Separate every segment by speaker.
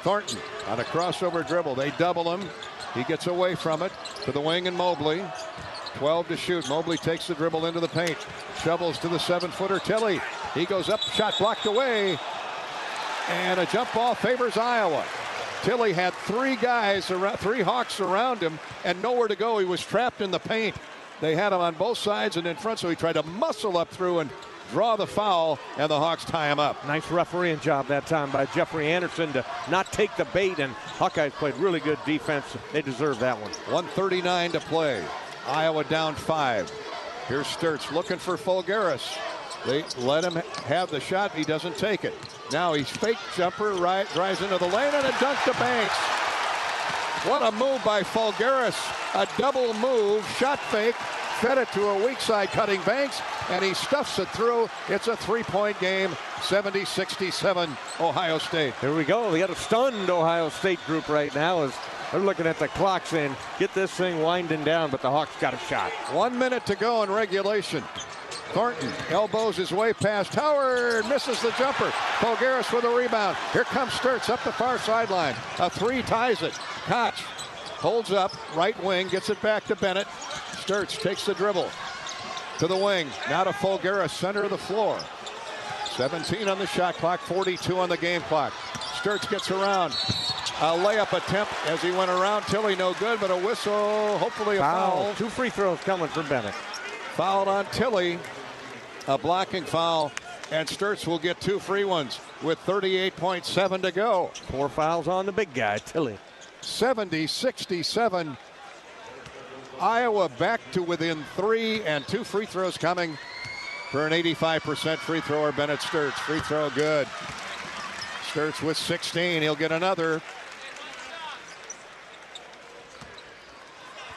Speaker 1: Thornton on a crossover dribble. They double him. He gets away from it to the wing and Mobley. 12 to shoot. Mobley takes the dribble into the paint. Shovels to the 7-footer. Tilly. He goes up. Shot blocked away. And a jump ball favors Iowa. Tilly had three Hawks around him and nowhere to go. He was trapped in the paint. They had him on both sides and in front, so he tried to muscle up through and draw the foul, and the Hawks tie him up.
Speaker 2: Nice refereeing job that time by Jeffrey Anderson to not take the bait, and Hawkeyes played really good defense. They deserve that one.
Speaker 1: 1:39 to play. Iowa down 5. Here's Sturts looking for Fulgaris. They let him have the shot. He doesn't take it. Now he's fake jumper, drives into the lane, and a dunk to Banks. What a move by Fulgaris. A double move, shot fake, fed it to a weak side cutting Banks, and he stuffs it through. It's a 3-point game, 70-67 Ohio State.
Speaker 2: Here we go. We got a stunned Ohio State group right now as they're looking at the clock saying, get this thing winding down, but the Hawks got a shot.
Speaker 1: 1 minute to go in regulation. Thornton elbows his way past Howard, misses the jumper. Fulgaris with a rebound. Here comes Sturts up the far sideline. A three ties it. Koch holds up, right wing, gets it back to Bennett. Sturts takes the dribble to the wing. Now to Fulgaris, center of the floor. 17 on the shot clock, 42 on the game clock. Sturts gets around. A layup attempt as he went around. Tilly no good, but a whistle, hopefully a foul.
Speaker 2: 2 free throws coming for Bennett.
Speaker 1: Fouled on Tilly. A blocking foul, and Sturts will get 2 free ones with 38.7 to go.
Speaker 2: 4 fouls on the big guy, Tilly.
Speaker 1: 70-67. Iowa back to within 3, and 2 free throws coming for an 85% free thrower, Bennett Sturts. Free throw good. Sturts with 16. He'll get another.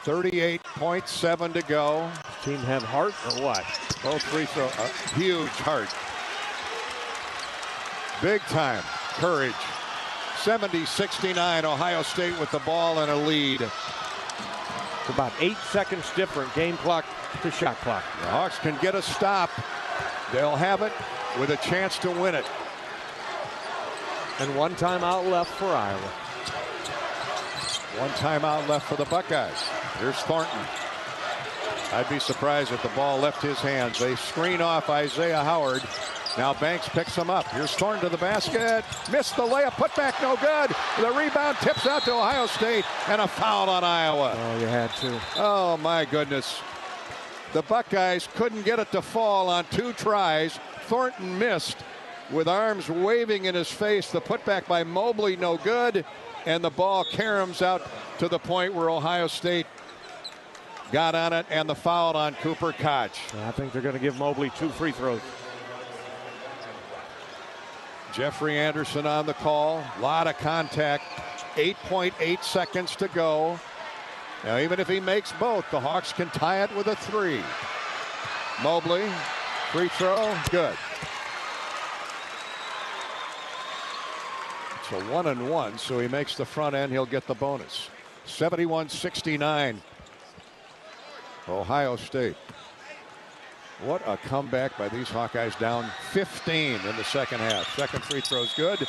Speaker 1: 38.7 to go.
Speaker 2: Team have heart or what?
Speaker 1: Both free throw. Huge heart. Big time courage. 70-69. Ohio State with the ball and a lead.
Speaker 2: It's about 8 seconds different game clock to shot clock.
Speaker 1: The Hawks can get a stop. They'll have it with a chance to win it.
Speaker 2: And 1 timeout left for Iowa.
Speaker 1: 1 timeout left for the Buckeyes. Here's Thornton. I'd be surprised if the ball left his hands. They screen off Isaiah Howard. Now Banks picks him up. Here's Thornton to the basket. Missed the layup. Put back no good. The rebound tips out to Ohio State, and a foul on Iowa.
Speaker 2: Oh, you had to.
Speaker 1: Oh, my goodness. The Buckeyes couldn't get it to fall on 2 tries. Thornton missed with arms waving in his face. The putback by Mobley no good, and the ball caroms out to the point where Ohio State got on it, and the foul on Cooper Koch.
Speaker 2: I think they're going to give Mobley 2 free throws.
Speaker 1: Jeffrey Anderson on the call. A lot of contact. 8.8 seconds to go. Now, even if he makes both, the Hawks can tie it with a 3. Mobley, free throw, good. It's a 1-and-1, so he makes the front end. He'll get the bonus. 71-69. Ohio State. What a comeback by these Hawkeyes, down 15 in the second half. Second free throw's good.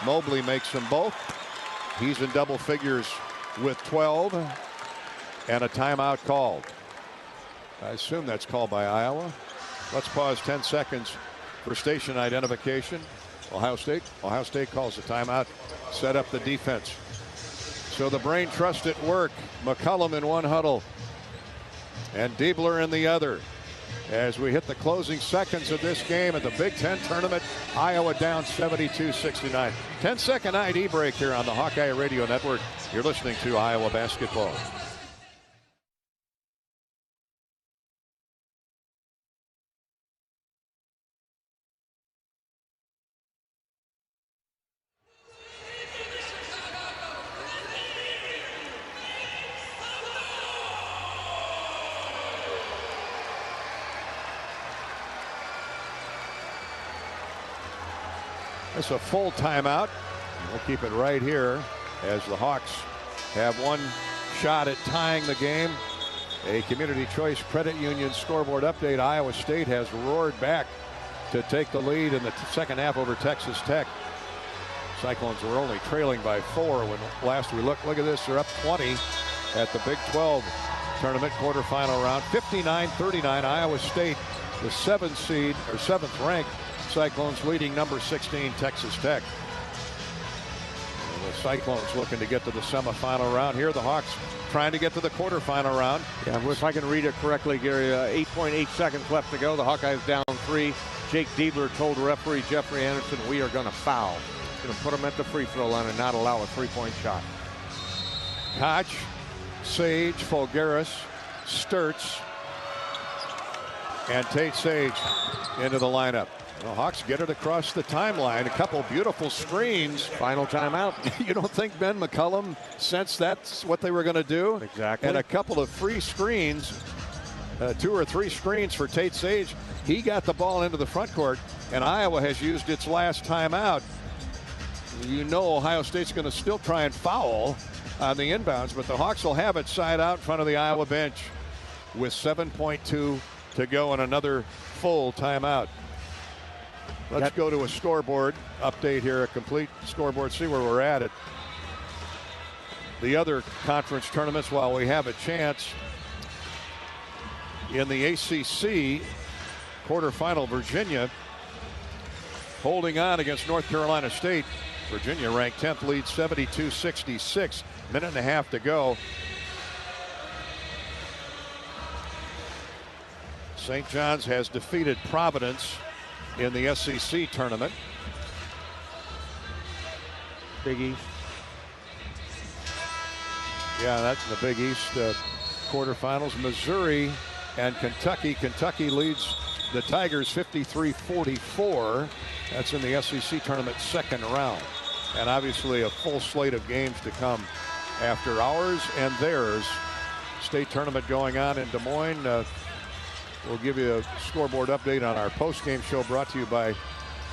Speaker 1: Mobley makes them both. He's in double figures with 12, and a timeout called. I assume that's called by Iowa. Let's pause 10 seconds for station identification. Ohio State calls a timeout. Set up the defense. So the brain trust at work. McCullum in one huddle and Diebler in the other. As we hit the closing seconds of this game at the Big Ten tournament, Iowa down 72-69. 10-second ID break here on the Hawkeye Radio Network. You're listening to Iowa basketball. It's a full timeout. We'll keep it right here as the Hawks have 1 shot at tying the game. A Community Choice Credit Union scoreboard update. Iowa State has roared back to take the lead in the second half over Texas Tech. Cyclones were only trailing by 4 when last we looked. Look at this, they're up 20 at the Big 12 tournament quarterfinal round. 59-39, Iowa State, the 7th ranked Cyclones leading number 16 Texas Tech. And the Cyclones looking to get to the semifinal round. Here the Hawks trying to get to the quarterfinal round.
Speaker 2: Yeah, if I can read it correctly, Gary, 8.8 seconds left to go. The Hawkeyes down 3. Jake Diebler told referee Jeffrey Anderson, we are going to foul. Going to put him at the free throw line and not allow a three-point shot.
Speaker 1: Koch, Sage, Folgaris, Sturts, and Tate Sage into the lineup. The Hawks get it across the timeline. A couple beautiful screens.
Speaker 2: Final timeout.
Speaker 1: You don't think Ben McCullum sensed that's what they were going to do?
Speaker 2: Exactly.
Speaker 1: And a couple of free screens, 2 or 3 screens for Tate Sage. He got the ball into the front court, and Iowa has used its last timeout. You know Ohio State's going to still try and foul on the inbounds, but the Hawks will have it side out in front of the Iowa bench with 7.2 to go and another full timeout. Let's go to a scoreboard update here, a complete scoreboard, see where we're at the other conference tournaments while we have a chance. In the ACC quarterfinal, Virginia holding on against North Carolina State. Virginia ranked 10th, lead 72-66. Minute and a half to go. St. John's has defeated Providence in the SEC tournament.
Speaker 2: Big East.
Speaker 1: Yeah, that's in the Big East quarterfinals. Missouri and Kentucky. Kentucky leads the Tigers 53-44. That's in the SEC tournament second round. And obviously a full slate of games to come after ours and theirs. State tournament going on in Des Moines. We'll give you a scoreboard update on our post-game show brought to you by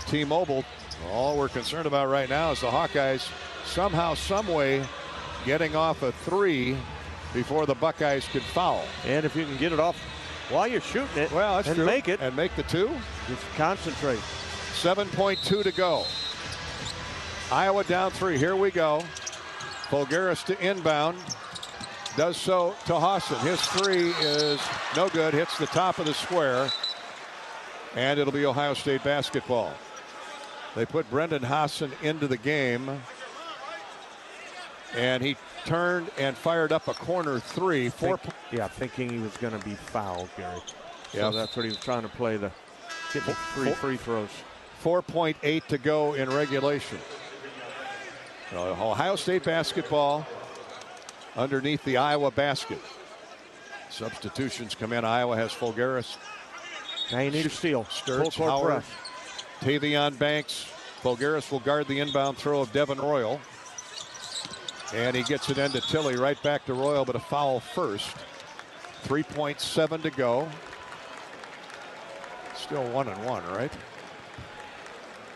Speaker 1: T-Mobile. All we're concerned about right now is the Hawkeyes somehow, someway getting off a 3 before the Buckeyes could foul.
Speaker 2: And if you can get it off while you're shooting it,
Speaker 1: well, that's
Speaker 2: and
Speaker 1: true.
Speaker 2: make it.
Speaker 1: And make the 2.
Speaker 2: Just concentrate.
Speaker 1: 7.2 to go. Iowa down 3. Here we go. Folgaris to inbound. Does so to Hassan. His 3 is no good. Hits the top of the square. And it'll be Ohio State basketball. They put Brendan Hassan into the game. And he turned and fired up a corner 3.
Speaker 2: Thinking he was going to be fouled, Gary.
Speaker 1: Yeah,
Speaker 2: so that's what he was trying to play. Get me 3 free throws.
Speaker 1: 4.8 to go in regulation. Ohio State basketball underneath the Iowa basket. Substitutions come in. Iowa has Folgaris.
Speaker 2: Now you need a steal.
Speaker 1: Sturts, Howard, Tavion Banks. Folgaris will guard the inbound throw of Devin Royal. And he gets it into Tilley, right back to Royal, but a foul first. 3.7 to go. Still 1-1, right?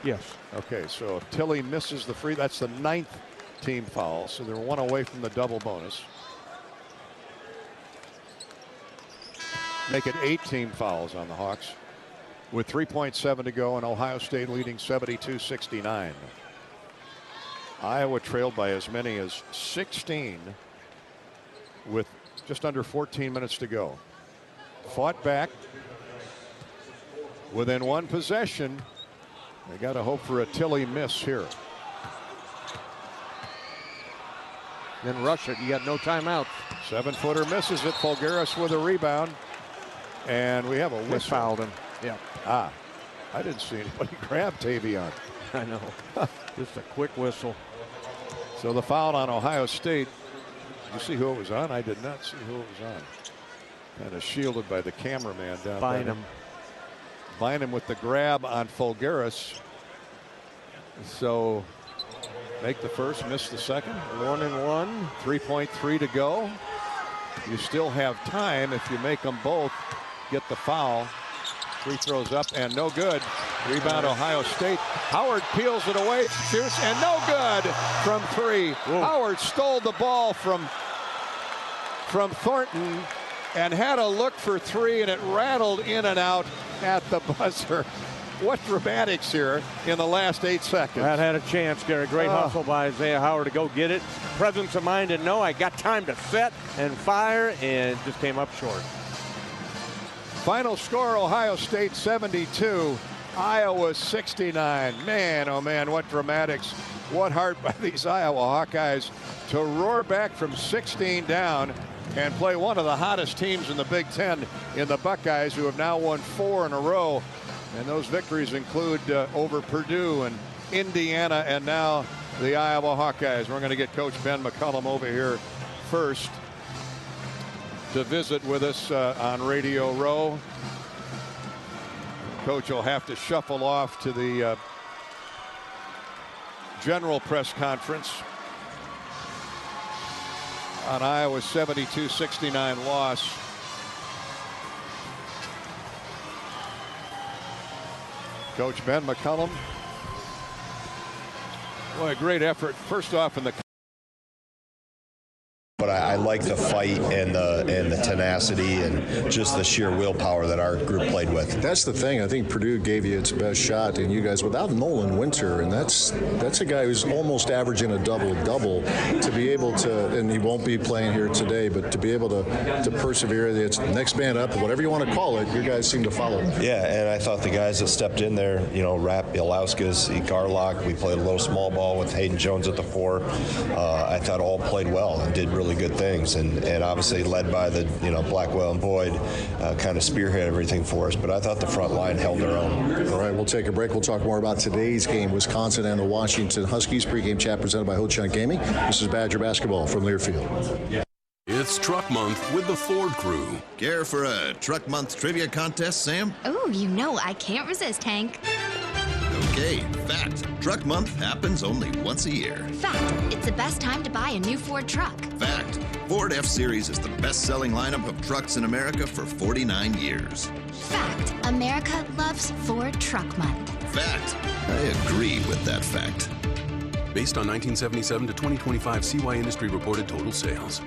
Speaker 2: Yes.
Speaker 1: Okay, so if Tilley misses the free, that's the 9th team foul, so they're 1 away from the double bonus. Make it 8 team fouls on the Hawks with 3.7 to go, and Ohio State leading 72-69. Iowa trailed by as many as 16 with just under 14 minutes to go. Fought back within 1 possession. They got to hope for a Tilley miss here.
Speaker 2: Then rush it. You got no timeout.
Speaker 1: 7-footer misses it. Folgaris with a rebound. And we have a whistle.
Speaker 2: Fouled him. Yeah.
Speaker 1: I didn't see anybody grab Tavion.
Speaker 2: I know. Just a quick whistle.
Speaker 1: So the foul on Ohio State. Did you see who it was on? I did not see who it was on. Kind of shielded by the cameraman down there. Bynum with the grab on Folgaris. So make the first, miss the second.
Speaker 2: 1-1.
Speaker 1: 3.3 to go. You still have time if you make them both get the foul. 3 throws up and no good. Rebound Ohio State. Howard peels it away, shoots, and no good from 3. Whoa. Howard stole the ball from Thornton and had a look for 3, and it rattled in and out at the buzzer. what dramatics here in the last 8 seconds.
Speaker 2: That had a chance, Gary. Great hustle by Isaiah Howard to go get it. Presence of mind to know I got time to set and fire, and just came up short.
Speaker 1: Final score, Ohio State 72, Iowa 69. Man, oh man, what dramatics. What heart by these Iowa Hawkeyes to roar back from 16 down and play one of the hottest teams in the Big Ten in the Buckeyes, who have now won 4 in a row. And those victories include over Purdue and Indiana and now the Iowa Hawkeyes. We're going to get Coach Ben McCullum over here first to visit with us on Radio Row. Coach will have to shuffle off to the general press conference on Iowa's 72-69 loss. Coach Ben McCullum. What a great effort. First off in the
Speaker 3: But I like the fight and the tenacity and just the sheer willpower that our group played with.
Speaker 4: That's the thing. I think Purdue gave you its best shot, and you guys without Nolan Winter, and that's a guy who's almost averaging a double-double. To be able to, and he won't be playing here today, but to be able to persevere, it's next man up, whatever you want to call it. Your guys seem to follow him.
Speaker 3: Yeah, and I thought the guys that stepped in there, Rapp, Ilauskas, Garlock, we played a little small ball with Hayden Jones at the 4. I thought all played well and did really good things, and obviously led by the Blackwell and Boyd kind of spearhead everything for us, but I thought the front line held their own.
Speaker 4: All right, we'll take a break. We'll talk more about today's game, Wisconsin and the Washington Huskies. Pregame chat presented by Ho Chunk Gaming. This is Badger basketball from Learfield.
Speaker 5: It's Truck Month with the Ford Crew.
Speaker 6: Care for a Truck Month trivia contest, Sam?
Speaker 7: Oh, I can't resist, Hank.
Speaker 6: Okay, fact. Truck Month happens only once a year.
Speaker 7: Fact. It's the best time to buy a new Ford truck.
Speaker 6: Fact. Ford F-Series is the best-selling lineup of trucks in America for 49 years.
Speaker 7: Fact. America loves Ford Truck Month.
Speaker 6: Fact. I agree with that fact.
Speaker 5: Based on 1977 to 2025 CY Industry reported total sales.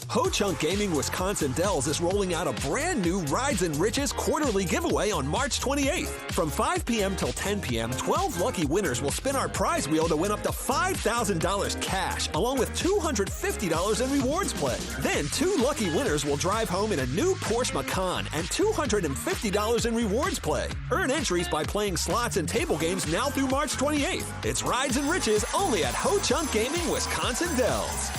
Speaker 8: Ho Chunk Gaming Wisconsin Dells is rolling out a brand new Rides and Riches quarterly giveaway on March 28th. From 5 p.m. till 10 p.m., 12 lucky winners will spin our prize wheel to win up to $5,000 cash, along with $250 in rewards play. Then 2 lucky winners will drive home in a new Porsche Macan and $250 in rewards play. Earn entries by playing slots and table games now through March 28th. It's Rides and Riches only at Ho Chunk Gaming Wisconsin Dells.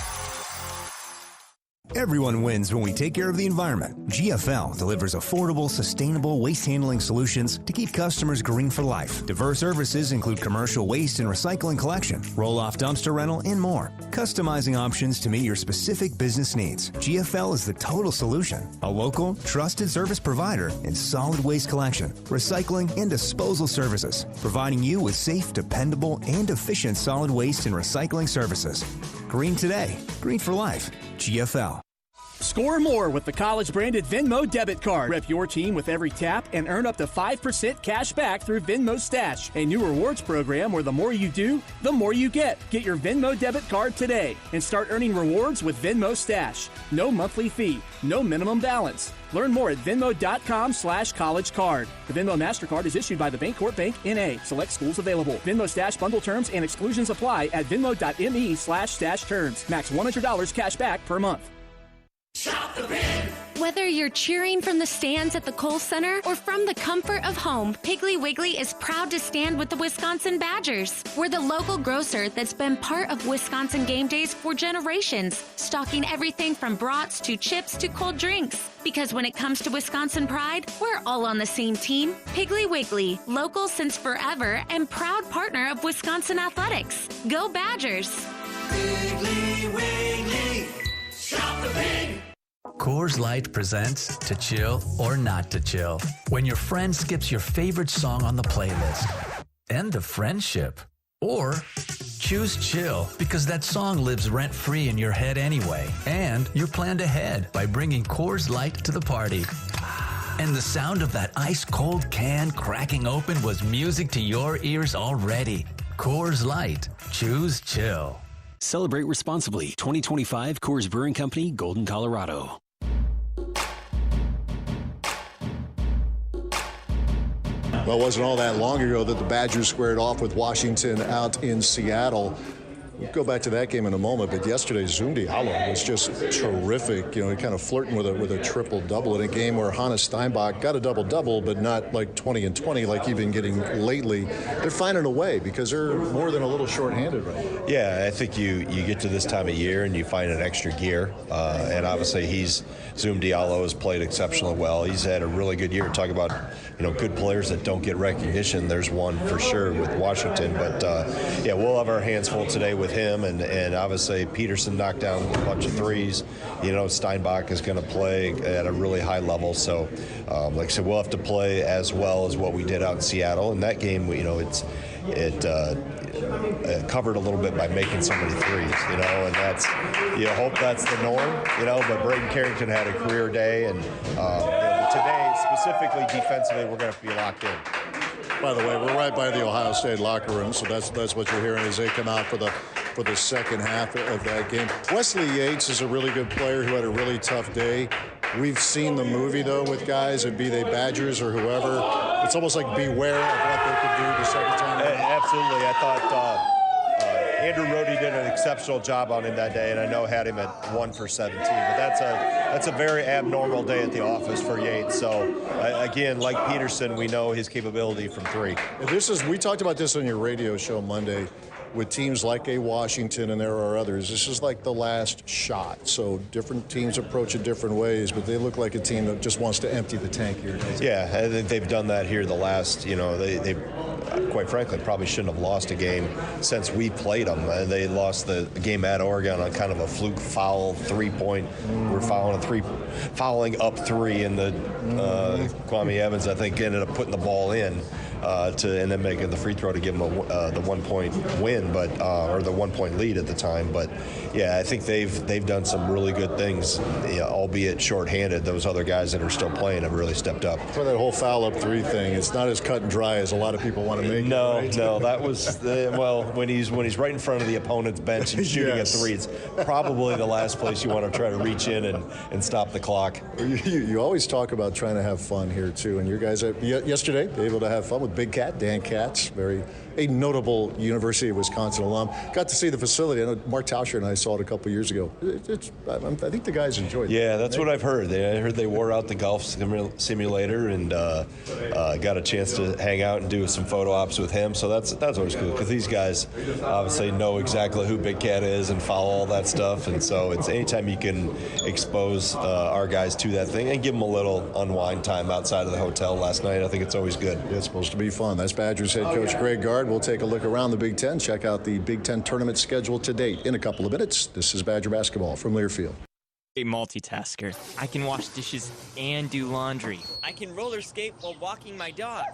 Speaker 9: Everyone wins when we take care of the environment. GFL delivers affordable, sustainable waste handling solutions to keep customers green for life. Diverse services include commercial waste and recycling collection, roll-off dumpster rental, and more. Customizing options to meet your specific business needs. GFL is the total solution. A local, trusted service provider in solid waste collection, recycling, and disposal services, providing you with safe, dependable, and efficient solid waste and recycling services. Green today, green for life. GFL.
Speaker 10: Score more with the college-branded Venmo debit card. Rep your team with every tap and earn up to 5% cash back through Venmo Stash, a new rewards program where the more you do, the more you get. Get your Venmo debit card today and start earning rewards with Venmo Stash. No monthly fee, no minimum balance. Learn more at venmo.com/collegecard. The Venmo MasterCard is issued by the Bancorp Bank, N.A. Select schools available. Venmo Stash bundle terms and exclusions apply at venmo.me/stash terms. Max $100 cash back per month.
Speaker 11: Shop the Pig! Whether you're cheering from the stands at the Kohl Center or from the comfort of home, Piggly Wiggly is proud to stand with the Wisconsin Badgers. We're the local grocer that's been part of Wisconsin game days for generations, stocking everything from brats to chips to cold drinks. Because when it comes to Wisconsin pride, we're all on the same team. Piggly Wiggly, local since forever and proud partner of Wisconsin athletics. Go Badgers!
Speaker 12: Piggly Wiggly! Shop the Pig!
Speaker 13: Coors Light presents To Chill or Not to Chill. When your friend skips your favorite song on the playlist. End of friendship. Or choose chill because that song lives rent-free in your head anyway. And you're planned ahead by bringing Coors Light to the party. And the sound of that ice-cold can cracking open was music to your ears already. Coors Light. Choose chill.
Speaker 14: Celebrate responsibly. 2025 Coors Brewing Company, Golden, Colorado.
Speaker 4: Well, it wasn't all that long ago that the Badgers squared off with Washington out in Seattle. We'll go back to that game in a moment, but yesterday Zoom Diallo was just terrific. You know, kind of flirting with a triple-double in a game where Hannah Steinbach got a double-double, but not like 20 and 20 like you've been getting lately. They're finding a way because they're more than a little short-handed right now.
Speaker 3: Yeah, I think you get to this time of year and you find an extra gear, and obviously Zoom Diallo has played exceptionally well. He's had a really good year. Talk about, you know, good players that don't get recognition. There's one for sure with Washington, but yeah, we'll have our hands full today with him, and obviously Peterson knocked down a bunch of threes. You know, Steinbach is going to play at a really high level, so like I said, we'll have to play as well as what we did out in Seattle. In that game, you know, it covered a little bit by making so many threes, you know, and that's, you hope that's the norm, you know, but Braden Carrington had a career day, and you know, today, specifically defensively, we're going to have to be locked in.
Speaker 4: By the way, we're right by the Ohio State locker room, so that's what you're hearing as they come out for the second half of that game. Wesley Yates is a really good player who had a really tough day. We've seen the movie, though, with guys, and be they Badgers or whoever. It's almost like beware of what they could do the second time.
Speaker 3: Absolutely. I thought Andrew Rohde did an exceptional job on him that day, and I know had him at 1 for 17. But that's a very abnormal day at the office for Yates. So, again, like Peterson, we know his capability from three.
Speaker 4: We talked about this on your radio show Monday. With teams like a Washington, and there are others, this is like the last shot. So different teams approach it different ways, but they look like a team that just wants to empty the tank here.
Speaker 3: Yeah, I think they've done that here the last, you know, they quite frankly probably shouldn't have lost a game since we played them. They lost the game at Oregon on kind of a fluke foul, 3-point. We're fouling up three, and the Kwame Evans, I think, ended up putting the ball in. And then making the free throw to give them the 1 point win, or the 1 point lead at the time. But yeah, I think they've done some really good things, you know, albeit shorthanded. Those other guys that are still playing have really stepped up.
Speaker 4: For that whole foul up three thing, it's not as cut and dry as a lot of people want to make it. Right?
Speaker 3: No, that was well, when he's right in front of the opponent's bench and shooting a three, it's probably the last place you want to try to reach in and stop the clock.
Speaker 4: You always talk about trying to have fun here too, and your guys yesterday were able to have fun with Big Cat, Dan Katz, a notable University of Wisconsin alum. Got to see the facility. I know Mark Tauscher and I saw it a couple years ago. I think the guys enjoyed it.
Speaker 3: Yeah, that's what I've heard. I heard they wore out the golf simulator and got a chance to hang out and do some photo ops with him. So that's always cool, because these guys obviously know exactly who Big Cat is and follow all that stuff. And so it's anytime you can expose our guys to that thing and give them a little unwind time outside of the hotel last night, I think it's always good.
Speaker 4: It's supposed to be fun. That's Badgers head coach Greg Gard. We'll take a look around the Big Ten, check out the Big Ten tournament schedule to date in a couple of minutes. This is Badger basketball from Learfield.
Speaker 15: A multitasker. I can wash dishes and do laundry. I can roller skate while walking my dog.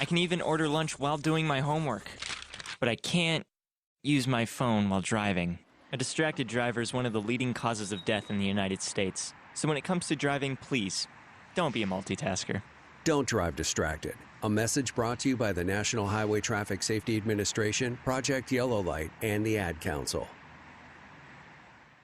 Speaker 15: I can even order lunch while doing my homework. But I can't use my phone while driving. A distracted driver is one of the leading causes of death in the United States. So when it comes to driving, please, don't be a multitasker.
Speaker 16: Don't drive distracted. A message brought to you by the National Highway Traffic Safety Administration, Project Yellow Light, and the Ad Council.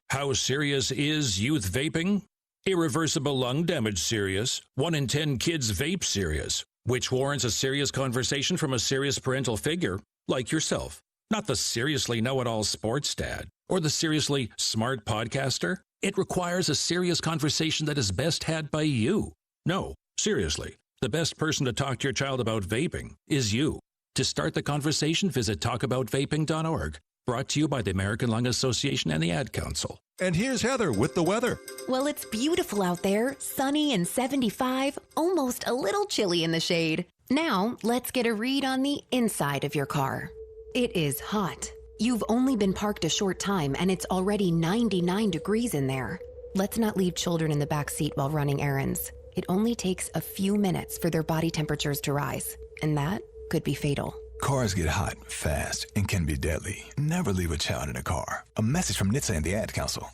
Speaker 17: How serious is youth vaping? Irreversible lung damage serious. 1 in 10 kids vape serious, which warrants a serious conversation from a serious parental figure like yourself. Not the seriously know-it-all sports dad or the seriously smart podcaster. It requires a serious conversation that is best had by you. No, seriously. The best person to talk to your child about vaping is you. To start the conversation, visit talkaboutvaping.org. Brought to you by the American Lung Association and the Ad Council.
Speaker 18: And here's Heather with the weather.
Speaker 19: Well, it's beautiful out there, sunny and 75, almost a little chilly in the shade. Now, let's get a read on the inside of your car. It is hot. You've only been parked a short time and it's already 99 degrees in there. Let's not leave children in the back seat while running errands. It only takes a few minutes for their body temperatures to rise, and that could be fatal.
Speaker 20: Cars get hot, fast, and can be deadly. Never leave a child in a car. A message from NHTSA and the Ad Council.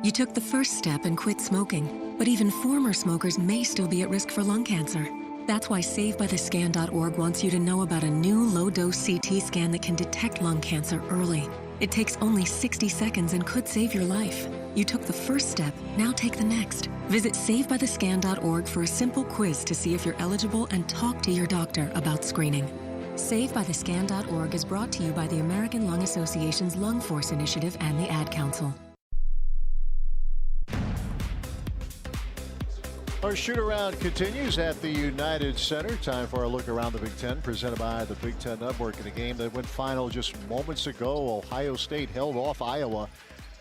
Speaker 21: You took the first step and quit smoking, but even former smokers may still be at risk for lung cancer. That's why SaveByTheScan.org wants you to know about a new low-dose CT scan that can detect lung cancer early. It takes only 60 seconds and could save your life. You took the first step, now take the next. Visit SaveByTheScan.org for a simple quiz to see if you're eligible and talk to your doctor about screening. SaveByTheScan.org is brought to you by the American Lung Association's Lung Force Initiative and the Ad Council.
Speaker 2: Our shoot-around continues at the United Center. Time for our look around the Big Ten, presented by the Big Ten Network. In a game that went final just moments ago, Ohio State held off Iowa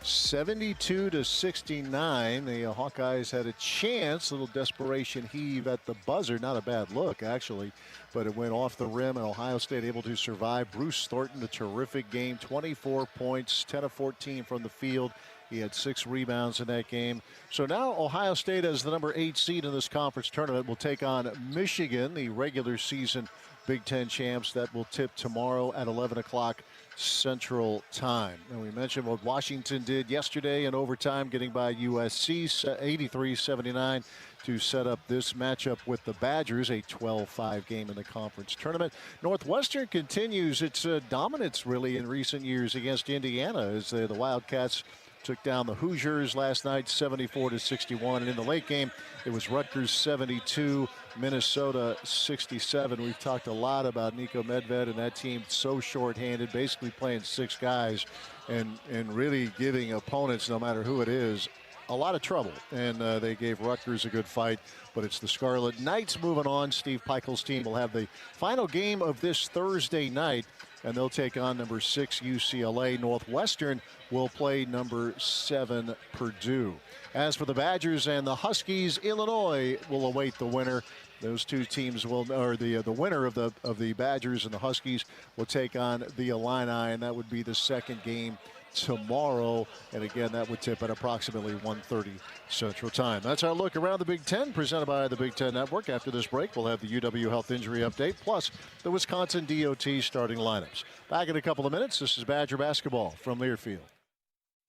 Speaker 2: 72-69. The Hawkeyes had a chance, little desperation heave at the buzzer. Not a bad look, actually, but it went off the rim, and Ohio State able to survive. Bruce Thornton, a terrific game, 24 points, 10 of 14 from the field. He had 6 rebounds in that game. So now Ohio State, as the number 8 seed in this conference tournament, will take on Michigan, the regular season Big Ten champs. That will tip tomorrow at 11 o'clock Central Time. And we mentioned what Washington did yesterday in overtime, getting by USC 83-79 to set up this matchup with the Badgers, a 12-5 game in the conference tournament. Northwestern continues its dominance, really, in recent years against Indiana, as the Wildcats took down the Hoosiers last night 74-61, and in the late game it was Rutgers 72, Minnesota 67. We've talked a lot about Nico Medved and that team, so short-handed, basically playing 6 guys and really giving opponents, no matter who it is, a lot of trouble. And they gave Rutgers a good fight, but it's the Scarlet Knights moving on. Steve Peichel's team will have the final game of this Thursday night, and they'll take on number 6 UCLA. Northwestern will play number 7 Purdue. As for the Badgers and the Huskies, Illinois will await the winner. Those two teams will, or the winner of the Badgers and the Huskies will take on the Illini, and that would be the second game tomorrow. And again, that would tip at approximately 1:30 Central Time. That's our look around the Big Ten, presented by the Big Ten Network. After this break, we'll have the UW Health Injury Update, plus the Wisconsin DOT starting lineups. Back in a couple of minutes. This is Badger basketball from Learfield.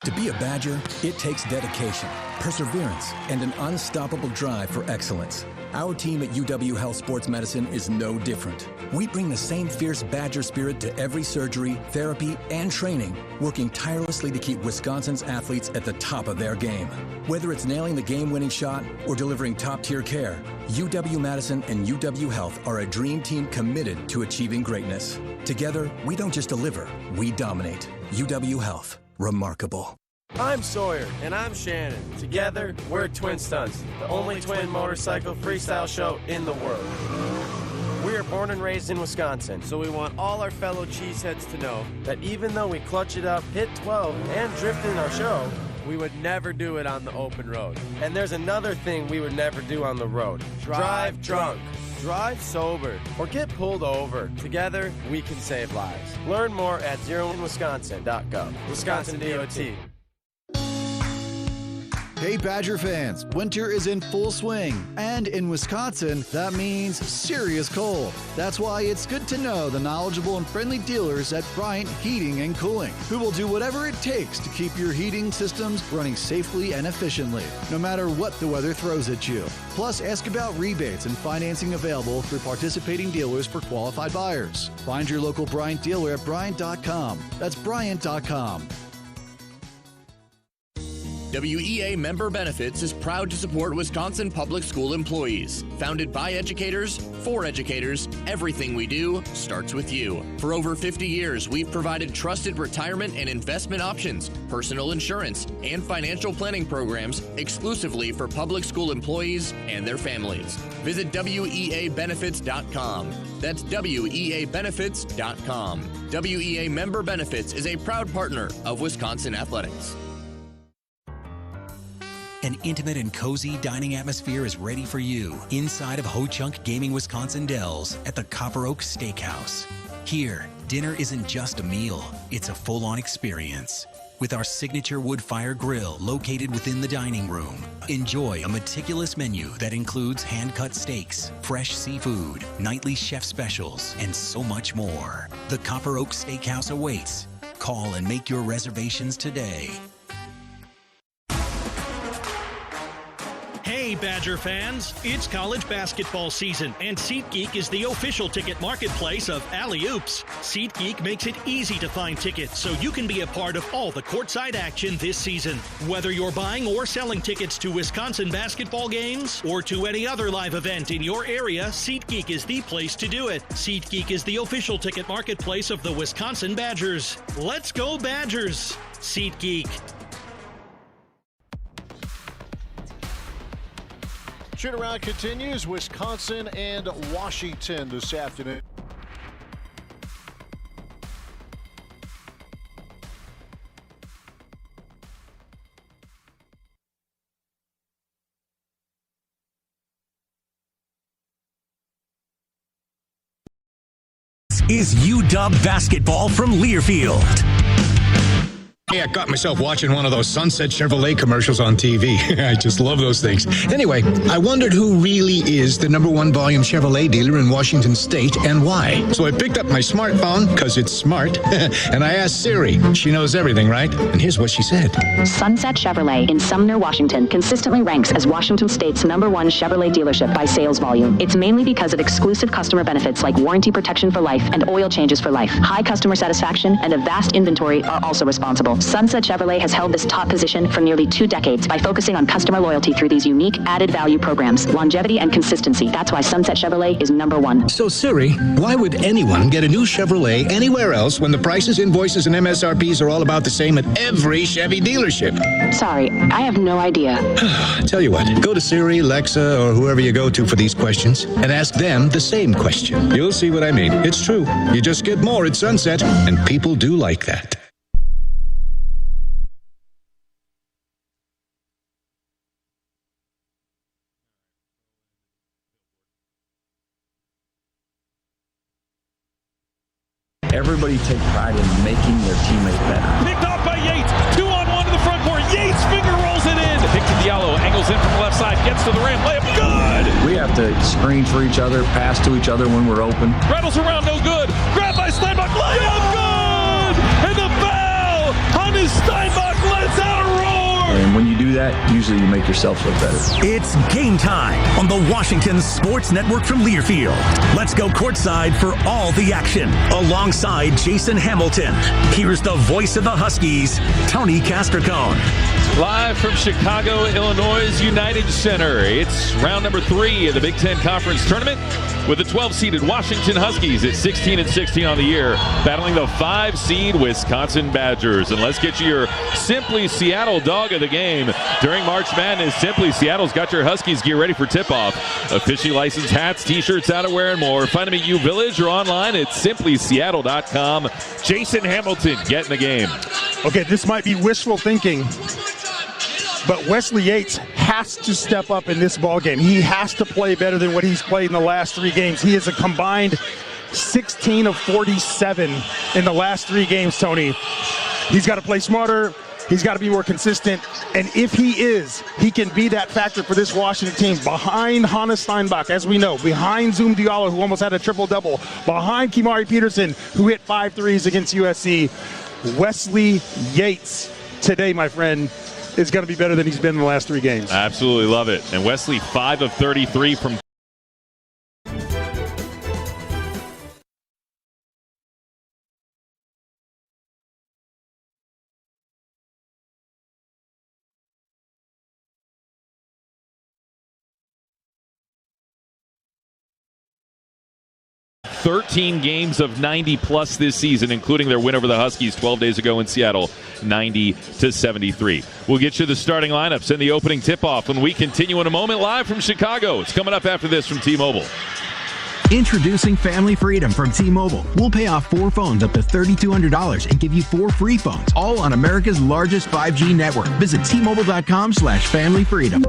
Speaker 22: To be a Badger, it takes dedication, perseverance, and an unstoppable drive for excellence. Our team at UW Health Sports Medicine is no different. We bring the same fierce Badger spirit to every surgery, therapy, and training, working tirelessly to keep Wisconsin's athletes at the top of their game. Whether it's nailing the game-winning shot or delivering top-tier care, UW-Madison and UW Health are a dream team committed to achieving greatness. Together, we don't just deliver, we dominate. UW Health. Remarkable.
Speaker 23: I'm Sawyer. And I'm Shannon. Together, we're Twin Stunts, the only twin motorcycle freestyle show in the world. We are born and raised in Wisconsin, so we want all our fellow cheeseheads to know that even though we clutch it up, hit 12, and drift in our show, we would never do it on the open road. And there's another thing we would never do on the road. Drive drunk. Drive sober, or get pulled over. Together, we can save lives. Learn more at zeroinwisconsin.gov. Wisconsin DOT.
Speaker 24: Hey Badger fans, winter is in full swing, and in Wisconsin, that means serious cold. That's why it's good to know the knowledgeable and friendly dealers at Bryant Heating and Cooling, who will do whatever it takes to keep your heating systems running safely and efficiently, no matter what the weather throws at you. Plus, ask about rebates and financing available through participating dealers for qualified buyers. Find your local Bryant dealer at Bryant.com. That's Bryant.com.
Speaker 25: WEA Member Benefits is proud to support Wisconsin public school employees. Founded by educators, for educators, everything we do starts with you. For over 50 years, we've provided trusted retirement and investment options, personal insurance, and financial planning programs exclusively for public school employees and their families. Visit WEABenefits.com. That's WEABenefits.com. WEA Member Benefits is a proud partner of Wisconsin Athletics.
Speaker 14: An intimate and cozy dining atmosphere is ready for you inside of Ho Chunk Gaming Wisconsin Dells at the Copper Oak Steakhouse. Here, dinner isn't just a meal, it's a full-on experience. With our signature wood fire grill located within the dining room, enjoy a meticulous menu that includes hand-cut steaks, fresh seafood, nightly chef specials, and so much more. The Copper Oak Steakhouse awaits. Call and make your reservations today.
Speaker 1: Hey, Badger fans, it's college basketball season, and SeatGeek is the official ticket marketplace of Alley Oops. SeatGeek makes it easy to find tickets so you can be a part of all the courtside action this season. Whether you're buying or selling tickets to Wisconsin basketball games or to any other live event in your area, SeatGeek is the place to do it. SeatGeek is the official ticket marketplace of the Wisconsin Badgers. Let's go Badgers! SeatGeek.
Speaker 2: Shoot around continues. Wisconsin and Washington this afternoon.
Speaker 5: Is UW basketball from Learfield.
Speaker 6: Hey, I got myself watching one of those Sunset Chevrolet commercials on TV. I just love those things. Anyway, I wondered who really is the #1 volume Chevrolet dealer in Washington State and why. So I picked up my smartphone, because it's smart, and I asked Siri. She knows everything, right? And here's what she said.
Speaker 7: Sunset Chevrolet in Sumner, Washington consistently ranks as Washington State's #1 Chevrolet dealership by sales volume. It's mainly because of exclusive customer benefits like warranty protection for life and oil changes for life. High customer satisfaction and a vast inventory are also responsible. Sunset Chevrolet has held this top position for nearly 2 decades by focusing on customer loyalty through these unique added value programs, longevity and consistency. That's why Sunset Chevrolet is #1.
Speaker 6: So Siri, why would anyone get a new Chevrolet anywhere else when the prices, invoices, and MSRPs are all about the same at every Chevy dealership?
Speaker 7: Sorry, I have no idea.
Speaker 6: Tell you what, go to Siri, Alexa, or whoever you go to for these questions and ask them the same question. You'll see what I mean. It's true. You just get more at Sunset, and people do like that.
Speaker 8: Everybody take pride in making their teammate better.
Speaker 26: Picked off by Yates. 2-on-1 to the front court. Yates finger rolls it in. Pick to Diallo. Angles in from the left side. Gets to the rim. Layup. Good.
Speaker 8: We have to screen for each other, pass to each other when we're open.
Speaker 26: Rattles around. No good. Grabbed by Steinbach. Layup. Good. And the foul. Hannes Steinbach lets out a roar.
Speaker 8: And when you do that, usually you make yourself look better.
Speaker 5: It's game time on the Washington Sports Network from Learfield. Let's go courtside for all the action. Alongside Jason Hamilton, here's the voice of the Huskies, Tony Castricone.
Speaker 26: Live from Chicago, Illinois' United Center. It's round number 3 of the Big Ten Conference Tournament with the 12-seeded Washington Huskies at 16-16 on the year, battling the 5-seed Wisconsin Badgers. And let's get you your Simply Seattle dog of the game. During March Madness, Simply Seattle's got your Huskies gear ready for tip-off. Officially licensed hats, t-shirts, outerwear, and more. Find them at U-Village or online at simplyseattle.com. Jason Hamilton, get in the game.
Speaker 27: Okay, this might be wishful thinking, but Wesley Yates has to step up in this ball game. He has to play better than what he's played in the last 3 games. He is a combined 16 of 47 in the last 3 games, Tony. He's got to play smarter. He's got to be more consistent. And if he is, he can be that factor for this Washington team behind Hannes Steinbach, as we know, behind Zoom Diallo, who almost had a triple-double, behind Kimari Peterson, who hit 5 threes against USC. Wesley Yates today, my friend, is going to be better than he's been in the last 3 games.
Speaker 26: Absolutely love it. And Wesley, 5 of 33 from $13 games of 90-plus this season, including their win over the Huskies 12 days ago in Seattle, 90-73. We'll get you the starting lineups and the opening tip-off when we continue in a moment live from Chicago. It's coming up after this from T-Mobile.
Speaker 28: Introducing Family Freedom from T-Mobile. We'll pay off 4 phones up to $3,200 and give you 4 free phones, all on America's largest 5G network. Visit T-Mobile.com/familyfreedom.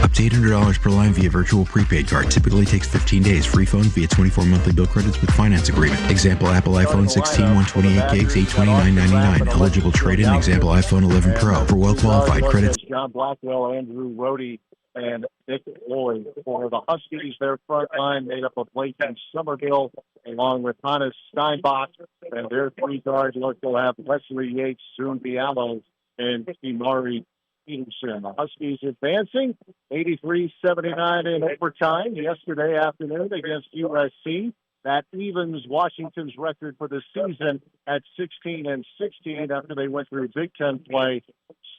Speaker 28: Up to $800 per line via virtual prepaid card. Typically takes 15 days. Free phone via 24 monthly bill credits with finance agreement. Example Apple iPhone 16, 128 gigs, $829.99. Eligible trade-in. Example iPhone 11 Pro. For well-qualified credits.
Speaker 29: John Blackwell, Andrew Rohde, and Nick Lloyd. For the Huskies, their front line made up of Layton Somerville, along with Hannes Steinbach. And their 3 guards look to have Wesley Yates, Zoom Diallo, and Kimari Peterson. The Huskies advancing 83-79 in overtime yesterday afternoon against USC. That evens Washington's record for the season at 16-16 after they went through Big Ten play,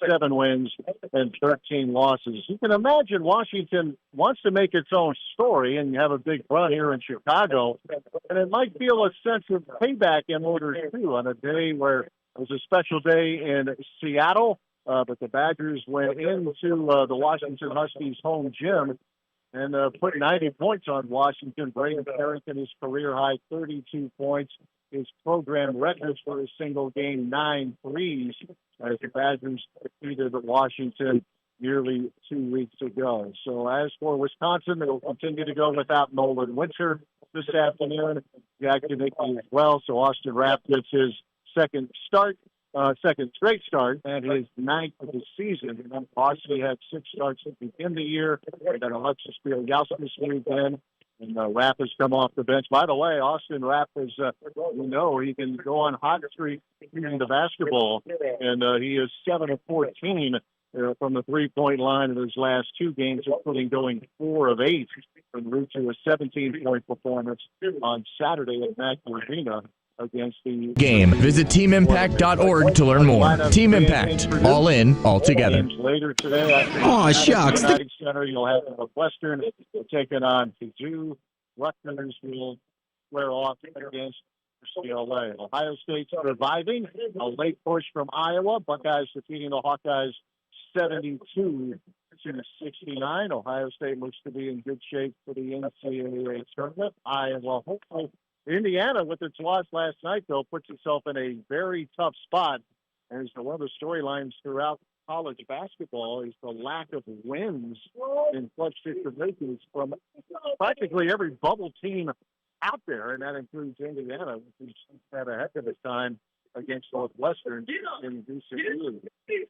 Speaker 29: 7 wins and 13 losses. You can imagine Washington wants to make its own story and have a big run here in Chicago, and it might feel a sense of payback in order too on a day where it was a special day in Seattle, but the Badgers went into the Washington Huskies home gym and put 90 points on Washington. Braden Carrington, his career-high 32 points. His program records for a single game, 9 threes, as the Badgers defeated Washington nearly 2 weeks ago. So as for Wisconsin, they will continue to go without Nolan Winter this afternoon. Jack Janicki as well. So Austin Rapp gets his second straight start, and his 9th of the season. And then Varsity had 6 starts to begin the year, and then Alexis Bielyauskas moved in, and Rapp has come off the bench. By the way, Austin Rapp is, he can go on hot streak in the basketball, and he is 7 of 14 from the three-point line in his last 2 games, including going 4 of 8 en route to a 17-point performance on Saturday at Mackey Arena against the
Speaker 25: game. Visit teamimpact.org to learn more. Team Impact. All in, all together.
Speaker 29: Later today,
Speaker 28: Shucks.
Speaker 29: United Center, you'll have Northwestern taking on Purdue. Rutgers will square off against UCLA. Ohio State's surviving. A late push from Iowa. Buckeyes defeating the Hawkeyes 72-69. Ohio State looks to be in good shape for the NCAA tournament. Iowa hopeful. Indiana, with its loss last night, though, puts itself in a very tough spot. And one of the storylines throughout college basketball is the lack of wins in clutch situations from practically every bubble team out there, and that includes Indiana, which had a heck of a time against Northwestern in DCU.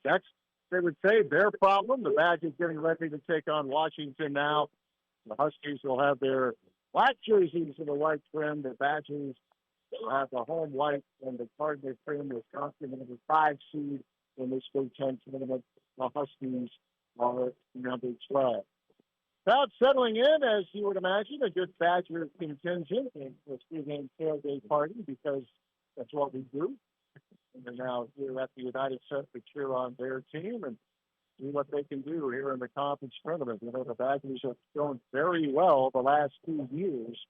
Speaker 29: That's, they would say, their problem. The Badgers getting ready to take on Washington now. The Huskies will have their black jerseys in the white trim. The Badgers will have the home white and the cardinal trim. Wisconsin number 5 seed in this Big Ten tournament. The Huskies are number 12. Crowd settling in, as you would imagine, a good Badger contingent in this pregame tailgate party, because that's what we do. And they're now here at the United Center to cheer on their team and see what they can do here in the conference tournament. The Badgers have shown very well the last 2 years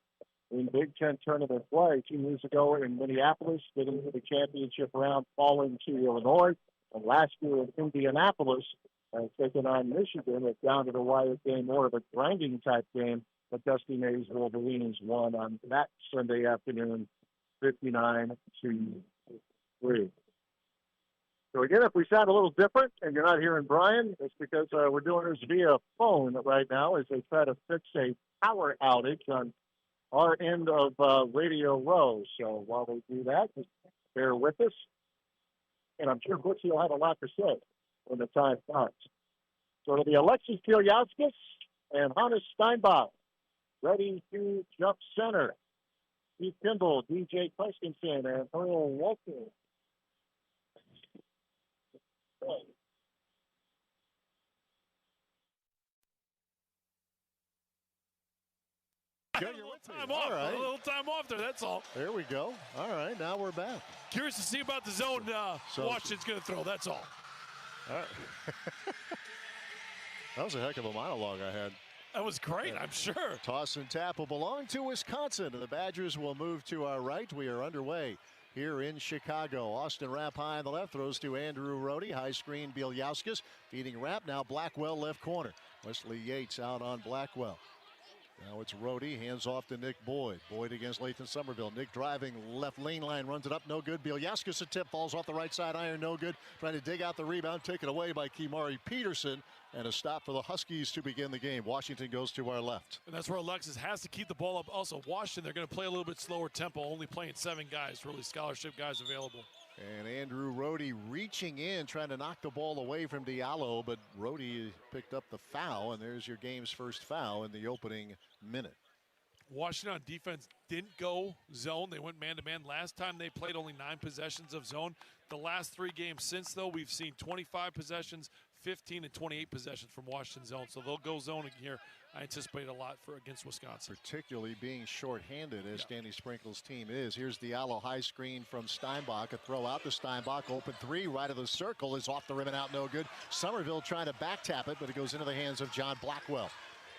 Speaker 29: in Big Ten tournament play. 2 years ago in Minneapolis, getting to the championship round, falling to Illinois. And last year in Indianapolis, taking on Michigan, it's down to the wire game, more of a grinding type game. But Dusty May's Wolverines won on that Sunday afternoon, 59-3. So again, if we sound a little different and you're not hearing Brian, it's because we're doing this via phone right now as they try to fix a power outage on our end of Radio Row. So while they do that, just bear with us. And I'm sure Butchie will have a lot to say when the time comes. So it'll be Alexis Bielyauskas and Hannes Steinbach ready to jump center. Steve Kimball, DJ Christensen, and Earl Walker.
Speaker 2: Good,
Speaker 3: a little time off. Right. A little time off there, that's all.
Speaker 2: There we go. All right, now we're back.
Speaker 3: Curious to see about the zone Washington's going to throw, that's all.
Speaker 2: All right. That was a heck of a monologue I had.
Speaker 3: That was great, I'm sure.
Speaker 2: Toss and tap will belong to Wisconsin, and the Badgers will move to our right. We are underway here in Chicago. Austin Rapp high on the left, throws to Andrew Rohde. High screen, Bielyauskas feeding Rapp. Now Blackwell left corner. Wesley Yates out on Blackwell. Now it's Rohde, hands off to Nick Boyd. Boyd against Lathan Somerville. Nick driving left lane line, runs it up, no good. Bielyauskas a tip, falls off the right side iron, no good. Trying to dig out the rebound, taken away by Kimari Peterson. And a stop for the Huskies to begin the game. Washington goes to our left.
Speaker 3: And that's where Alexis has to keep the ball up. Also, Washington, they're going to play a little bit slower tempo, only playing 7 guys, really scholarship guys available.
Speaker 2: And Andrew Rohde reaching in, trying to knock the ball away from Diallo, but Rohde picked up the foul, and there's your game's first foul in the opening minute.
Speaker 3: Washington on defense didn't go zone. They went man-to-man. Last time they played only 9 possessions of zone. The last 3 games since, though, we've seen 25 possessions, 15 and 28 possessions from Washington zone, so they'll go zoning here. I anticipate a lot against Wisconsin.
Speaker 2: Particularly being shorthanded, as Danny Sprinkle's team is. Here's Diallo, high screen from Steinbach. A throw out to Steinbach. Open three, right of the circle, is off the rim and out, no good. Somerville trying to back tap it, but it goes into the hands of John Blackwell.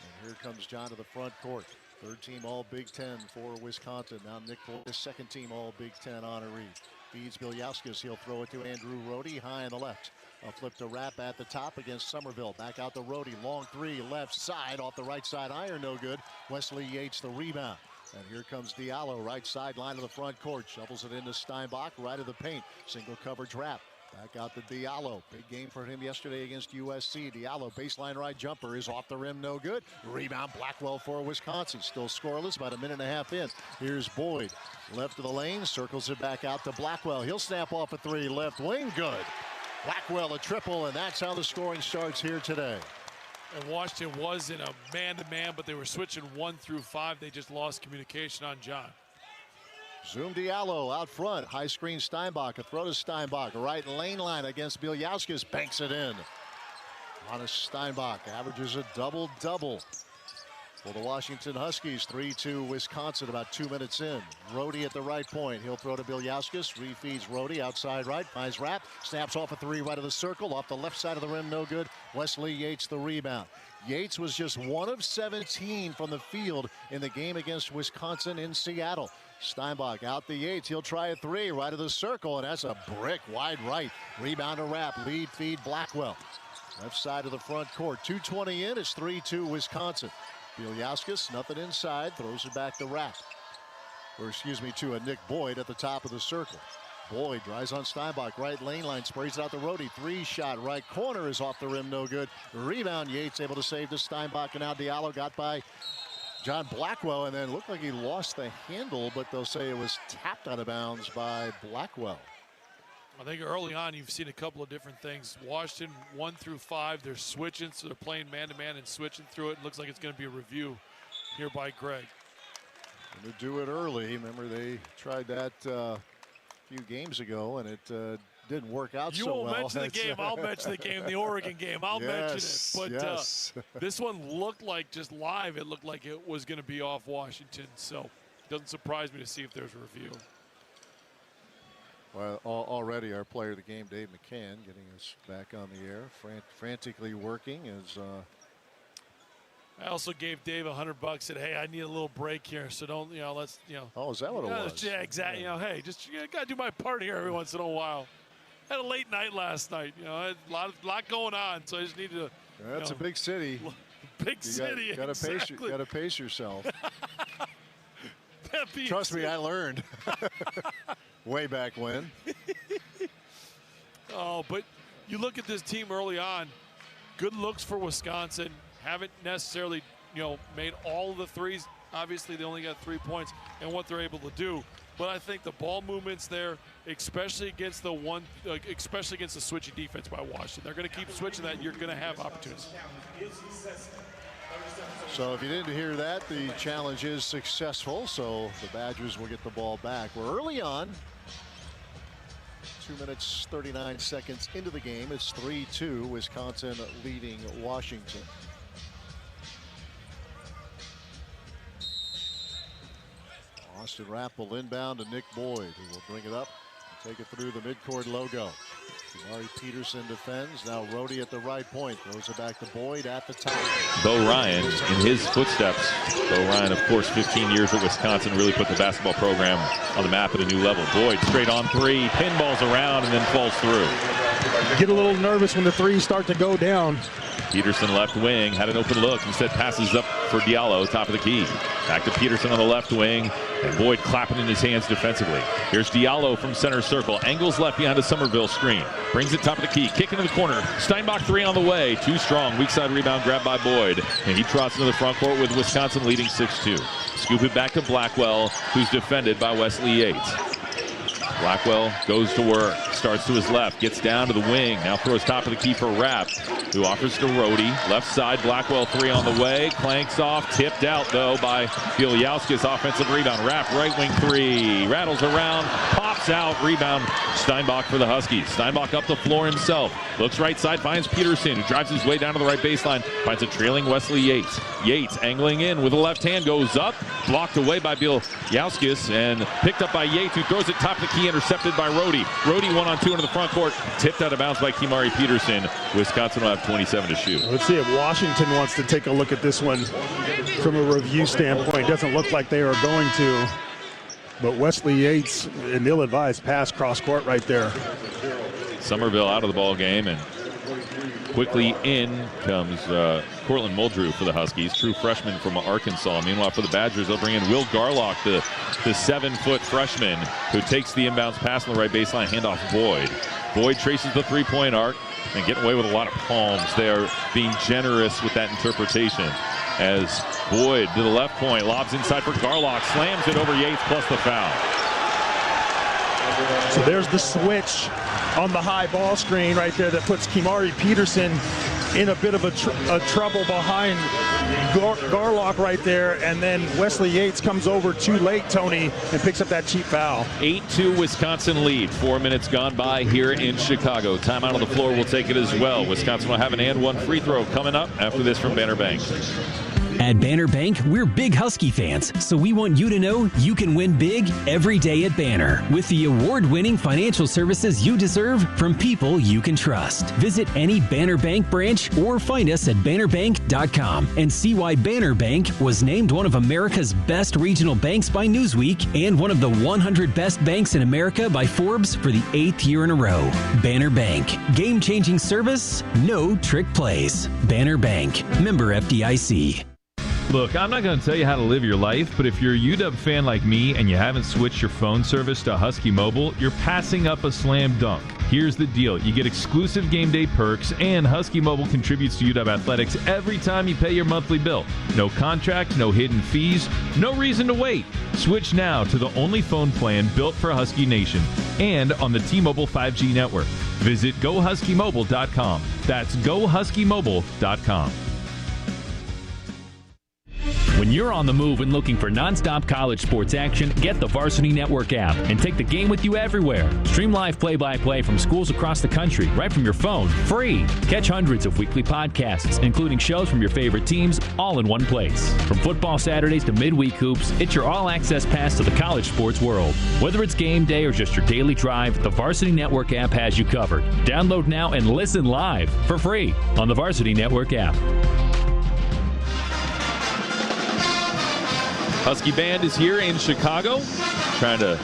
Speaker 2: And here comes John to the front court. Third team All Big Ten for Wisconsin. Now Nick Boyd, second team All Big Ten honoree. Feeds Bilyauskis. He'll throw it to Andrew Rohde, high on the left. A flip to Rapp at the top against Somerville. Back out to Rohde. Long three, left side, off the right side iron, no good. Wesley Yates the rebound. And here comes Diallo, right sideline of the front court. Shovels it into Steinbach, right of the paint. Single coverage Rapp. Back out to Diallo. Big game for him yesterday against USC. Diallo, baseline right jumper is off the rim, no good. Rebound Blackwell for Wisconsin. Still scoreless, about a minute and a half in. Here's Boyd. Left of the lane, circles it back out to Blackwell. He'll snap off a three, left wing, good. Blackwell a triple, and that's how the scoring starts here today.
Speaker 3: And Washington was in a man-to-man, but they were switching 1 through 5. They just lost communication on John.
Speaker 2: Zoom Diallo out front. High screen Steinbach. A throw to Steinbach. Right lane line against Bilyauskis. Banks it in. Jonas Steinbach averages a double-double for the Washington Huskies. 3-2 Wisconsin about 2 minutes in. Rohde at the right point. He'll throw to Bilyauskis. Refeeds Rohde outside right. Finds Rapp. Snaps off a three right of the circle. Off the left side of the rim. No good. Wesley Yates the rebound. Yates was just 1 of 17 from the field in the game against Wisconsin in Seattle. Steinbach out to Yates. He'll try a three right of the circle, and that's a brick wide right. Rebound to Rapp. Lead feed Blackwell. Left side of the front court. 2:20 in. It's 3-2 Wisconsin. Bilyauskis, nothing inside. Throws it back to Rapp. Or excuse me, to a Nick Boyd at the top of the circle. Boyd drives on Steinbach. Right lane line. Sprays it out to Rohde. Three shot. Right corner is off the rim. No good. Rebound. Yates able to save to Steinbach. And now Diallo got by John Blackwell, and then looked like he lost the handle, but they'll say it was tapped out of bounds by Blackwell.
Speaker 3: I think early on you've seen a couple of different things. Washington 1 through 5, they're switching, so they're playing man-to-man and switching through it. It looks like it's going to be a review here by Greg.
Speaker 2: And to do it early, remember they tried that a few games ago, and it didn't work out so well.
Speaker 3: You won't mention the game. I'll mention the game, the Oregon game. I'll mention it. But this one looked like, just live, it looked like it was going to be off Washington. So it doesn't surprise me to see if there's a review.
Speaker 2: Well, already our player of the game, Dave McCann, getting us back on the air, frantically working as.
Speaker 3: I also gave Dave $100. Said, "Hey, I need a little break here, so don't, let's,
Speaker 2: Oh, is that what it was?
Speaker 3: Yeah, exactly. Hey, just gotta do my part here every once in a while. Had a late night last night. I had a lot going on, so I just needed to.
Speaker 2: That's a big city.
Speaker 3: Big city.
Speaker 2: Gotta pace yourself.
Speaker 3: That being
Speaker 2: Trust me, I learned way back when.
Speaker 3: Oh, but you look at this team early on. Good looks for Wisconsin. Haven't necessarily, made all of the threes. Obviously, they only got 3 points and what they're able to do. But I think the ball movement's there, especially against the switchy defense by Washington. They're going to keep switching that. You're going to have opportunities.
Speaker 2: So if you didn't hear that, the challenge is successful. So the Badgers will get the ball back. We're early on. 2 minutes, 39 seconds into the game. It's 3-2, Wisconsin leading Washington. Austin Rapp will inbound to Nick Boyd, who will bring it up and take it through the midcourt logo. Jamari Peterson defends. Now Rohde at the right point. Throws it back to Boyd at the top.
Speaker 26: Bo Ryan in his footsteps. Bo Ryan, of course, 15 years at Wisconsin, really put the basketball program on the map at a new level. Boyd straight on three, pinballs around, and then falls through.
Speaker 27: Get a little nervous when the threes start to go down.
Speaker 26: Peterson left wing, had an open look, instead passes up for Diallo, top of the key. Back to Peterson on the left wing, and Boyd clapping in his hands defensively. Here's Diallo from center circle, angles left behind a Somerville screen. Brings it top of the key, kick into the corner. Steinbach three on the way, too strong, weak side rebound grabbed by Boyd. And he trots into the front court with Wisconsin leading 6-2. Scoop it back to Blackwell, who's defended by Wesley Yates. Blackwell goes to work, starts to his left, gets down to the wing, now throws top of the key for Rapp, who offers to Rohde. Left side, Blackwell three on the way, clanks off, tipped out though by Bilyauskis, offensive rebound. Rapp right wing three, rattles around, pops Kicks out. Rebound. Steinbach for the Huskies. Steinbach up the floor himself. Looks right side. Finds Peterson, who drives his way down to the right baseline. Finds a trailing Wesley Yates. Yates angling in with a left hand. Goes up. Blocked away by Bieljauskas and picked up by Yates, who throws it top of the key. Intercepted by Rhodey. Rhodey 1-on-2 into the front court. Tipped out of bounds by Kimari Peterson. Wisconsin will have 27 to shoot.
Speaker 27: Let's see if Washington wants to take a look at this one from a review standpoint. Doesn't look like they are going to. But Wesley Yates, an ill-advised pass cross court right there.
Speaker 26: Somerville out of the ball game, and quickly in comes Cortland Muldrew for the Huskies, true freshman from Arkansas. Meanwhile, for the Badgers, they'll bring in Will Garlock, the 7-foot freshman, who takes the inbounds pass on the right baseline, handoff Boyd. Boyd traces the three-point arc and getting away with a lot of palms. They are being generous with that interpretation. As Boyd to the left point, lobs inside for Garlock, slams it over Yates plus the foul.
Speaker 27: So there's the switch on the high ball screen right there that puts Kimari Peterson in a bit of a trouble behind Garlock right there, and then Wesley Yates comes over too late, Tony, and picks up that cheap foul.
Speaker 26: 8-2 Wisconsin lead. 4 minutes gone by here in Chicago. Timeout on the floor will take it as well. Wisconsin will have an and one free throw coming up after this from Banner Bank.
Speaker 14: At Banner Bank, we're big Husky fans, so we want you to know you can win big every day at Banner with the award-winning financial services you deserve from people you can trust. Visit any Banner Bank branch or find us at bannerbank.com and see why Banner Bank was named one of America's best regional banks by Newsweek and one of the 100 best banks in America by Forbes for the 8th year in a row. Banner Bank. Game-changing service, no trick plays. Banner Bank. Member FDIC.
Speaker 26: Look, I'm not going to tell you how to live your life, but if you're a UW fan like me and you haven't switched your phone service to Husky Mobile, you're passing up a slam dunk. Here's the deal. You get exclusive game day perks, and Husky Mobile contributes to UW Athletics every time you pay your monthly bill. No contract, no hidden fees, no reason to wait. Switch now to the only phone plan built for Husky Nation and on the T-Mobile 5G network. Visit GoHuskyMobile.com. That's GoHuskyMobile.com.
Speaker 4: When you're on the move and looking for nonstop college sports action, get the Varsity Network app and take the game with you everywhere. Stream live play-by-play from schools across the country right from your phone, free. Catch hundreds of weekly podcasts, including shows from your favorite teams, all in one place. From football Saturdays to midweek hoops, it's your all-access pass to the college sports world. Whether it's game day or just your daily drive, the Varsity Network app has you covered. Download now and listen live for free on the Varsity Network app.
Speaker 26: Husky Band is here in Chicago, trying to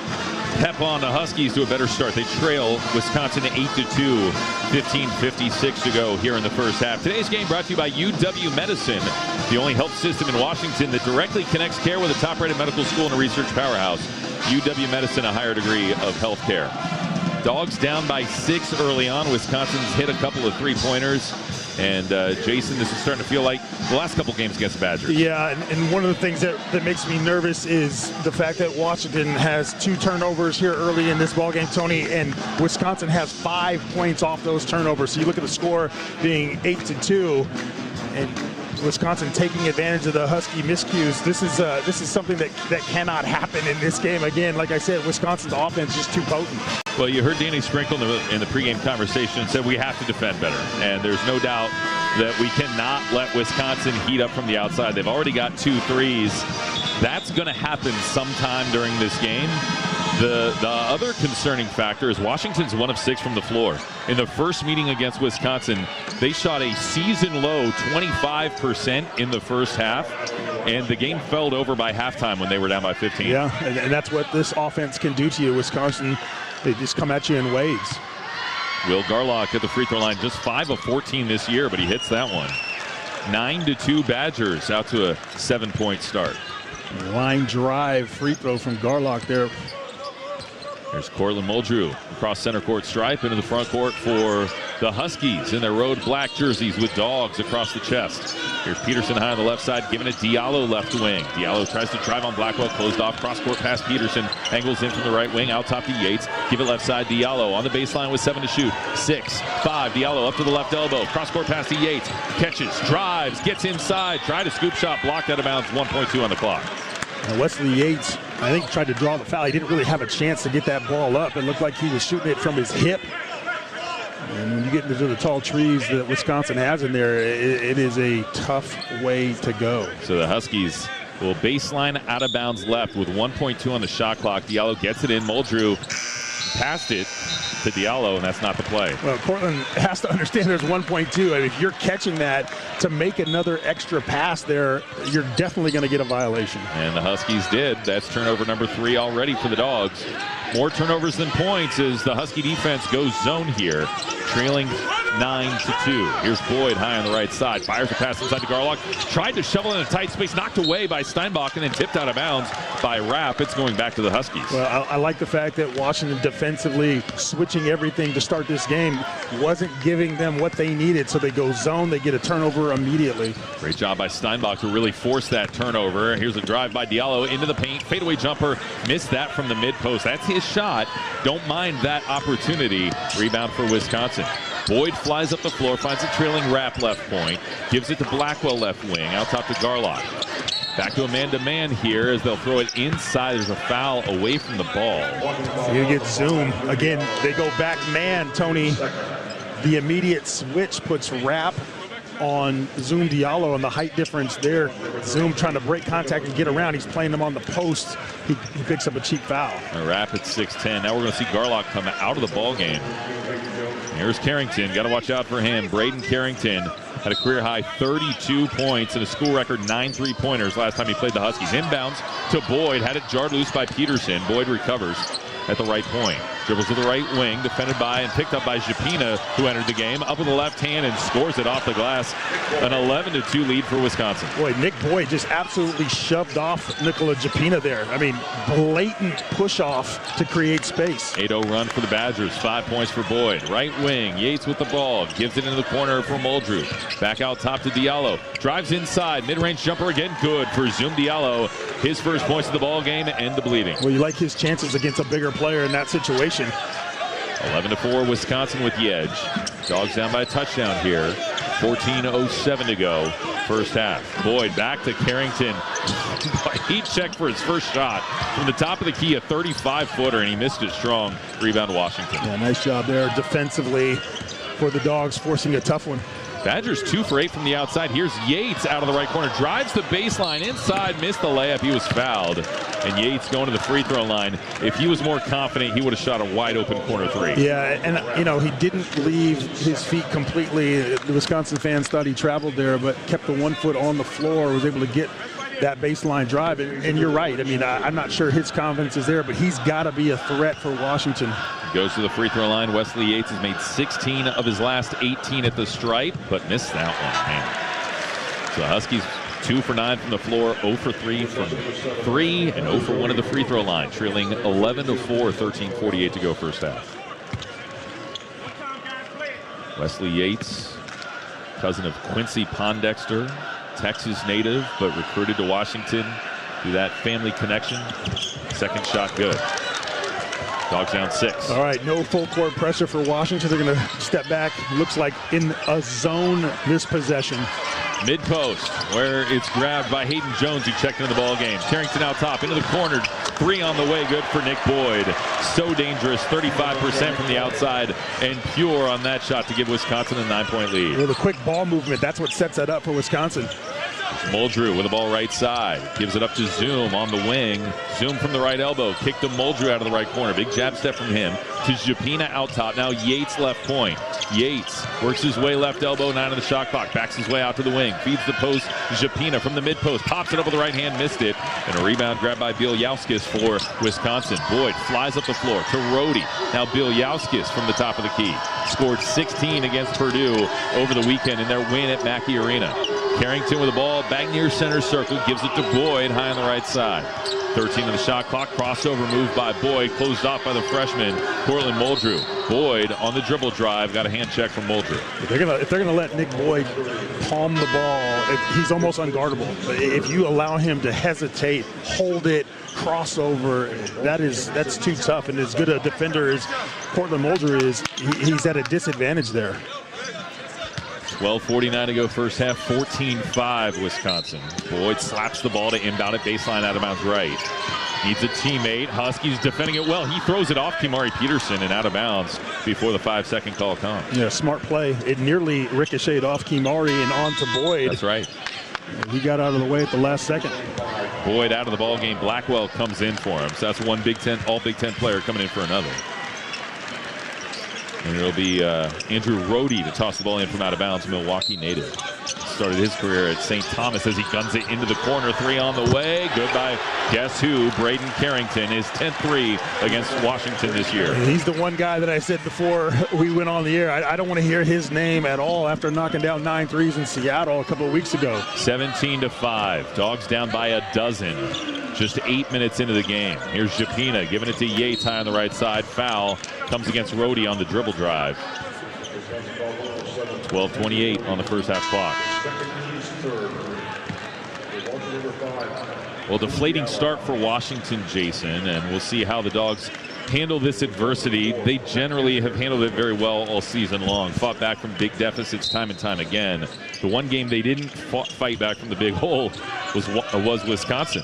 Speaker 26: pep on the Huskies to a better start. They trail Wisconsin 8-2, 15:56 to go here in the first half. Today's game brought to you by UW Medicine, the only health system in Washington that directly connects care with a top-rated medical school and a research powerhouse. UW Medicine, a higher degree of health care. Dogs down by 6 early on. Wisconsin's hit a couple of three-pointers. And, Jason, this is starting to feel like the last couple games against the Badgers.
Speaker 27: Yeah, and one of the things that makes me nervous is the fact that Washington has 2 turnovers here early in this ballgame, Tony, and Wisconsin has 5 points off those turnovers. So you look at the score being 8-2, and Wisconsin taking advantage of the Husky miscues. This is something that cannot happen in this game. Again, like I said, Wisconsin's offense is just too potent.
Speaker 26: Well, you heard Danny Sprinkle in the pregame conversation and said we have to defend better. And there's no doubt that we cannot let Wisconsin heat up from the outside. They've already got 2 threes. That's going to happen sometime during this game. The other concerning factor is Washington's 1 of 6 from the floor. In the first meeting against Wisconsin, they shot a season-low 25% in the first half, and the game fell over by halftime when they were down by 15.
Speaker 27: Yeah, and that's what this offense can do to you. Wisconsin, they just come at you in waves.
Speaker 26: Will Garlock at the free throw line, just 5 of 14 this year, but he hits that one. 9-2 Badgers, out to a 7-point start.
Speaker 27: Line drive free throw from Garlock there.
Speaker 26: There's Cortland Muldrew across center court stripe into the front court for the Huskies in their road black jerseys with dogs across the chest. Here's Peterson high on the left side, giving it Diallo left wing. Diallo tries to drive on Blackwell, closed off, cross court pass Peterson, angles in from the right wing, out top to Yates. Give it left side, Diallo on the baseline with 7 to shoot. 6-5, Diallo up to the left elbow, cross court pass to Yates, catches, drives, gets inside, tried a scoop shot, blocked out of bounds, 1.2 on the clock.
Speaker 27: And Wesley Yates, I think, tried to draw the foul. He didn't really have a chance to get that ball up. It looked like he was shooting it from his hip. And when you get into the tall trees that Wisconsin has in there, it is a tough way to go.
Speaker 26: So the Huskies will baseline out of bounds left with 1.2 on the shot clock. Diallo gets it in. Muldrew passed it to Diallo, and that's not the play.
Speaker 27: Well, Cortland has to understand there's 1.2. I mean, if you're catching that to make another extra pass there, you're definitely going to get a violation.
Speaker 26: And the Huskies did. That's turnover number 3 already for the Dogs. More turnovers than points as the Husky defense goes zone here, trailing 9-2. Here's Boyd high on the right side. Fires a pass inside to Garlock. Tried to shovel in a tight space, knocked away by Steinbach, and then tipped out of bounds by Rapp. It's going back to the Huskies.
Speaker 27: Well, I like the fact that Washington defensively switching everything to start this game wasn't giving them what they needed, so they go zone, they get a turnover immediately.
Speaker 26: Great job by Steinbach to really force that turnover. Here's a drive by Diallo into the paint. Fadeaway jumper. Missed that from the mid-post. That's his shot. Don't mind that opportunity. Rebound for Wisconsin. Boyd flies up the floor, finds a trailing Rapp left point, gives it to Blackwell left wing, out top to Garlock. Back to a man-to-man here as they'll throw it inside. There's a foul away from the ball.
Speaker 27: You get zoom. Again, they go back man, Tony. The immediate switch puts Rapp on Zoom Diallo, and the height difference there. Zoom trying to break contact and get around. He's playing him on the post. He picks up a cheap foul.
Speaker 26: Rapp at 6'10". Now we're going to see Garlock come out of the ball game. Here's Carrington. Got to watch out for him. Braden Carrington had a career-high 32 points and a school record 9 3-pointers last time he played the Huskies. Inbounds to Boyd. Had it jarred loose by Peterson. Boyd recovers at the right point. Dribbles to the right wing, defended by and picked up by Japina, who entered the game. Up with the left hand and scores it off the glass. An 11-2 lead for Wisconsin.
Speaker 27: Boy, Nick Boyd just absolutely shoved off Nikola Japina there. I mean, blatant push-off to create space.
Speaker 26: 8-0 run for the Badgers. 5 points for Boyd. Right wing, Yates with the ball. Gives it into the corner for Muldrew. Back out top to Diallo. Drives inside. Mid-range jumper again. Good for Zoom Diallo. His first points of the ball game and the bleeding.
Speaker 27: Well, you like his chances against a bigger player in that situation.
Speaker 26: 11-4 Wisconsin with the edge. Dogs down by a touchdown here. 14:07 to go. First half. Boyd back to Carrington. Heat check for his first shot from the top of the key, a 35-footer, and he missed it strong. Rebound Washington.
Speaker 27: Yeah, nice job there defensively for the Dogs, forcing a tough one.
Speaker 26: Badgers 2 for 8 from the outside. Here's Yates out of the right corner. Drives the baseline inside. Missed the layup. He was fouled. And Yates going to the free throw line. If he was more confident, he would have shot a wide open corner 3.
Speaker 27: Yeah, and you know, he didn't leave his feet completely. The Wisconsin fans thought he traveled there, but kept the 1 foot on the floor, was able to get that baseline drive. And you're right. I mean, I'm not sure his confidence is there, but he's got to be a threat for Washington.
Speaker 26: Goes to the free throw line. Wesley Yates has made 16 of his last 18 at the stripe, but missed that one, man. So the Huskies 2 for 9 from the floor, 0 for 3 from 3, and 0 for 1 at the free throw line, trailing 11-4, 13:48 to go first half. Wesley Yates, cousin of Quincy Pondexter, Texas native, but recruited to Washington through that family connection. Second shot good. Dogs down 6.
Speaker 27: All right, no full court pressure for Washington. They're going to step back. Looks like in a zone this possession.
Speaker 26: Mid-post, where it's grabbed by Hayden Jones, who checked into the ball game. Carrington out top, into the corner. 3 on the way, good for Nick Boyd. So dangerous, 35% from the outside, and pure on that shot to give Wisconsin a 9-point lead.
Speaker 27: Well, the quick ball movement, that's what sets that up for Wisconsin.
Speaker 26: Muldrew with the ball right side. Gives it up to Zoom on the wing. Zoom from the right elbow. Kick to Muldrew out of the right corner. Big jab step from him to Japina out top. Now Yates left point. Yates works his way left elbow, 9 on the shot clock. Backs his way out to the wing. Feeds the post. Japina from the mid post. Pops it up with the right hand. Missed it. And a rebound grab by Bieljauskas for Wisconsin. Boyd flies up the floor to Rhodey. Now Bieljauskas from the top of the key. Scored 16 against Purdue over the weekend in their win at Mackey Arena. Carrington with the ball back near center circle. Gives it to Boyd high on the right side. 13 on the shot clock. Crossover move by Boyd. Closed off by the freshman, Cortland Muldrew. Boyd on the dribble drive. Got a hand check from Muldrew.
Speaker 27: If they're gonna let Nick Boyd palm the ball, he's almost unguardable. If you allow him to hesitate, hold it, crossover, that's too tough. And as good a defender as Cortland Muldrew is, he's at a disadvantage there.
Speaker 26: 12:49 to go first half, 14-5 Wisconsin. Boyd slaps the ball to inbound at baseline out of bounds right. Needs a teammate. Huskies defending it well. He throws it off Kimari Peterson and out of bounds before the 5-second call comes.
Speaker 27: Yeah, smart play. It nearly ricocheted off Kimari and onto Boyd.
Speaker 26: That's right.
Speaker 27: He got out of the way at the last second.
Speaker 26: Boyd out of the ball game. Blackwell comes in for him. So that's one Big Ten, all Big Ten player coming in for another. And it'll be Andrew Rohde to toss the ball in from out of bounds, Milwaukee native. Started his career at St. Thomas as he guns it into the corner. 3 on the way. Good by guess who? Braden Carrington. His 10th 3 against Washington this year.
Speaker 27: He's the one guy that I said before we went on the air. I don't want to hear his name at all after knocking down 9 threes in Seattle a couple of weeks ago.
Speaker 26: 17-5. Dogs down by a dozen. Just 8 minutes into the game. Here's Japina giving it to Yates high on the right side. Foul comes against Rohde on the dribble drive. 12:28 on the first half clock. Well, deflating start for Washington, Jason, and we'll see how the Dogs handle this adversity. They generally have handled it very well all season long. Fought back from big deficits time and time again. The one game they didn't fight back from the big hole was Wisconsin.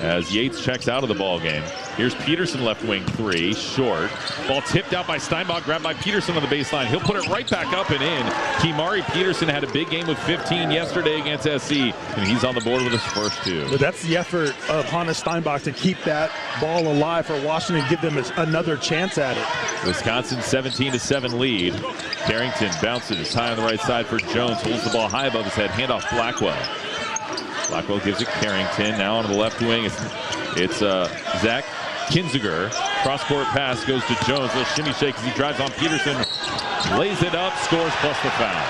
Speaker 26: As Yates checks out of the ball game. Here's Peterson, left wing 3, short. Ball tipped out by Steinbach, grabbed by Peterson on the baseline. He'll put it right back up and in. Kimari Peterson had a big game with 15 yesterday against SC, and he's on the board with his first 2.
Speaker 27: But that's the effort of Hannes Steinbach to keep that ball alive for Washington, give them another chance at it.
Speaker 26: Wisconsin 17-7 lead. Carrington bounces high on the right side for Jones, holds the ball high above his head, handoff Blackwell. Blackwell gives it Carrington. Now on the left wing, it's Zach Kinziger. Cross-court pass goes to Jones. Little shimmy shake as he drives on Peterson. Lays it up, scores plus the foul.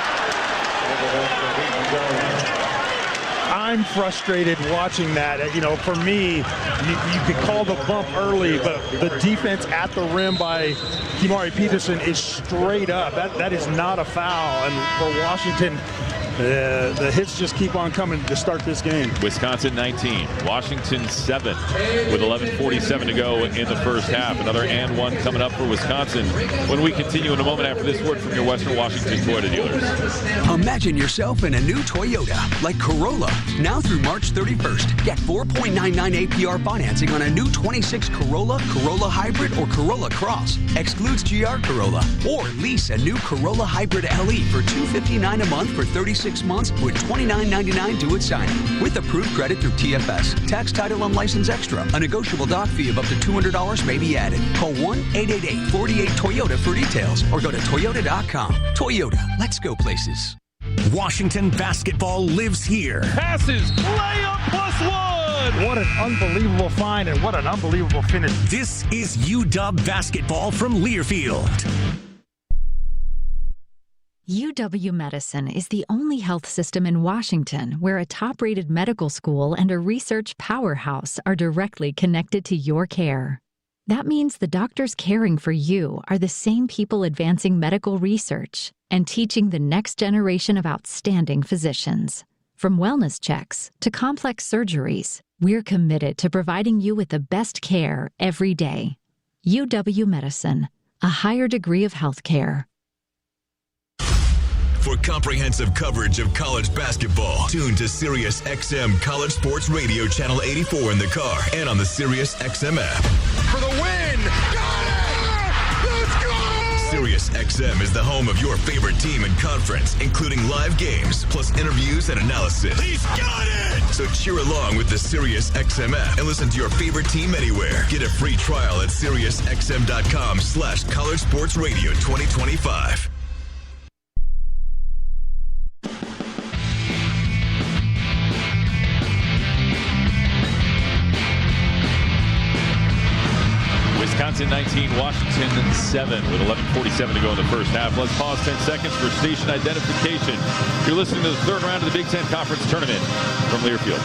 Speaker 27: I'm frustrated watching that. You know, for me, you could call the bump early, but the defense at the rim by Kimari Peterson is straight up. That is not a foul. And for Washington, the hits just keep on coming to start this game.
Speaker 26: Wisconsin 19, Washington 7 with 11:47 to go in the first half. Another and one coming up for Wisconsin when we continue in a moment after this word from your Western Washington Toyota dealers.
Speaker 9: Imagine yourself in a new Toyota, like Corolla. Now through March 31st, get 4.99 APR financing on a new 26 Corolla, Corolla Hybrid, or Corolla Cross. Excludes GR Corolla. Or lease a new Corolla Hybrid LE for $259 a month for 36 months with $29.99 due at signing. With approved credit through TFS. Tax, title, and license extra. A negotiable doc fee of up to $200 may be added. Call 1-888-48-TOYOTA for details or go to Toyota.com. Toyota, let's go places.
Speaker 5: Washington basketball lives here.
Speaker 26: Passes, layup +1.
Speaker 27: What an unbelievable find and what an unbelievable finish.
Speaker 5: This is UW basketball from Learfield.
Speaker 10: UW-Medicine is the only health system in Washington where a top-rated medical school and a research powerhouse are directly connected to your care. That means the doctors caring for you are the same people advancing medical research and teaching the next generation of outstanding physicians. From wellness checks to complex surgeries, we're committed to providing you with the best care every day. UW-Medicine, a higher degree of health care.
Speaker 11: For comprehensive coverage of college basketball, tune to Sirius XM College Sports Radio Channel 84 in the car and on the Sirius XM app.
Speaker 12: For the win! Got it! Let's go!
Speaker 11: Sirius XM is the home of your favorite team and conference, including live games, plus interviews and analysis.
Speaker 12: He's got it!
Speaker 11: So cheer along with the Sirius XM app and listen to your favorite team anywhere. Get a free trial at SiriusXM.com/College Sports Radio 2025.
Speaker 26: Wisconsin 19, Washington 7 with 11:47 to go in the first half. Let's pause 10 seconds for station identification. You're listening to the third round of the Big Ten Conference Tournament from Learfield.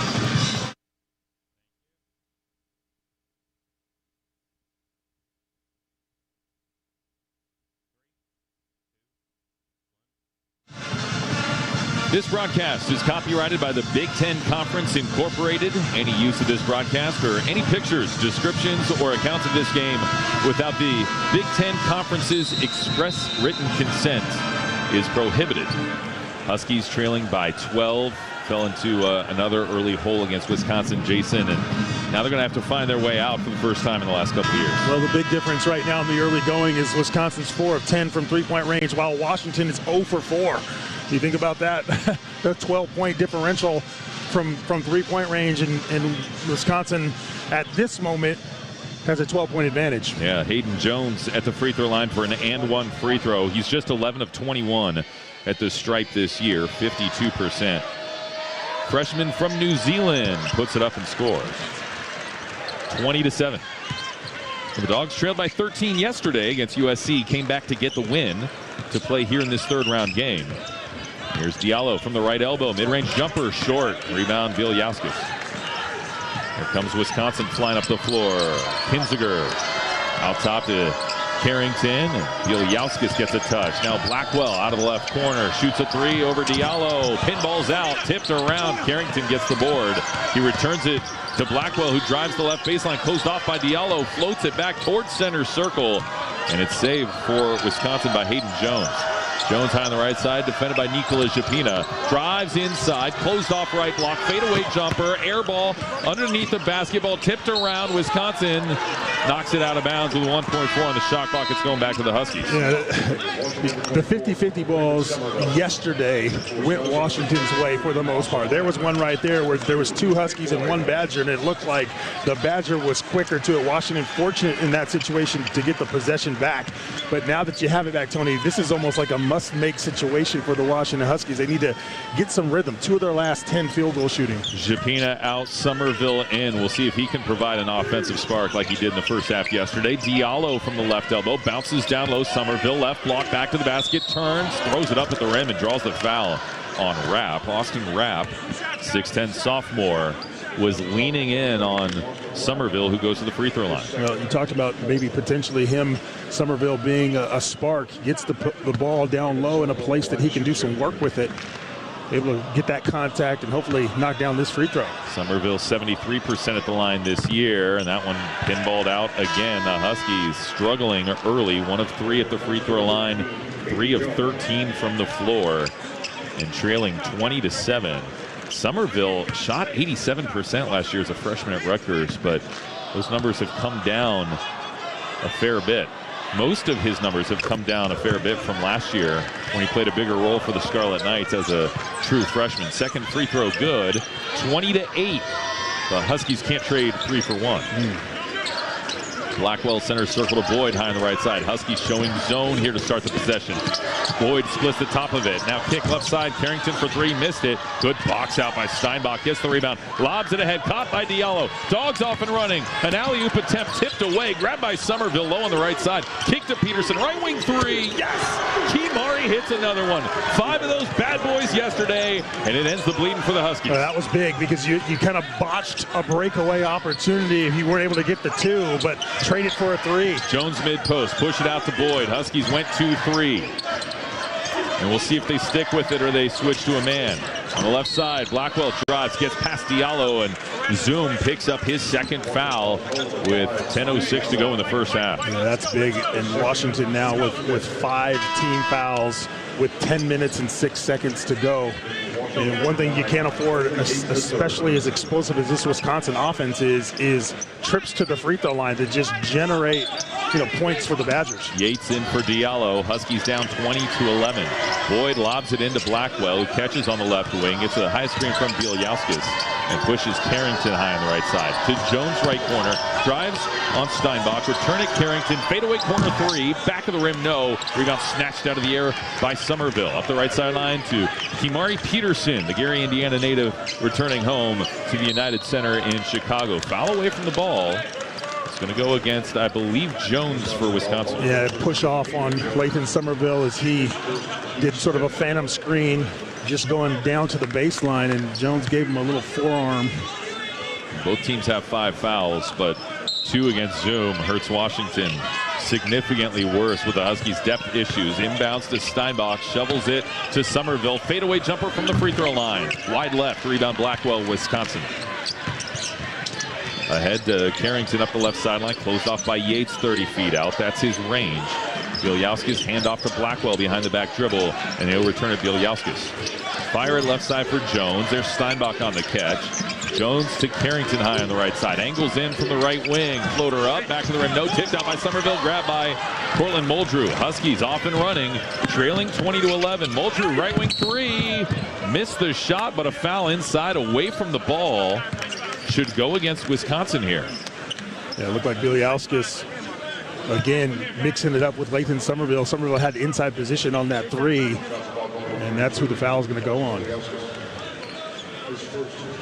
Speaker 26: This broadcast is copyrighted by the Big Ten Conference Incorporated. Any use of this broadcast or any pictures, descriptions, or accounts of this game without the Big Ten Conference's express written consent is prohibited. Huskies trailing by 12. Fell into another early hole against Wisconsin, Jason, and now they're going to have to find their way out for the first time in the last couple of years.
Speaker 27: Well, the big difference right now in the early going is Wisconsin's 4 of 10 from three-point range, while Washington is 0 for 4. You think about that, the 12-point differential from three-point range, and Wisconsin at this moment has a 12-point advantage.
Speaker 26: Yeah, Hayden Jones at the free throw line for an and one free throw. He's just 11 of 21 at the stripe this year, 52%. Freshman from New Zealand puts it up and scores. 20-7. The Dogs trailed by 13 yesterday against USC, came back to get the win to play here in this third-round game. Here's Diallo from the right elbow. Mid-range jumper, short. Rebound, Bieljauskas. Here comes Wisconsin flying up the floor. Kinziger out top to Carrington. Bieljauskas gets a touch. Now Blackwell out of the left corner. Shoots a three over Diallo. Pinballs out. Tipped around. Carrington gets the board. He returns it to Blackwell, who drives the left baseline. Closed off by Diallo. Floats it back towards center circle. And it's saved for Wisconsin by Hayden Jones. Jones high on the right side, defended by Nikola Japina. Drives inside, closed off right block, fadeaway jumper, air ball underneath the basketball, tipped around. Wisconsin knocks it out of bounds with 1.4 on the shot clock. It's going back to the Huskies.
Speaker 27: Yeah, the 50-50 balls yesterday went Washington's way for the most part. There was one right there where there was 2 Huskies and 1 Badger, and it looked like the Badger was quicker to it. Washington fortunate in that situation to get the possession back. But now that you have it back, Tony, this is almost like a must-make situation for the Washington Huskies. They need to get some rhythm. 2 of their last 10 field goal shooting.
Speaker 26: Japina out, Somerville in. We'll see if he can provide an offensive spark like he did in the first half yesterday. Diallo from the left elbow, bounces down low. Somerville left block, back to the basket, turns, throws it up at the rim, and draws the foul on Rapp. Austin Rapp, 6'10 sophomore, was leaning in on Somerville, who goes to the free throw line.
Speaker 27: Well, you talked about maybe potentially him, Somerville, being a spark. Gets the ball down low in a place that he can do some work with it. Able to get that contact and hopefully knock down this free throw.
Speaker 26: Somerville 73% at the line this year, and that one pinballed out again. The Huskies struggling early, 1 of 3 at the free throw line, 3 of 13 from the floor, and trailing 20-7. Somerville shot 87% last year as a freshman at Rutgers, but those numbers have come down a fair bit. Most of his numbers have come down a fair bit from last year when he played a bigger role for the Scarlet Knights as a true freshman. Second free throw good, 20-8. The Huskies can't trade 3 for 1. Blackwell center circle to Boyd high on the right side. Huskies showing zone here to start the possession. Boyd splits the top of it. Now kick left side. Carrington for 3, missed it. Good box out by Steinbach. Gets the rebound. Lobs it ahead. Caught by Diallo. Dogs off and running. An alley-oop attempt tipped away. Grabbed by Somerville low on the right side. Kick to Peterson. Right wing 3. Yes! Kimari hits another one. 5 of those bad boys yesterday, and it ends the bleeding for the Huskies.
Speaker 27: That was big because you kind of botched a breakaway opportunity if you weren't able to get the 2, but trade it for a 3.
Speaker 26: Jones mid-post, push it out to Boyd. Huskies went 2-3. And we'll see if they stick with it or they switch to a man. On the left side, Blackwell drives, gets past Diallo, and Zoom picks up his second foul with 10:06 to go in the first half.
Speaker 27: Yeah, that's big. And Washington now with 5 team fouls with 10 minutes and 6 seconds to go. And one thing you can't afford, especially as explosive as this Wisconsin offense is trips to the free throw line that just generate points for the Badgers.
Speaker 26: Yates in for Diallo. Huskies down 20-11. Boyd lobs it into Blackwell, who catches on the left wing. Gets a high screen from Bieljauskas and pushes Carrington high on the right side. To Jones right corner. Drives on Steinbach. Return it Carrington. Fadeaway corner 3. Back of the rim, no. Rebound snatched out of the air by Somerville. Up the right sideline to Kimari Peterson, the Gary, Indiana native, returning home to the United Center in Chicago. Foul away from the ball. It's going to go against, I believe, Jones for Wisconsin.
Speaker 27: Yeah, push off on Lathan Somerville as he did sort of a phantom screen, just going down to the baseline, and Jones gave him a little forearm.
Speaker 26: Both teams have 5 fouls, but 2 against Zoom hurts Washington significantly worse with the Huskies' depth issues. Inbounds to Steinbach, shovels it to Somerville. Fadeaway jumper from the free throw line. Wide left, rebound Blackwell, Wisconsin. Ahead to Carrington up the left sideline, closed off by Yates 30 feet out. That's his range. Bieljauskas hand off to Blackwell behind the back dribble, and they'll return it Bieljauskas. Fire at left side for Jones. There's Steinbach on the catch. Jones to Carrington high on the right side. Angles in from the right wing. Floater up, back to the rim. No, tipped out by Somerville. Grabbed by Cortland Muldrew. Huskies off and running, trailing 20-11. Muldrew, right wing three. Missed the shot, but a foul inside away from the ball. Should go against Wisconsin here.
Speaker 27: Yeah, it looked like Bieljauskas, again, mixing it up with Lathan Somerville. Somerville had inside position on that three, and that's who the foul is going to go on.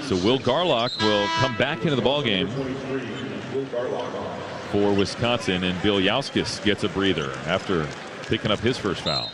Speaker 26: So Will Garlock will come back into the ballgame for Wisconsin, and Bieljauskas gets a breather after picking up his first foul.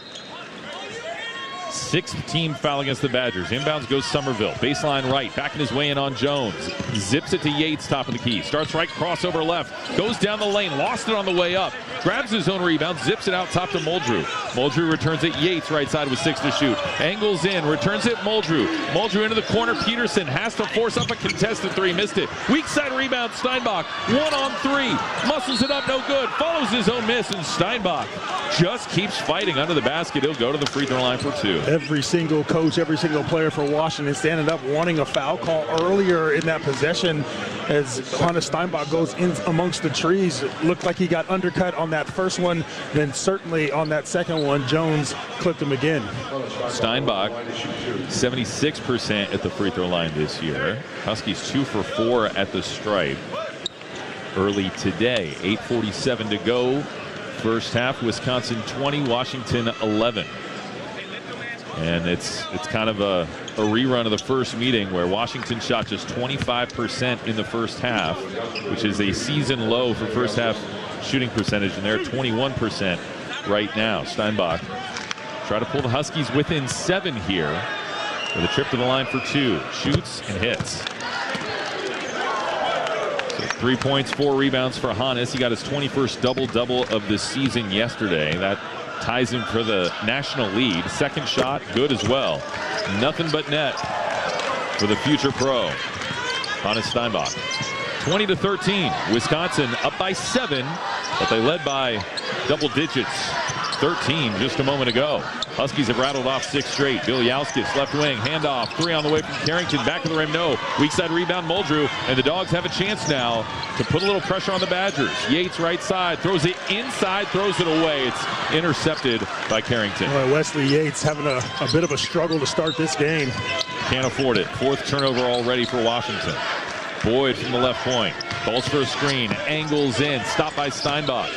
Speaker 26: Sixth team foul against the Badgers. Inbounds goes Somerville. Baseline right. Backing his way in on Jones. Zips it to Yates, top of the key. Starts right, crossover left. Goes down the lane. Lost it on the way up. Grabs his own rebound. Zips it out top to Muldrew. Muldrew returns it. Yates right side with 6 to shoot. Angles in. Returns it Muldrew. Muldrew into the corner. Peterson has to force up a contested three. Missed it. Weak side rebound. Steinbach. 1 on 3. Muscles it up. No good. Follows his own miss. And Steinbach just keeps fighting under the basket. He'll go to the free throw line for 2.
Speaker 27: Every single coach, every single player for Washington standing up wanting a foul call earlier in that possession as Hannes Steinbach goes in amongst the trees. It looked like he got undercut on that first one, then certainly on that second one, Jones clipped him again.
Speaker 26: Steinbach, 76% at the free throw line this year. Huskies 2 for 4 at the stripe early today. 8:47 to go. First half, Wisconsin 20, Washington 11. And it's kind of a rerun of the first meeting where Washington shot just 25% in the first half, which is a season low for first half shooting percentage, and they're 21% right now. Steinbach try to pull the Huskies within 7 here with a trip to the line for 2. Shoots and hits. So 3 points, 4 rebounds for Hannes. He got his 21st double-double of the season yesterday. That ties him for the national lead. Second shot, good as well. Nothing but net for the future pro, Hannes Steinbach. 20-13. Wisconsin up by 7, but they led by double digits. 13 just a moment ago. Huskies have rattled off 6 straight. Bieljauskas, left wing, handoff, 3 on the way from Carrington, back of the rim, no. Weak side rebound, Muldrew, and the Dogs have a chance now to put a little pressure on the Badgers. Yates right side, throws it inside, throws it away. It's intercepted by Carrington.
Speaker 27: Well, Wesley Yates having a bit of a struggle to start this game.
Speaker 26: Can't afford it. 4th turnover already for Washington. Boyd from the left point, calls for a screen, angles in, stopped by Steinbach.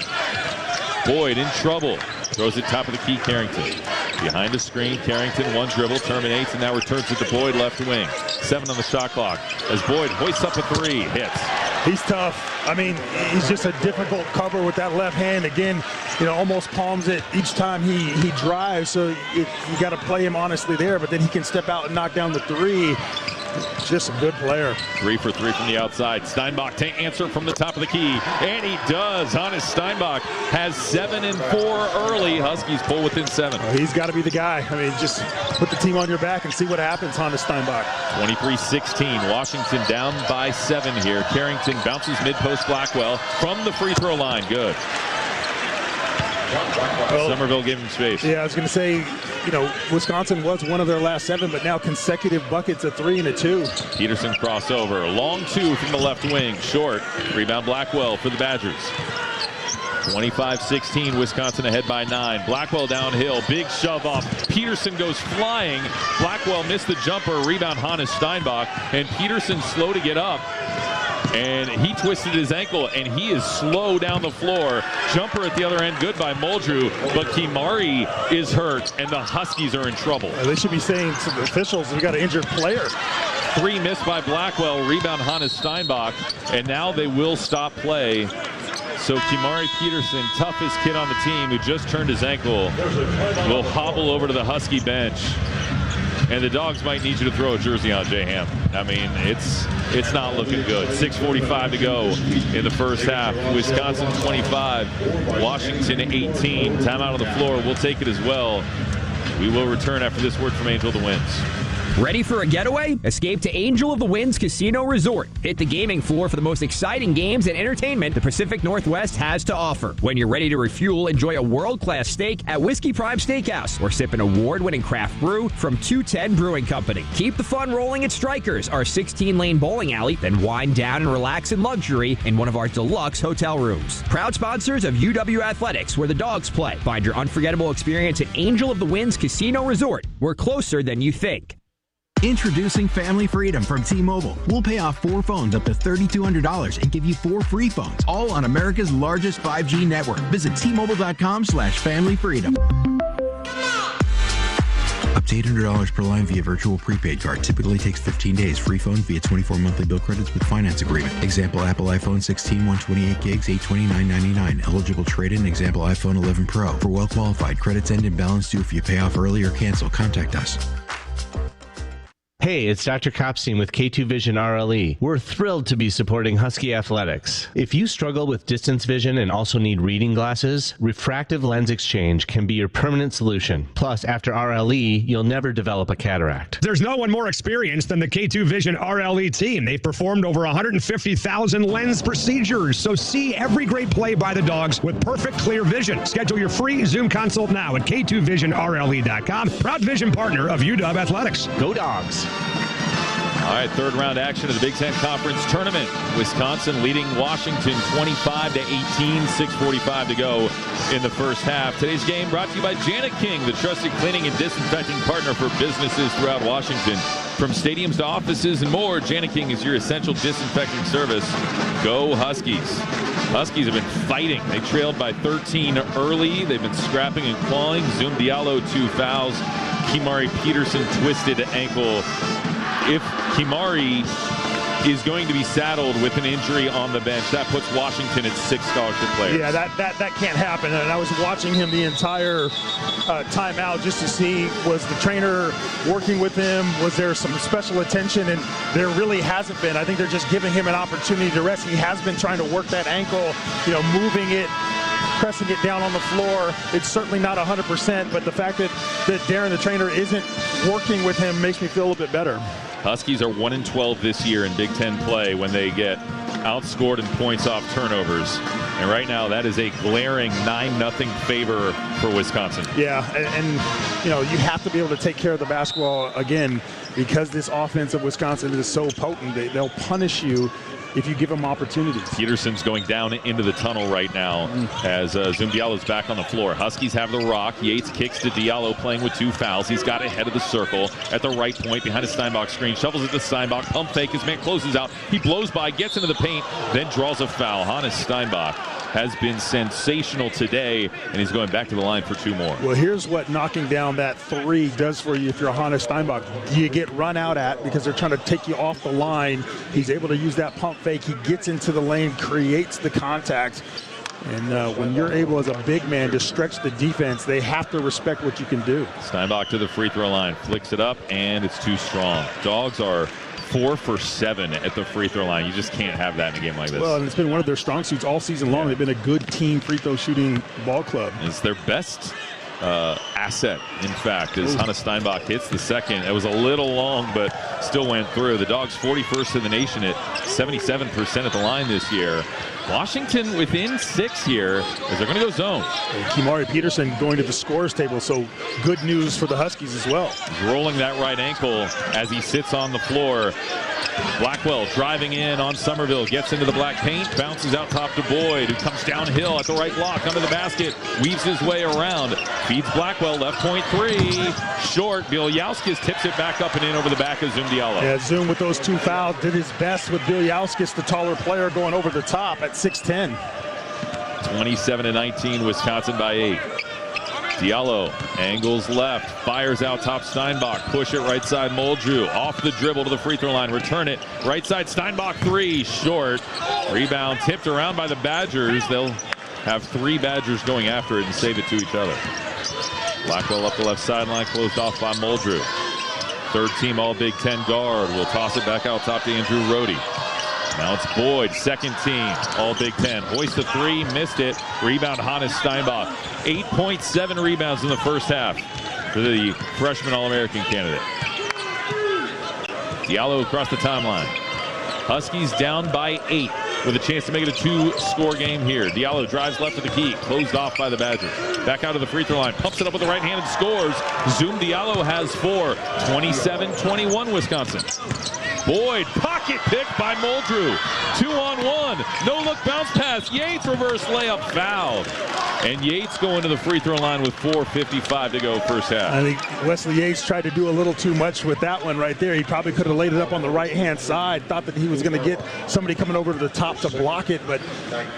Speaker 26: Boyd in trouble. Throws it top of the key, Carrington. Behind the screen, Carrington, 1 dribble, terminates, and now returns it to Boyd, left wing. 7 on the shot clock as Boyd hoists up a 3, hits.
Speaker 27: He's tough. I mean, he's just a difficult cover with that left hand. Again, you know, almost palms it each time he drives, so you got to play him honestly there, but then he can step out and knock down the 3. Just a good player. 3
Speaker 26: for 3 from the outside. Steinbach to answer from the top of the key, and he does. Hannes Steinbach has 7 and 4 early. Huskies pull within 7.
Speaker 27: He's got to be the guy. I mean, just put the team on your back and see what happens, Hannes Steinbach.
Speaker 26: 23-16. Washington down by 7 here. Carrington bounces mid-post Blackwell from the free throw line. Good. Well, Somerville gave him space.
Speaker 27: Yeah, I was going to say, you know, Wisconsin was one of their last 7, but now consecutive buckets, a 3 and a 2.
Speaker 26: Peterson crossover, long 2 from the left wing, short. Rebound Blackwell for the Badgers. 25-16, Wisconsin ahead by 9. Blackwell downhill, big shove off. Peterson goes flying. Blackwell missed the jumper, rebound Hannes Steinbach, and Peterson slow to get up. And he twisted his ankle, and he is slow down the floor. Jumper at the other end, good by Muldrew, but Kimari is hurt, and the Huskies are in trouble.
Speaker 27: They should be saying to the officials, we got an injured player.
Speaker 26: 3 missed by Blackwell, rebound Hannes Steinbach, and now they will stop play. So Kimari Peterson, toughest kid on the team who just turned his ankle, will hobble over to the Husky bench. And the Dogs might need you to throw a jersey on, Jay Ham. I mean, it's not looking good. 6:45 to go in the first half. Wisconsin 25, Washington 18. Timeout on the floor. We'll take it as well. We will return after this word from Angel the Winds.
Speaker 13: Ready for a getaway? Escape to Angel of the Winds Casino Resort. Hit the gaming floor for the most exciting games and entertainment the Pacific Northwest has to offer. When you're ready to refuel, enjoy a world-class steak at Whiskey Prime Steakhouse or sip an award-winning craft brew from 210 Brewing Company. Keep the fun rolling at Strikers, our 16-lane bowling alley, then wind down and relax in luxury in one of our deluxe hotel rooms. Proud sponsors of UW Athletics, where the Dogs play. Find your unforgettable experience at Angel of the Winds Casino Resort. We're closer than you think.
Speaker 28: Introducing Family Freedom from T-Mobile. We'll pay off 4 phones up to $3,200 and give you 4 free phones, all on America's largest 5G network. Visit T-Mobile.com/familyfreedom. Up to $800 per line via virtual prepaid card. Typically takes 15 days. Free phone via 24 monthly bill credits with finance agreement. Example, Apple iPhone 16, 128 gigs, $829.99. Eligible trade-in. Example, iPhone 11 Pro. For well-qualified, credits end and balance due if you pay off early or cancel. Contact us.
Speaker 15: Hey, it's Dr. Kopstein with K2 Vision RLE. We're thrilled to be supporting Husky Athletics. If you struggle with distance vision and also need reading glasses, refractive lens exchange can be your permanent solution. Plus, after RLE, you'll never develop a cataract.
Speaker 16: There's no one more experienced than the K2 Vision RLE team. They've performed over 150,000 lens procedures, so see every great play by the Dogs with perfect clear vision. Schedule your free Zoom consult now at K2VisionRLE.com. Proud vision partner of UW Athletics.
Speaker 15: Go Dogs!
Speaker 26: All right, third round action of the Big Ten Conference Tournament. Wisconsin leading Washington 25-18, 6:45 to go in the first half. Today's game brought to you by Janet King, the trusted cleaning and disinfecting partner for businesses throughout Washington. From stadiums to offices and more, Janet King is your essential disinfecting service. Go Huskies. Huskies have been fighting. They trailed by 13 early. They've been scrapping and clawing. Zoom Diallo 2 fouls. Kimari Peterson twisted ankle. If Kimari is going to be saddled with an injury on the bench, that puts Washington at 6 scholarship players.
Speaker 27: Yeah, that can't happen. And I was watching him the entire timeout just to see, was the trainer working with him? Was there some special attention? And there really hasn't been. I think they're just giving him an opportunity to rest. He has been trying to work that ankle, moving it, pressing it down on the floor. It's certainly not 100%, but the fact that Darren, the trainer, isn't working with him makes me feel a little bit better.
Speaker 26: Huskies are 1-12 this year in Big Ten play when they get outscored in points off turnovers. And right now, that is a glaring 9-0 favor for Wisconsin.
Speaker 27: Yeah, and you have to be able to take care of the basketball again, because this offense of Wisconsin is so potent. They'll punish you if you give them opportunities.
Speaker 26: Peterson's going down into the tunnel right now as Zoom Diallo's back on the floor. Huskies have the rock. Yates kicks to Diallo, playing with 2 fouls. He's got it head of the circle at the right point behind a Steinbach screen. Shovels it to Steinbach. Pump fake. His man closes out. He blows by, gets into the paint, then draws a foul. Hannes Steinbach has been sensational today, and he's going back to the line for 2 more.
Speaker 27: Well, here's what knocking down that 3 does for you if you're Hannes Steinbach. You get run out at because they're trying to take you off the line. He's able to use that pump fake. He gets into the lane, creates the contact. And when you're able as a big man to stretch the defense, they have to respect what you can do.
Speaker 26: Steinbach to the free throw line, flicks it up, and it's too strong. Dogs are 4 for 7 at the free throw line. You just can't have that in a game like this.
Speaker 27: Well, and it's been one of their strong suits all season long. They've been a good team free throw shooting ball club.
Speaker 26: It's their best asset, in fact, as Hannes Steinbach hits the second. It was a little long, but still went through. The Dogs 41st in the nation at 77% at the line this year. Washington within 6 here as they're going to go zone.
Speaker 27: And Kimari Peterson going to the scorers table, so good news for the Huskies as well.
Speaker 26: He's rolling that right ankle as he sits on the floor. Blackwell driving in on Somerville, gets into the black paint, bounces out top to Boyd, who comes downhill at the right block under the basket, weaves his way around, feeds Blackwell, left point 3, short. Bieljauskas tips it back up and in over the back of Zoom Diallo.
Speaker 27: Yeah, Zoom with those 2 fouls did his best with Bieljauskas, the taller player, going over the top at 6'10".
Speaker 26: 27-19, Wisconsin by 8. Diallo angles left, fires out top Steinbach, push it right side Muldrew, off the dribble to the free throw line, return it, right side Steinbach 3, short. Rebound tipped around by the Badgers. They'll have 3 Badgers going after it and save it to each other. Blackwell up the left sideline, closed off by Muldrew. Third team All Big Ten guard will toss it back out top to Andrew Rohde. Now it's Boyd, second team, All Big Ten. Hoist a 3, missed it. Rebound Hannes Steinbach. 8.7 rebounds in the first half for the freshman All-American candidate. Diallo across the timeline. Huskies down by 8 with a chance to make it a 2-score game here. Diallo drives left of the key, closed off by the Badgers. Back out to the free throw line, pumps it up with the right hand and scores. Zoom Diallo has 4. 27-21 Wisconsin. Boyd, pocket pick by Muldrew. 2-on-1. No-look bounce pass. Yates reverse layup fouled. And Yates going to the free throw line with 4:55 to go first half.
Speaker 27: I think Wesley Yates tried to do a little too much with that one right there. He probably could have laid it up on the right-hand side. Thought that he was going to get somebody coming over to the top to block it, but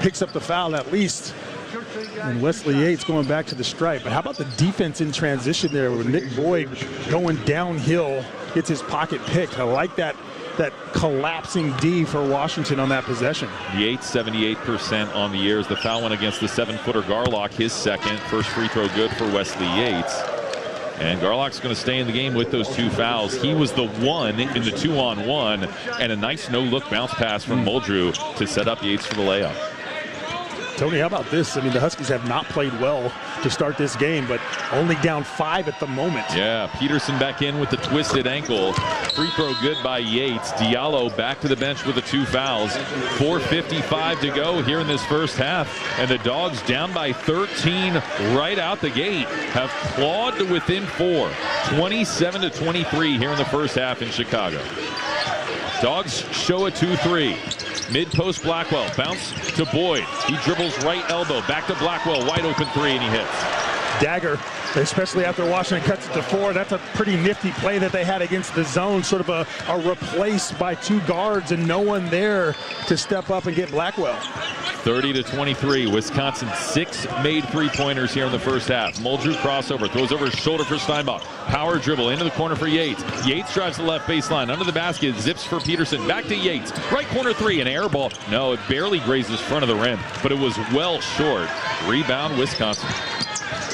Speaker 27: picks up the foul at least. And Wesley Yates going back to the stripe. But how about the defense in transition there with Nick Boyd going downhill, gets his pocket pick. I like that collapsing D for Washington on that possession.
Speaker 26: Yates 78% on the year as the foul went against the 7-footer Garlock, his second. First free throw good for Wesley Yates. And Garlock's going to stay in the game with those 2 fouls. He was the one in the 2-on-1, and a nice no-look bounce pass from Muldrew to set up Yates for the layup.
Speaker 27: Tony, how about this? I mean, the Huskies have not played well to start this game, but only down 5 at the moment.
Speaker 26: Yeah, Peterson back in with the twisted ankle. Free throw good by Yates. Diallo back to the bench with the 2 fouls. 4:55 to go here in this first half. And the Dogs down by 13 right out the gate have clawed to within 4. 27-23 here in the first half in Chicago. Dogs show a 2-3. Mid-post Blackwell, bounce to Boyd. He dribbles right elbow, back to Blackwell, wide open 3, and he hits.
Speaker 27: Dagger, especially after Washington cuts it to 4. That's a pretty nifty play that they had against the zone, sort of a replace by 2 guards and no one there to step up and get Blackwell.
Speaker 26: 30-23, Wisconsin 6 made 3-pointers here in the first half. Muldrew crossover, throws over his shoulder for Steinbach. Power dribble into the corner for Yates. Yates drives the left baseline, under the basket, zips for Peterson, back to Yates. Right corner 3, an air ball. No, it barely grazes front of the rim, but it was well short. Rebound, Wisconsin.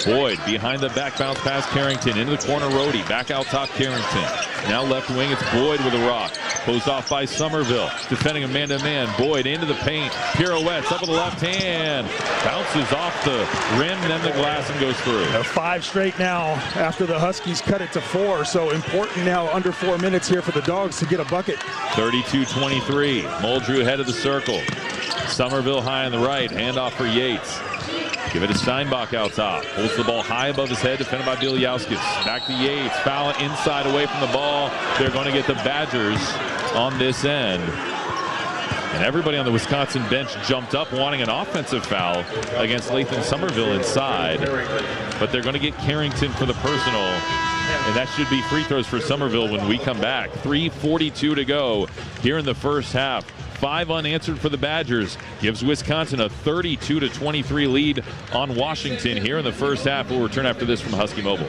Speaker 26: Boyd behind the back bounce pass, Carrington into the corner, Rohde back out top, Carrington. Now left wing, it's Boyd with a rock. Closed off by Somerville, defending a man-to-man. Boyd into the paint, pirouettes up with the left hand, bounces off the rim, then the glass and goes through.
Speaker 27: 5 straight now after the Huskies cut it to 4, so important now under 4 minutes here for the Dogs to get a bucket.
Speaker 26: 32-23, Muldrew head of the circle. Somerville high on the right, handoff for Yates. Give it to Steinbach out top. Holds the ball high above his head, defended by Bielyauskas. Back to Yates. Foul inside away from the ball. They're going to get the Badgers on this end. And everybody on the Wisconsin bench jumped up wanting an offensive foul against Lathan Somerville inside. But they're going to get Carrington for the personal. And that should be free throws for Somerville when we come back. 3:42 to go here in the first half. 5 unanswered for the Badgers. Gives Wisconsin a 32-23 lead on Washington here in the first half. We'll return after this from Husky Mobile.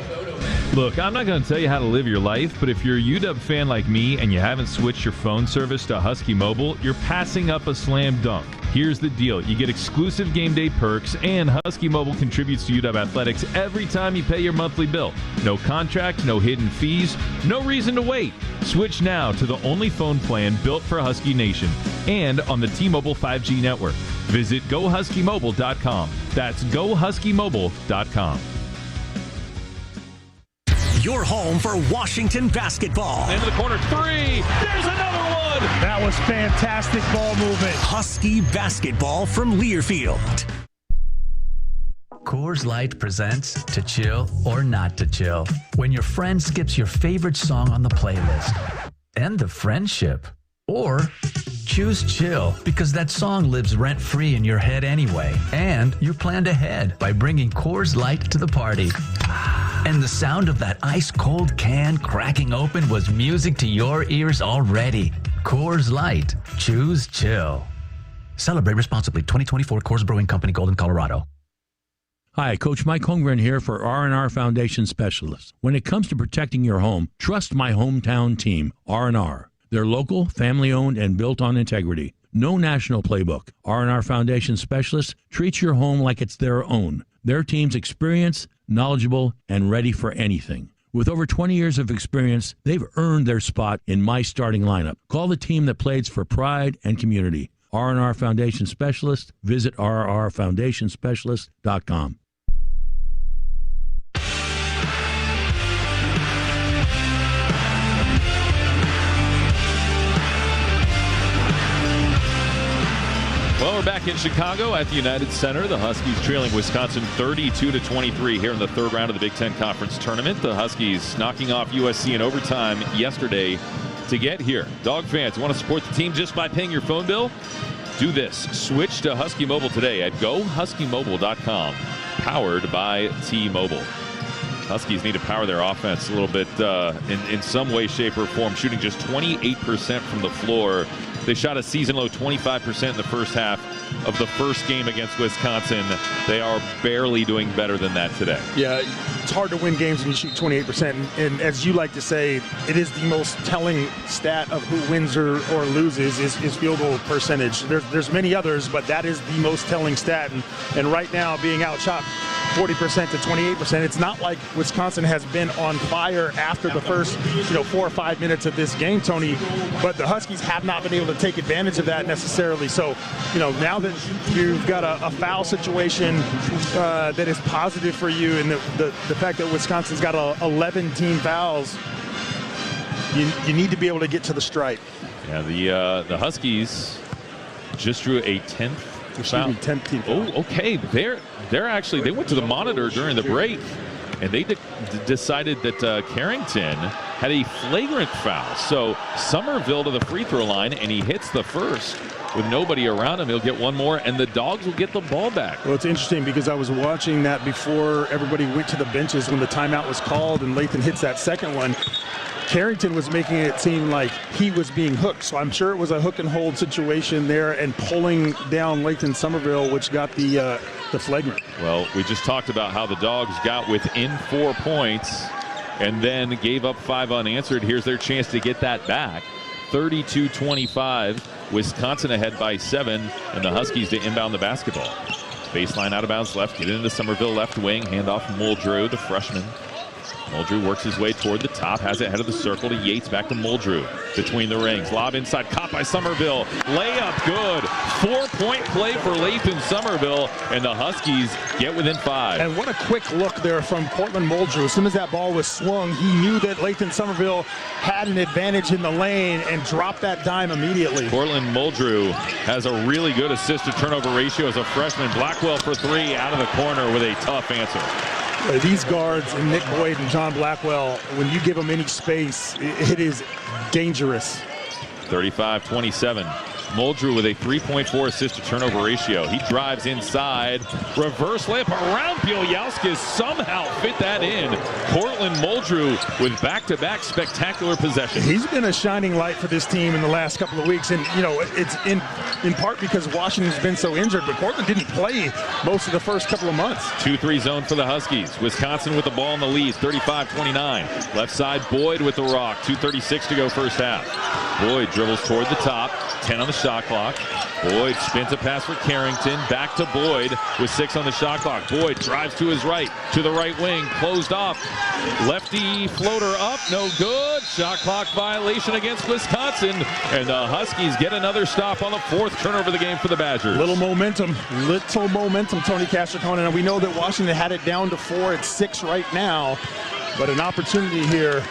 Speaker 26: Look, I'm not going to tell you how to live your life, but if you're a UW fan like me and you haven't switched your phone service to Husky Mobile, you're passing up a slam dunk. Here's the deal. You get exclusive game day perks, and Husky Mobile contributes to UW Athletics every time you pay your monthly bill. No contract, no hidden fees, no reason to wait. Switch now to the only phone plan built for Husky Nation and on the T-Mobile 5G network. Visit GoHuskyMobile.com. That's GoHuskyMobile.com.
Speaker 5: Your home for Washington basketball.
Speaker 26: Into the corner 3. There's another one.
Speaker 27: That was fantastic ball movement.
Speaker 5: Husky basketball from Learfield.
Speaker 1: Coors Light presents To Chill or Not to Chill. When your friend skips your favorite song on the playlist. End the friendship. Or choose chill because that song lives rent-free in your head anyway. And you planned ahead by bringing Coors Light to the party. And the sound of that ice-cold can cracking open was music to your ears already. Coors Light. Choose chill. Celebrate responsibly. 2024 Coors Brewing Company, Golden, Colorado.
Speaker 17: Hi, Coach Mike Holmgren here for R&R Foundation Specialists. When it comes to protecting your home, trust my hometown team, R&R. They're local, family-owned, and built on integrity. No national playbook. R&R Foundation Specialists treat your home like it's their own. Their team's experienced, knowledgeable, and ready for anything. With over 20 years of experience, they've earned their spot in my starting lineup. Call the team that plays for pride and community. R&R Foundation Specialist. Visit rrfoundationspecialist.com.
Speaker 26: Back in Chicago at the United Center, the Huskies trailing Wisconsin 32-23 here in the third round of the Big Ten Conference Tournament. The Huskies knocking off USC in overtime yesterday to get here. Dog fans, want to support the team just by paying your phone bill? Do this. Switch to Husky Mobile today at gohuskymobile.com. Powered by T-Mobile. Huskies need to power their offense a little bit in some way, shape, or form, shooting just 28% from the floor. They shot a season-low 25% in the first half of the first game against Wisconsin. They are barely doing better than that today.
Speaker 27: Yeah, it's hard to win games when you shoot 28%. And as you like to say, it is the most telling stat of who wins or loses is field goal percentage. There's many others, but that is the most telling stat. And right now, being outshot 40% to 28%, it's not like Wisconsin has been on fire after the first 4 or 5 minutes of this game, Tony, but the Huskies have not been able to take advantage of that necessarily. So, now that you've got a foul situation that is positive for you, and the fact that Wisconsin's got 11 team fouls, you need to be able to get to the stripe.
Speaker 26: Yeah, the Huskies just drew a 10th foul.
Speaker 27: 10th team foul.
Speaker 26: Oh, okay. They're actually, they went to the monitor during the break, and they decided that Carrington had a flagrant foul. So Somerville to the free throw line, and he hits the first. With nobody around him, he'll get one more, and the Dogs will get the ball back.
Speaker 27: Well, it's interesting because I was watching that before everybody went to the benches when the timeout was called, and Lathan hits that second one. Carrington was making it seem like he was being hooked, so I'm sure it was a hook and hold situation there and pulling down Lathan Somerville, which got the flagrant.
Speaker 26: Well, we just talked about how the Dogs got within 4 points and then gave up 5 unanswered. Here's their chance to get that back. 32-25, Wisconsin ahead by 7, and the Huskies to inbound the basketball. Baseline out of bounds left, get into Somerville left wing, handoff from Muldrew, the freshman. Muldrew works his way toward the top, has it head of the circle to Yates, back to Muldrew. Between the rings, lob inside, caught by Somerville. Layup good. 4-point play for Lathan Somerville, and the Huskies get within 5.
Speaker 27: And what a quick look there from Portland Muldrew. As soon as that ball was swung, he knew that Lathan Somerville had an advantage in the lane and dropped that dime immediately.
Speaker 26: Portland Muldrew has a really good assist-to-turnover ratio as a freshman. Blackwell for 3 out of the corner with a tough answer.
Speaker 27: These guards, and Nick Boyd and John Blackwell, when you give them any space, it is dangerous.
Speaker 26: 35-27. Muldrew with a 3.4 assist-to-turnover ratio. He drives inside. Reverse layup around Bielyauskas. Somehow fit that in. Portland Muldrew with back-to-back spectacular possessions.
Speaker 27: He's been a shining light for this team in the last couple of weeks. And, it's in part because Washington's been so injured, but Portland didn't play most of the first couple of months.
Speaker 26: 2-3 zone for the Huskies. Wisconsin with the ball in the lead, 35-29. Left side, Boyd with the rock. 2:36 to go first half. Boyd dribbles toward the top. 10 on the shot clock. Boyd spins a pass for Carrington. Back to Boyd with 6 on the shot clock. Boyd drives to his right, to the right wing, closed off. Lefty floater up, no good. Shot clock violation against Wisconsin. And the Huskies get another stop on the 4th turnover of the game for the Badgers.
Speaker 27: Little momentum, Tony Castricone. And we know that Washington had it down to 4. It's 6 right now. But an opportunity here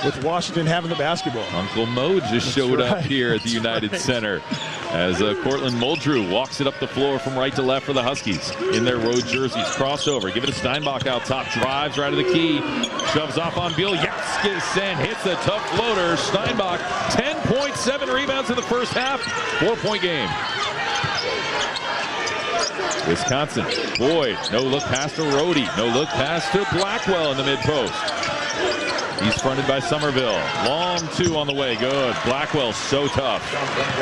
Speaker 27: with Washington having the basketball.
Speaker 26: Uncle Mo just showed up here at the United Center as Portland Muldrew walks it up the floor from right to left for the Huskies in their road jerseys. Crossover, give it to Steinbach out top, drives right of the key, shoves off on Bielyauskas and hits a tough floater. Steinbach, 10.7 rebounds in the first half, 4-point game. Wisconsin, Boyd, no look pass to Rhodey, no look pass to Blackwell in the mid-post. He's fronted by Somerville. Long 2 on the way. Good. Blackwell so tough.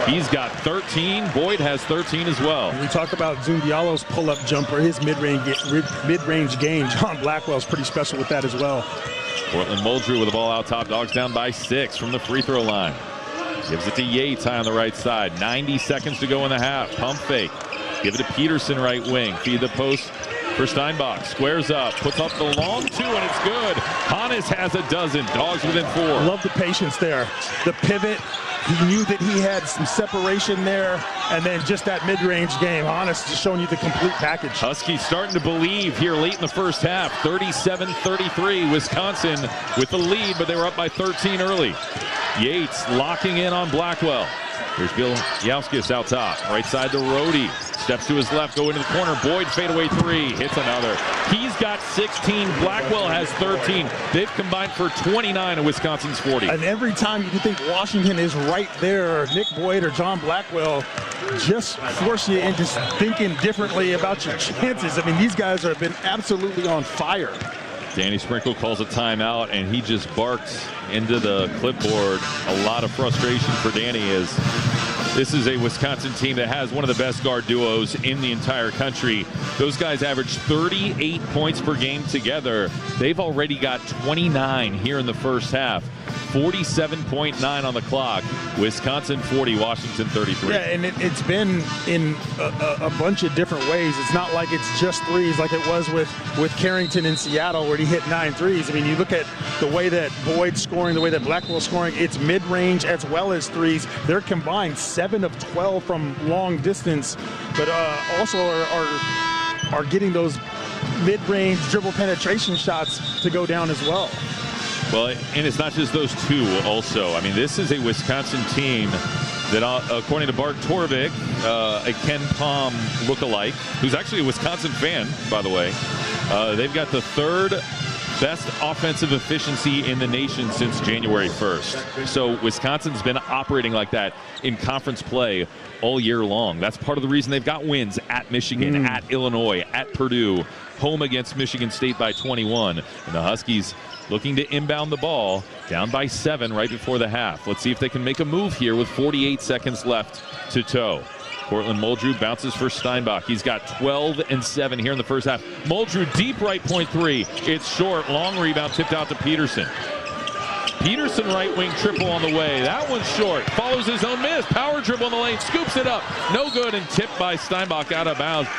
Speaker 26: He's got 13. Boyd has 13 as well.
Speaker 27: We talk about Zundialo's pull-up jumper, his mid-range game. John Blackwell's pretty special with that as well.
Speaker 26: Portland Muldrew with the ball out top. Dogs down by 6 from the free throw line. Gives it to Yates high on the right side. 90 seconds to go in the half. Pump fake. Give it to Peterson right wing. Feed the post for Steinbach. Squares up. Puts up the long 2, and it's good. Hannes has a dozen. Dogs within 4.
Speaker 27: Love the patience there. The pivot. He knew that he had some separation there. And then just that mid-range game. Hannes just showing you the complete package.
Speaker 26: Huskies starting to believe here late in the first half. 37-33. Wisconsin with the lead, but they were up by 13 early. Yates locking in on Blackwell. Here's Bielyauskas out top. Right side to Rhodey. Steps to his left, go into the corner. Boyd fadeaway three, hits another. He's got 16. Blackwell has 13. They've combined for 29 of Wisconsin's 40.
Speaker 27: And every time you think Washington is right there, Nick Boyd or John Blackwell just force you into thinking differently about your chances. I mean, these guys have been absolutely on fire.
Speaker 26: Danny Sprinkle calls a timeout, and he just barks into the clipboard. A lot of frustration for Danny as this is a Wisconsin team that has one of the best guard duos in the entire country. Those guys average 38 points per game together. They've already got 29 here in the first half. 47.9 on the clock. Wisconsin 40, Washington 33.
Speaker 27: Yeah, and it's been in a bunch of different ways. It's not like it's just threes like it was with Carrington in Seattle where he hit 9 threes. I mean, you look at the way that Boyd's scoring, the way that Blackwell's scoring, it's mid-range as well as threes. They're combined 7 of 12 from long distance, but also are getting those mid-range dribble penetration shots to go down as well.
Speaker 26: Well, and it's not just those two also. I mean, this is a Wisconsin team that, according to Bart Torvik, a Ken Palm lookalike, who's actually a Wisconsin fan, by the way, they've got the third best offensive efficiency in the nation since January 1st. So Wisconsin's been operating like that in conference play all year long. That's part of the reason they've got wins at Michigan, at Illinois, at Purdue, home against Michigan State by 21. And the Huskies looking to inbound the ball, down by 7 right before the half. Let's see if they can make a move here with 48 seconds left to toe. Cortland Muldrew bounces for Steinbach. He's got 12 and 7 here in the first half. Muldrew deep right point three. It's short. Long rebound tipped out to Peterson. Peterson right wing triple on the way. That one's short. Follows his own miss. Power dribble in the lane. Scoops it up. No good and tipped by Steinbach out of bounds.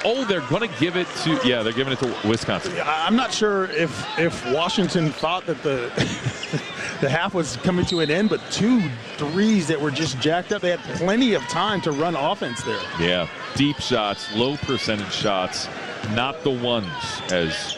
Speaker 26: Oh, they're going to give it to, yeah, they're giving it to Wisconsin.
Speaker 27: I'm not sure if Washington thought that the the half was coming to an end, but 2 threes that were just jacked up. They had plenty of time to run offense there.
Speaker 26: Yeah, deep shots, low percentage shots, not the ones, as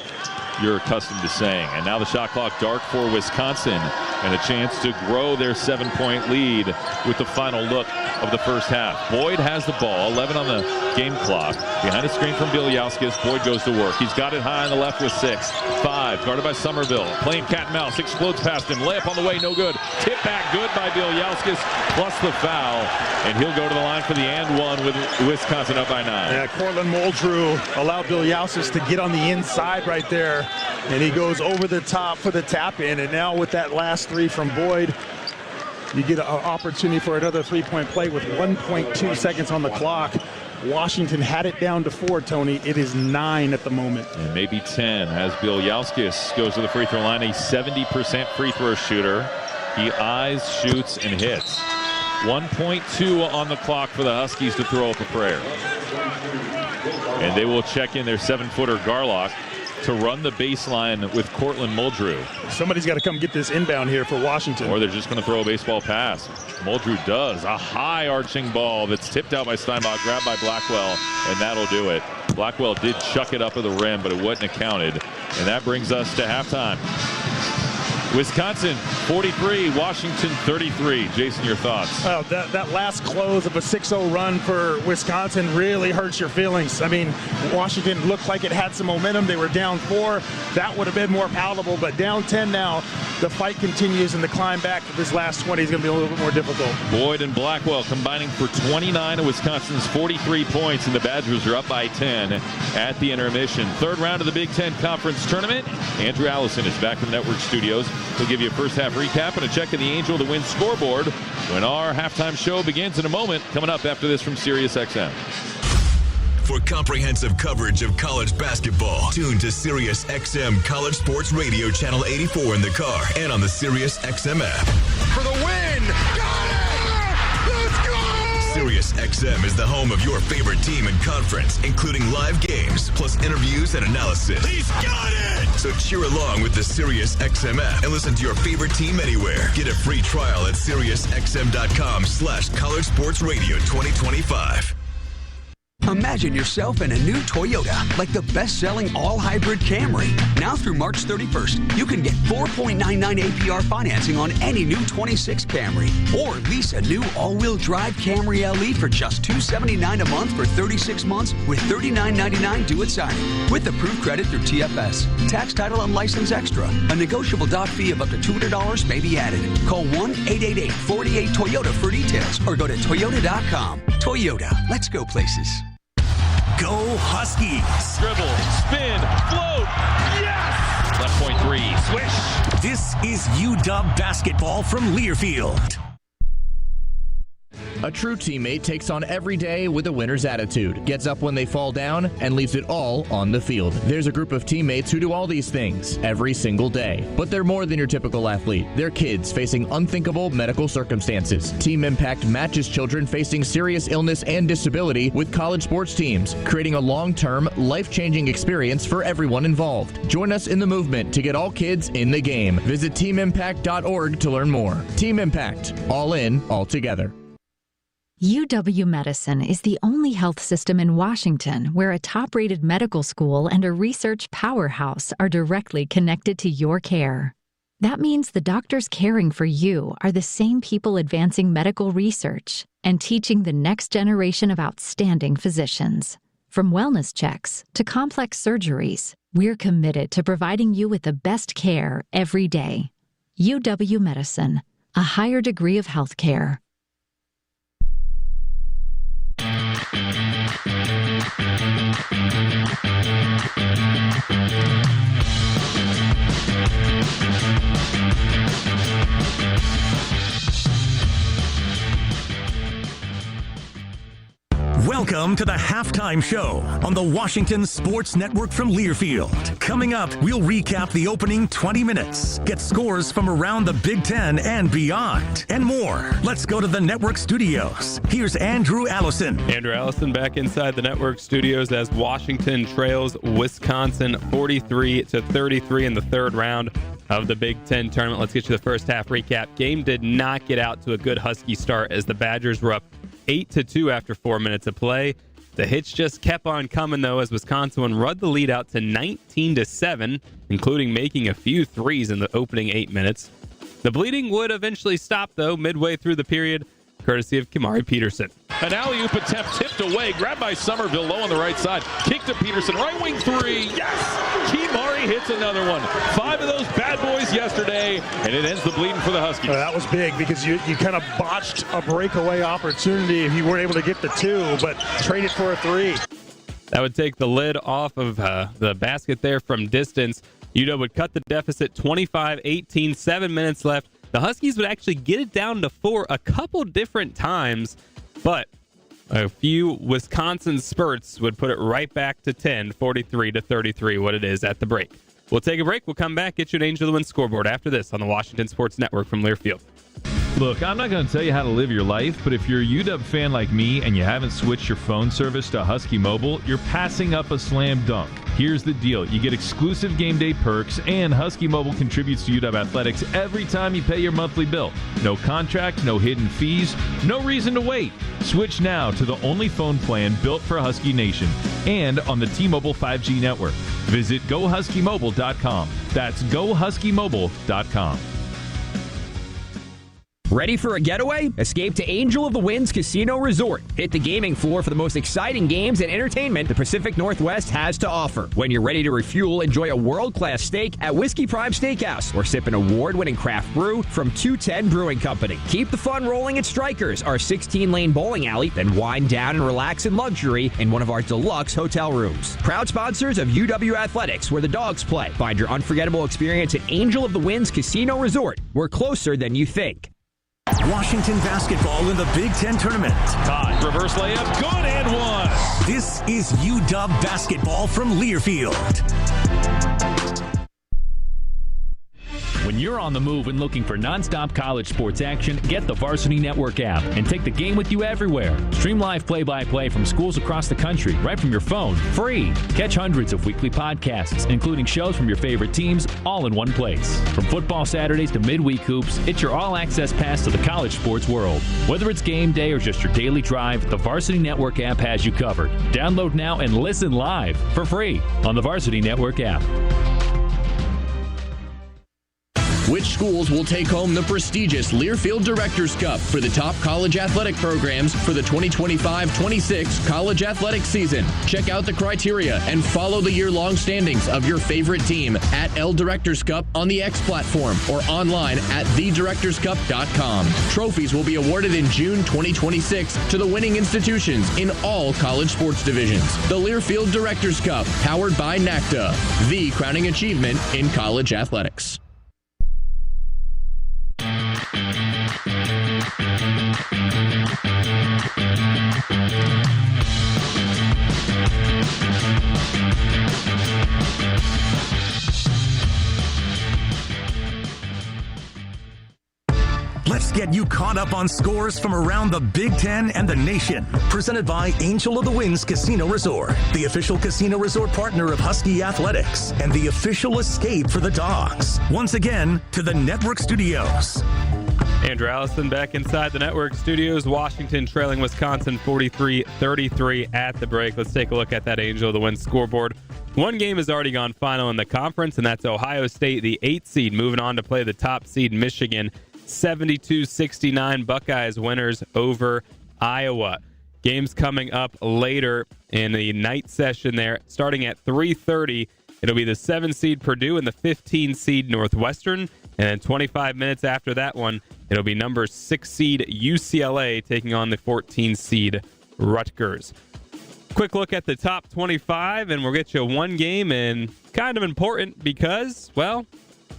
Speaker 26: you're accustomed to saying. And now the shot clock dark for Wisconsin and a chance to grow their 7-point lead with the final look of the first half. Boyd has the ball, 11 on the game clock. Behind a screen from Bielyauskas, Boyd goes to work. He's got it high on the left with 6. 5, guarded by Somerville. Playing cat and mouse, explodes past him. Layup on the way, no good. Tip back, good by Bielyauskas, plus the foul. And he'll go to the line for the and one with Wisconsin up by 9.
Speaker 27: Yeah, Cortland Muldrew allowed Bielyauskas to get on the inside right there. And he goes over the top for the tap in. And now with that last 3 from Boyd, you get an opportunity for another 3-point play with 1.2 seconds on the clock. Washington had it down to 4, Tony. It is 9 at the moment.
Speaker 26: And maybe 10 as Bielyauskas goes to the free throw line. A 70% free throw shooter. He eyes, shoots, and hits. 1.2 on the clock for the Huskies to throw up a prayer. And they will check in their 7-footer Garlock to run the baseline with Cortland Muldrew.
Speaker 27: Somebody's got to come get this inbound here for Washington.
Speaker 26: Or they're just going to throw a baseball pass. Muldrew does. A high arching ball that's tipped out by Steinbach, grabbed by Blackwell, and that'll do it. Blackwell did chuck it up at the rim, but it wasn't accounted. And that brings us to halftime. Wisconsin 43, Washington 33. Jason, your thoughts?
Speaker 27: Well, that last close of a 6-0 run for Wisconsin really hurts your feelings. I mean, Washington looked like it had some momentum. They were down 4. That would have been more palatable, but down 10 now. The fight continues, and the climb back to this last 20 is going to be a little bit more difficult.
Speaker 26: Boyd and Blackwell combining for 29 of Wisconsin's 43 points, and the Badgers are up by 10 at the intermission. Third round of the Big Ten Conference Tournament. Andrew Allison is back in the network studios. He'll give you a first half recap and a check of the Angel to Win scoreboard when our halftime show begins in a moment. Coming up after this from SiriusXM.
Speaker 11: For comprehensive coverage of college basketball, tune to SiriusXM College Sports Radio Channel 84 in the car and on the SiriusXM app.
Speaker 12: For the win! Got it! Let's go!
Speaker 11: SiriusXM is the home of your favorite team and conference, including live games, plus interviews and analysis.
Speaker 12: He's got it!
Speaker 11: So cheer along with the SiriusXM app and listen to your favorite team anywhere. Get a free trial at SiriusXM.com/College Sports Radio 2025.
Speaker 9: Imagine yourself in a new Toyota, like the best-selling all-hybrid Camry. Now through March 31st, you can get 4.99 APR financing on any new 26 Camry. Or lease a new all-wheel drive Camry LE for just $279 a month for 36 months with $39.99 due at signing. With approved credit through TFS. Tax, title, and license extra. A negotiable doc fee of up to $200 may be added. Call 1-888-48-TOYOTA for details or go to Toyota.com. Toyota, let's go places.
Speaker 5: Go Huskies!
Speaker 26: Dribble, spin, float, yes! Left point three, swish.
Speaker 5: This is UW basketball from Learfield.
Speaker 25: A true teammate takes on every day with a winner's attitude, gets up when they fall down, and leaves it all on the field. There's a group of teammates who do all these things every single day. But they're more than your typical athlete. They're kids facing unthinkable medical circumstances. Team Impact matches children facing serious illness and disability with college sports teams, creating a long-term, life-changing experience for everyone involved. Join us in the movement to get all kids in the game. Visit teamimpact.org to learn more. Team Impact. All in, all together.
Speaker 10: UW Medicine is the only health system in Washington where a top-rated medical school and a research powerhouse are directly connected to your care. That means the doctors caring for you are the same people advancing medical research and teaching the next generation of outstanding physicians. From wellness checks to complex surgeries, we're committed to providing you with the best care every day. UW Medicine, a higher degree of health care.
Speaker 5: Welcome to the Halftime Show on the Washington Sports Network from Learfield. Coming up, we'll recap the opening 20 minutes, get scores from around the Big Ten and beyond, and more. Let's go to the network studios. Here's Andrew Allison.
Speaker 6: Andrew Allison back inside the network studios as Washington trails Wisconsin 43-33 in the third round of the Big Ten tournament. Let's get you the first half recap. Game did not get out to a good Husky start as the Badgers were up 8-2 after 4 minutes of play. The hits just kept on coming, though, as Wisconsin run the lead out to 19-7, including making a few threes in the opening 8 minutes. The bleeding would eventually stop, though, midway through the period, courtesy of Kamari Peterson.
Speaker 26: An alley-oop attempt tipped away, grabbed by Somerville, low on the right side. Kick to Peterson, right wing three. Yes! Kimari hits another one. 5 of those bad boys yesterday, and it ends the bleeding for the Huskies.
Speaker 27: That was big because you kind of botched a breakaway opportunity if you weren't able to get the 2, but traded for a 3.
Speaker 6: That would take the lid off of the basket there from distance. UW would cut the deficit 25-18, 7 minutes left. The Huskies would actually get it down to 4 a couple different times, but a few Wisconsin spurts would put it right back to 10, 43-33, what it is at the break. We'll take a break. We'll come back, get you an Angel of the Wind scoreboard after this on the Washington Sports Network from Learfield.
Speaker 26: Look, I'm not going to tell you how to live your life, but if you're a UW fan like me and you haven't switched your phone service to Husky Mobile, you're passing up a slam dunk. Here's the deal. You get exclusive game day perks, and Husky Mobile contributes to UW Athletics every time you pay your monthly bill. No contract, no hidden fees, no reason to wait. Switch now to the only phone plan built for Husky Nation and on the T-Mobile 5G network. Visit GoHuskyMobile.com. That's GoHuskyMobile.com.
Speaker 13: Ready for a getaway? Escape to Angel of the Winds Casino Resort. Hit the gaming floor for the most exciting games and entertainment the Pacific Northwest has to offer. When you're ready to refuel, enjoy a world-class steak at Whiskey Prime Steakhouse or sip an award-winning craft brew from 210 Brewing Company. Keep the fun rolling at Strikers, our 16-lane bowling alley, then wind down and relax in luxury in one of our deluxe hotel rooms. Proud sponsors of UW Athletics, where the dogs play. Find your unforgettable experience at Angel of the Winds Casino Resort. We're closer than you think.
Speaker 5: Washington basketball in the Big Ten tournament.
Speaker 26: Todd, reverse layup, good and one.
Speaker 5: This is UW basketball from Learfield.
Speaker 26: When
Speaker 4: When you're on the move and looking for nonstop college sports action, get the Varsity Network app and take the game with you everywhere. Stream live play-by-play from schools across the country right from your phone, free. Catch hundreds of weekly podcasts, including shows from your favorite teams, all in one place. From football Saturdays to midweek hoops, it's your all-access pass to the college sports world. Whether it's game day or just your daily drive, the Varsity Network app has you covered. Download now and listen live for free on the Varsity Network app.
Speaker 25: Which schools will take home the prestigious Learfield Directors Cup for the top college athletic programs for the 2025-26 college athletic season? Check out the criteria and follow the year-long standings of your favorite team at L Directors Cup on the X platform or online at thedirectorscup.com. Trophies will be awarded in June 2026 to the winning institutions in all college sports divisions. The Learfield Directors Cup, powered by NACDA, the crowning achievement in college athletics.
Speaker 5: Let's get you caught up on scores from around the Big Ten and the nation. Presented by Angel of the Winds Casino Resort, the official casino resort partner of Husky Athletics, and the official escape for the Dogs. Once again, to the network studios.
Speaker 6: Andrew Allison back inside the network studios. Washington trailing Wisconsin 43-33 at the break. Let's take a look at that Angel of the Winds scoreboard. One game has already gone final in the conference, and that's Ohio State, the 8th seed, moving on to play the top seed Michigan. 72-69 Buckeyes winners over Iowa. Games coming up later in the night session there. Starting at 3:30, it'll be the 7 seed Purdue and the 15 seed Northwestern. And then 25 minutes after that one, it'll be number 6 seed UCLA taking on the 14 seed Rutgers. Quick look at the top 25, and we'll get you one game, and kind of important because, well,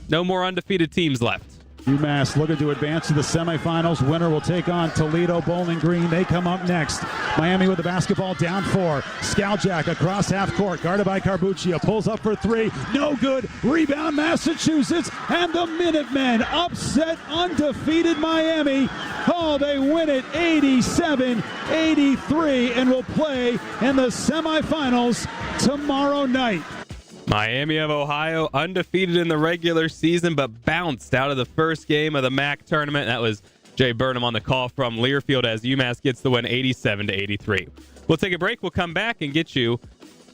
Speaker 6: no more undefeated teams left.
Speaker 7: UMass looking to advance to the semifinals. Winner will take on Toledo. Bowling Green, they come up next. Miami with the basketball, down 4. Skaljack across half court, guarded by Carbuccia, pulls up for 3. No good. Rebound Massachusetts, and the Minutemen upset undefeated Miami. Oh, they win it 87-83 and will play in the semifinals tomorrow night.
Speaker 6: Miami of Ohio, undefeated in the regular season, but bounced out of the first game of the MAC tournament. That was Jay Burnham on the call from Learfield as UMass gets the win 87-83. We'll take a break. We'll come back and get you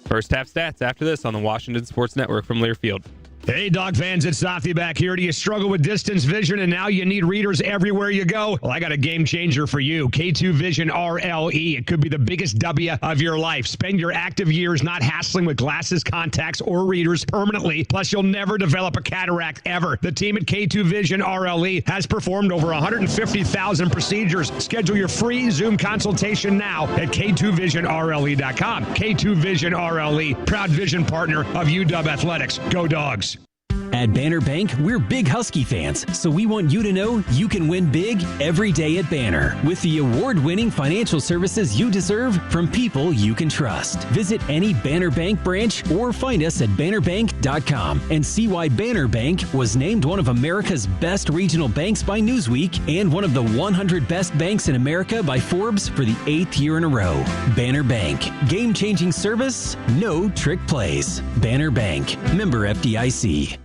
Speaker 6: first half stats after this on the Washington Sports Network from Learfield.
Speaker 16: Hey, Dog fans, it's Safi back here. Do you struggle with distance vision and now you need readers everywhere you go? Well, I got a game changer for you. K2 Vision RLE. It could be the biggest W of your life. Spend your active years not hassling with glasses, contacts, or readers permanently. Plus, you'll never develop a cataract ever. The team at K2 Vision RLE has performed over 150,000 procedures. Schedule your free Zoom consultation now at K2VisionRLE.com. K2 Vision RLE, proud vision partner of UW Athletics. Go Dogs.
Speaker 14: At Banner Bank, we're big Husky fans, so we want you to know you can win big every day at Banner with the award-winning financial services you deserve from people you can trust. Visit any Banner Bank branch or find us at bannerbank.com and see why Banner Bank was named one of America's best regional banks by Newsweek and one of the 100 best banks in America by Forbes for the 8th year in a row. Banner Bank. Game-changing service, no trick plays. Banner Bank. Member FDIC.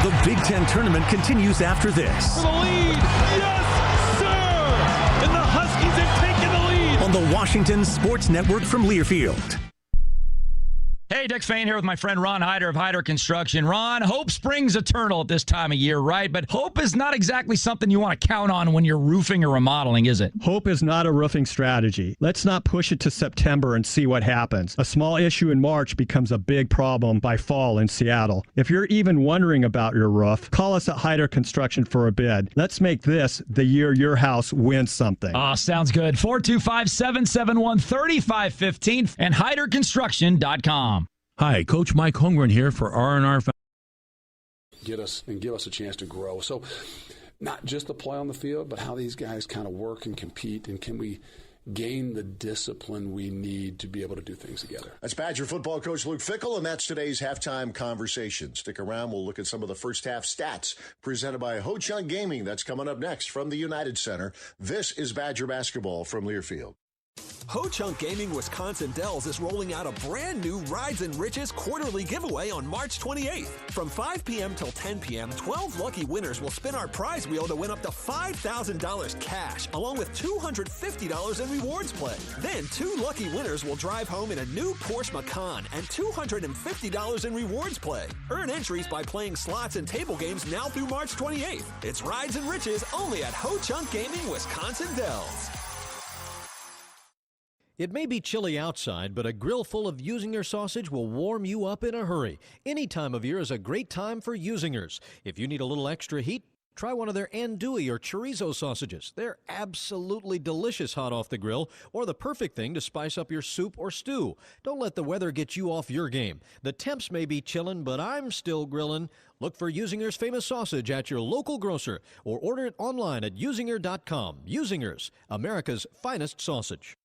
Speaker 5: The Big Ten tournament continues after this.
Speaker 12: For the lead, yes, sir! And the Huskies have taken the lead.
Speaker 5: On the Washington Sports Network from Learfield.
Speaker 8: Hey, Dick Fain here with my friend Ron Hyder of Hyder Construction. Ron, hope springs eternal at this time of year, right? But hope is not exactly something you want to count on when you're roofing or remodeling, is it?
Speaker 27: Hope is not a roofing strategy. Let's not push it to September and see what happens. A small issue in March becomes a big problem by fall in Seattle. If you're even wondering about your roof, call us at Hyder Construction for a bid. Let's make this the year your house wins something.
Speaker 8: Oh, sounds good. 425-771-3515 and HyderConstruction.com.
Speaker 17: Hi, Coach Mike Holmgren here for R&R.
Speaker 18: Give us a chance to grow. So not just the play on the field, but how these guys kind of work and compete, and can we gain the discipline we need to be able to do things together.
Speaker 2: That's Badger football coach Luke Fickell, and that's today's halftime conversation. Stick around. We'll look at some of the first half stats presented by Ho Chunk Gaming. That's coming up next from the United Center. This is Badger basketball from Learfield.
Speaker 3: Ho Chunk Gaming Wisconsin Dells is rolling out a brand new Rides and Riches quarterly giveaway on March 28th. From 5 p.m. till 10 p.m., 12 lucky winners will spin our prize wheel to win up to $5,000 cash, along with $250 in rewards play. Then 2 lucky winners will drive home in a new Porsche Macan and $250 in rewards play. Earn entries by playing slots and table games now through March 28th. It's Rides and Riches only at Ho Chunk Gaming Wisconsin Dells.
Speaker 19: It may be chilly outside, but a grill full of Usinger sausage will warm you up in a hurry. Any time of year is a great time for Usingers. If you need a little extra heat, try one of their andouille or chorizo sausages. They're absolutely delicious hot off the grill, or the perfect thing to spice up your soup or stew. Don't let the weather get you off your game. The temps may be chillin', but I'm still grillin'. Look for Usinger's famous sausage at your local grocer, or order it online at usinger.com. Usingers, America's finest sausage.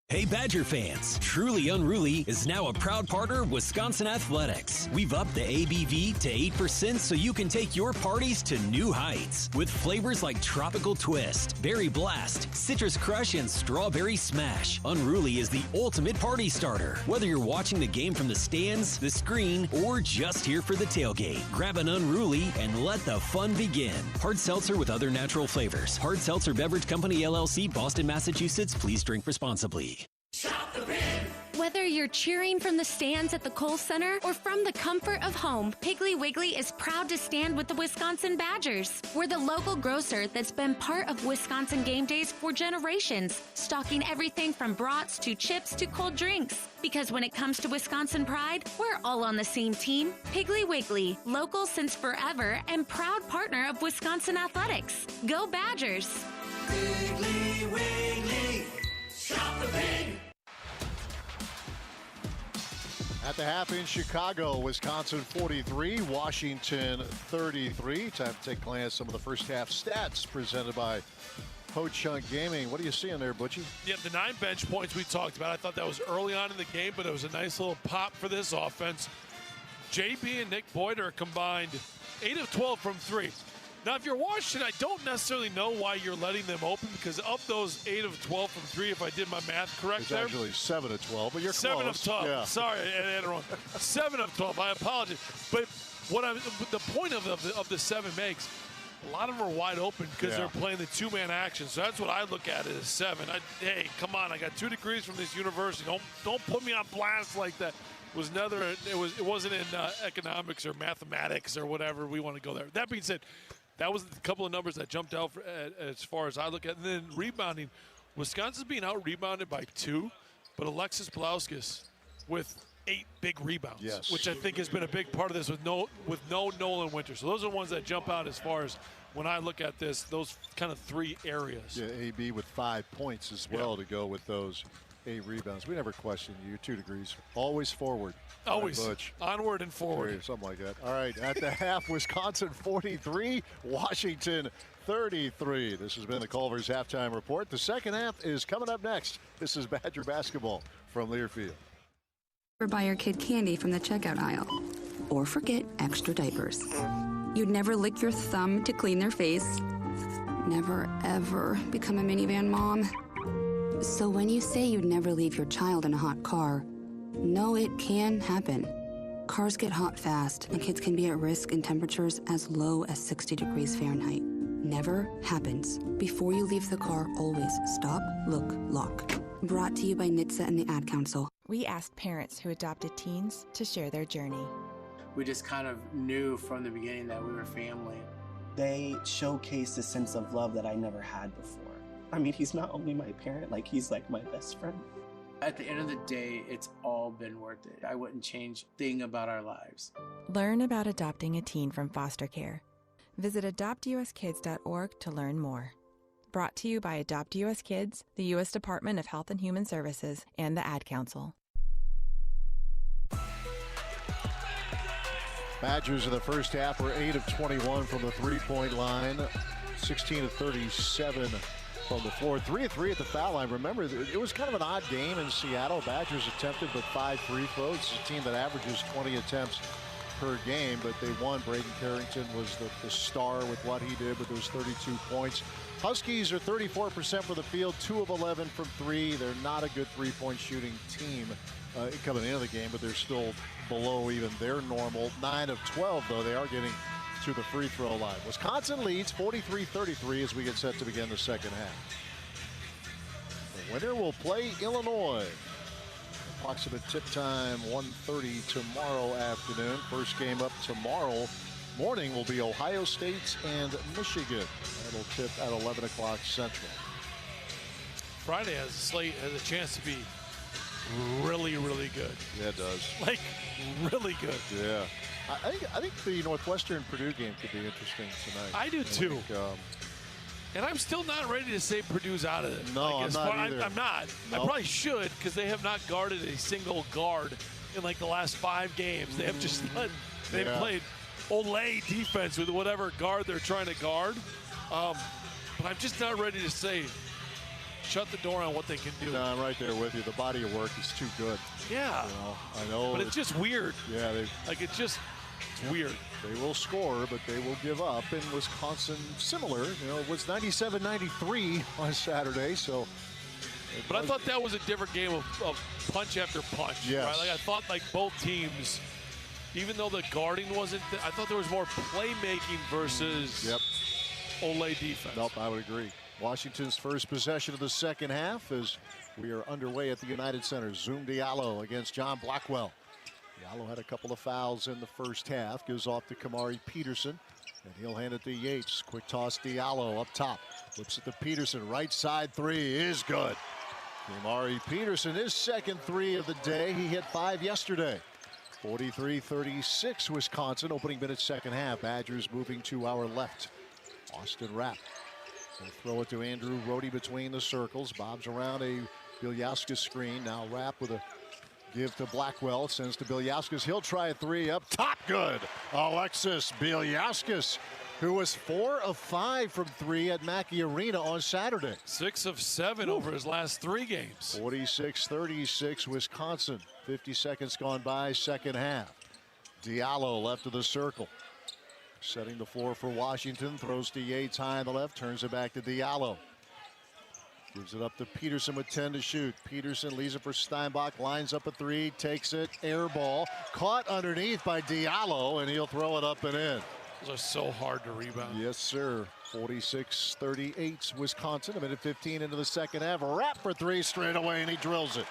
Speaker 14: Hey Badger fans, Truly Unruly is now a proud partner of Wisconsin Athletics. We've upped the ABV to 8% so you can take your parties to new heights. With flavors like Tropical Twist, Berry Blast, Citrus Crush, and Strawberry Smash, Unruly is the ultimate party starter. Whether you're watching the game from the stands, the screen, or just here for the tailgate, grab an Unruly and let the fun begin. Hard seltzer with other natural flavors. Hard Seltzer Beverage Company, LLC, Boston, Massachusetts. Please drink responsibly.
Speaker 20: Shop the pig! Whether you're cheering from the stands at the Kohl Center or from the comfort of home, Piggly Wiggly is proud to stand with the Wisconsin Badgers. We're the local grocer that's been part of Wisconsin game days for generations, stocking everything from brats to chips to cold drinks. Because when it comes to Wisconsin pride, we're all on the same team. Piggly Wiggly, local since forever and proud partner of Wisconsin Athletics. Go Badgers!
Speaker 12: Piggly Wiggly! Shop the pig!
Speaker 21: At the half in Chicago, Wisconsin 43, Washington 33. Time to take a glance at some of the first half stats presented by Ho Chunk Gaming. What are you seeing there, Butchie?
Speaker 22: Yeah, the 9 bench points we talked about. I thought that was early on in the game, but it was a nice little pop for this offense. JB and Nick Boyd are combined 8 of 12 from 3. Now, if you're Washington, I don't necessarily know why you're letting them open, because of those 8 of 12 from 3, if I did my math correct
Speaker 21: it's
Speaker 22: there.
Speaker 21: It's actually 7 of 12, but you're
Speaker 22: 7
Speaker 21: close.
Speaker 22: of 12.
Speaker 21: Yeah.
Speaker 22: Sorry, I had it wrong. 7 of 12. I apologize. But the point of the 7 makes, a lot of them are wide open because they're playing the 2-man action. So that's what I look at as 7. Hey, come on! I got 2 degrees from this university. Don't put me on blast like that. It wasn't in economics or mathematics or whatever we want to go there. That being said, that was a couple of numbers that jumped out as far as I look at it. And then rebounding, Wisconsin's being out-rebounded by 2, but Alexis Belauskas with 8 big rebounds, which I think has been a big part of this with no Nolan Winter. So those are the ones that jump out as far as when I look at this, those kind of 3 areas.
Speaker 21: Yeah, AB with 5 points as well to go with those 8 rebounds. We never question you. You're 2 degrees. Always forward.
Speaker 22: Always.
Speaker 21: Right, Butch.
Speaker 22: Onward and forward.
Speaker 21: Something like that. All right, at the half, Wisconsin 43, Washington 33. This has been the Culver's Halftime Report. The second half is coming up next. This is Badger basketball from Learfield.
Speaker 23: Or buy your kid candy from the checkout aisle. Or forget extra diapers. You'd never lick your thumb to clean their face. Never, ever become a minivan mom. So when you say you'd never leave your child in a hot car, know it can happen. Cars get hot fast, and kids can be at risk in temperatures as low as 60 degrees Fahrenheit. Never happens. Before you leave the car, always stop, look, lock. Brought to you by NHTSA and the Ad Council.
Speaker 24: We asked parents who adopted teens to share their journey.
Speaker 29: We just kind of knew from the beginning that we were family.
Speaker 30: They showcased a sense of love that I never had before. I mean, he's not only my parent, he's like my best friend.
Speaker 29: At the end of the day, it's all been worth it. I wouldn't change a thing about our lives.
Speaker 24: Learn about adopting a teen from foster care. Visit adoptuskids.org to learn more. Brought to you by Adopt US Kids, the U.S. Department of Health and Human Services, and the Ad Council.
Speaker 21: Badgers in the first half were 8 of 21 from the 3-point line, 16 of 37 from the floor. 3-3 at the foul line. Remember, it was kind of an odd game in Seattle. Badgers attempted but 5 free throws. It's a team that averages 20 attempts per game, but they won. Braden Carrington was the star with what he did with those 32 points. Huskies are 34% for the field, 2 of 11 from 3. They're not a good three-point shooting team coming into the game, but they're still below even their normal. 9 of 12, though, they are getting to the free throw line. Wisconsin leads 43-33 as we get set to begin the second half. The winner will play Illinois. Approximate tip time 1:30 tomorrow afternoon. First game up tomorrow morning will be Ohio State and Michigan. That'll tip at 11 o'clock Central.
Speaker 22: Friday has a chance to be really, really good.
Speaker 21: Yeah, it does.
Speaker 22: Like, really good.
Speaker 21: Yeah. I think the Northwestern-Purdue game could be interesting tonight.
Speaker 22: I do too. And I'm still not ready to say Purdue's out of it.
Speaker 21: No, I'm not either.
Speaker 22: I'm not. Nope. I probably should, because they have not guarded a single guard in like the last 5 games. They have just they've played Olay defense with whatever guard they're trying to guard. But I'm just not ready to say shut the door on what they can do.
Speaker 21: No, I'm right there with you. The body of work is too good.
Speaker 22: Yeah.
Speaker 21: I know.
Speaker 22: But it's just weird.
Speaker 21: Yeah.
Speaker 22: It's weird.
Speaker 21: They will score, but they will give up. In Wisconsin, similar. It was 97-93 on Saturday, so.
Speaker 22: But I thought that was a different game of punch after punch.
Speaker 21: Yes.
Speaker 22: Right? Like, I thought like both teams, even though the guarding wasn't, I thought there was more playmaking versus Olay defense.
Speaker 21: Nope, I would agree. Washington's first possession of the second half as we are underway at the United Center. Zoom Diallo against John Blackwell. Diallo had a couple of fouls in the first half. Gives off to Kamari Peterson, and he'll hand it to Yates. Quick toss Diallo up top. Flips it to Peterson. Right side 3 is good. Kamari Peterson, his second 3 of the day. He hit 5 yesterday. 43-36 Wisconsin. Opening minute second half. Badgers moving to our left. Austin Rapp. They'll throw it to Andrew Rohde between the circles. Bobs around a Bielyauskas screen. Now Rapp with a give to Blackwell. Sends to Bielyauskas. He'll try a 3 up top. Good. Alexis Bielyauskas, who was 4 of 5 from 3 at Mackey Arena on Saturday.
Speaker 22: 6 of 7 over his last 3 games.
Speaker 21: 46-36 Wisconsin. 50 seconds gone by, second half. Diallo left of the circle. Setting the floor for Washington. Throws to Yates high on the left. Turns it back to Diallo. Gives it up to Peterson with 10 to shoot. Peterson leaves it for Steinbach. Lines up a 3. Takes it. Air ball. Caught underneath by Diallo, and he'll throw it up and in.
Speaker 22: Those are so hard to rebound.
Speaker 21: Yes, sir. 46-38 Wisconsin. A minute 15 into the second half. Rapp for 3 straight away, and he drills it.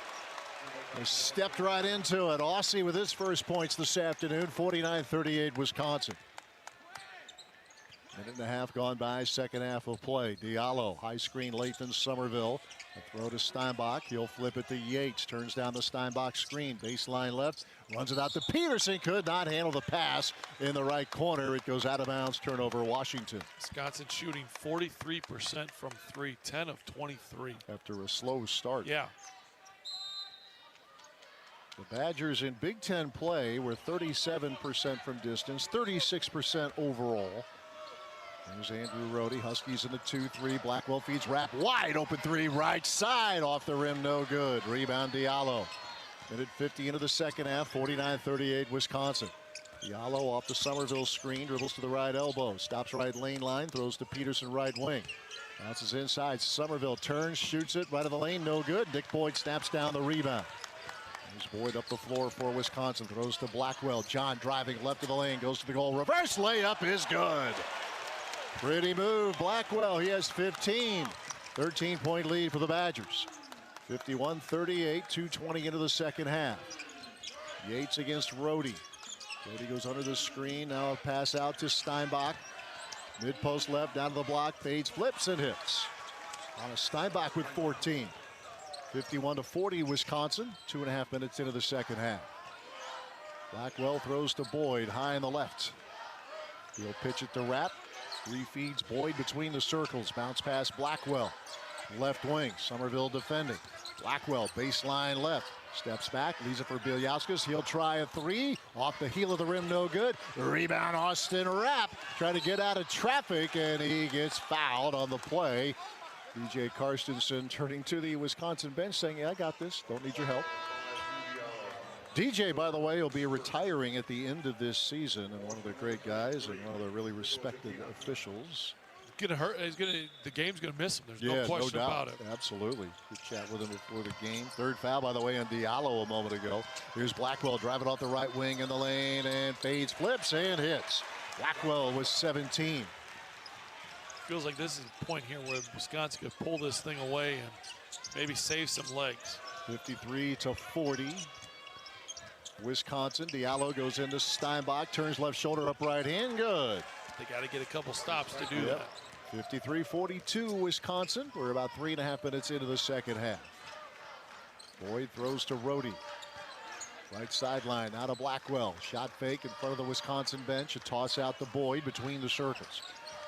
Speaker 21: He stepped right into it. Aussie with his first points this afternoon. 49-38 Wisconsin. Minute and a half gone by, second half of play. Diallo, high screen, Lathan Somerville. A throw to Steinbach. He'll flip it to Yates. Turns down the Steinbach screen. Baseline left. Runs it out to Peterson. Could not handle the pass in the right corner. It goes out of bounds. Turnover, Washington.
Speaker 22: Wisconsin shooting 43% from 3. 10 of 23.
Speaker 21: After a slow start.
Speaker 22: Yeah.
Speaker 21: The Badgers in Big Ten play were 37% from distance, 36% overall. There's Andrew Rohde. Huskies in the 2-3. Blackwell feeds Rapp. Wide open 3 right side. Off the rim. No good. Rebound Diallo. Minute 50 into the second half. 49-38 Wisconsin. Diallo off the Somerville screen. Dribbles to the right elbow. Stops right lane line. Throws to Peterson right wing. Bounces inside. Somerville turns. Shoots it. Right of the lane. No good. Nick Boyd snaps down the rebound. There's Boyd up the floor for Wisconsin. Throws to Blackwell. John driving left of the lane. Goes to the goal. Reverse layup is good. Pretty move, Blackwell. He has 15. 13-point lead for the Badgers. 51-38, 2:20 into the second half. Yates against Rohde. Rohde goes under the screen. Now a pass out to Steinbach. Mid-post left, down to the block. Fades, flips, and hits. On a Steinbach with 14. 51-40, Wisconsin. 2.5 minutes into the second half. Blackwell throws to Boyd, high on the left. He'll pitch it to Rapp. Refeeds Boyd between the circles. Bounce pass Blackwell. Left wing. Somerville defending. Blackwell baseline left. Steps back. Leaves it for Bielyauskas. He'll try a 3. Off the heel of the rim. No good. Rebound Austin Rapp. Trying to get out of traffic, and he gets fouled on the play. DJ Karstensen turning to the Wisconsin bench saying, yeah, I got this. Don't need your help. DJ, by the way, will be retiring at the end of this season, and one of the great guys and one of the really respected officials.
Speaker 22: Gonna hurt. The game's gonna miss him. There's no question about it.
Speaker 21: Absolutely. Good chat with him before the game. Third foul, by the way, on Diallo a moment ago. Here's Blackwell driving off the right wing in the lane and fades, flips, and hits. Blackwell was 17.
Speaker 22: Feels like this is a point here where Wisconsin could pull this thing away and maybe save some legs.
Speaker 21: 53-40. Wisconsin. Diallo goes into Steinbach, turns left shoulder up right hand. Good.
Speaker 22: They got to get a couple stops to do that.
Speaker 21: 53-42 Wisconsin. We're about 3.5 minutes into the second half. Boyd throws to Rhodey. Right sideline, out of Blackwell. Shot fake in front of the Wisconsin bench. A toss out to Boyd between the circles.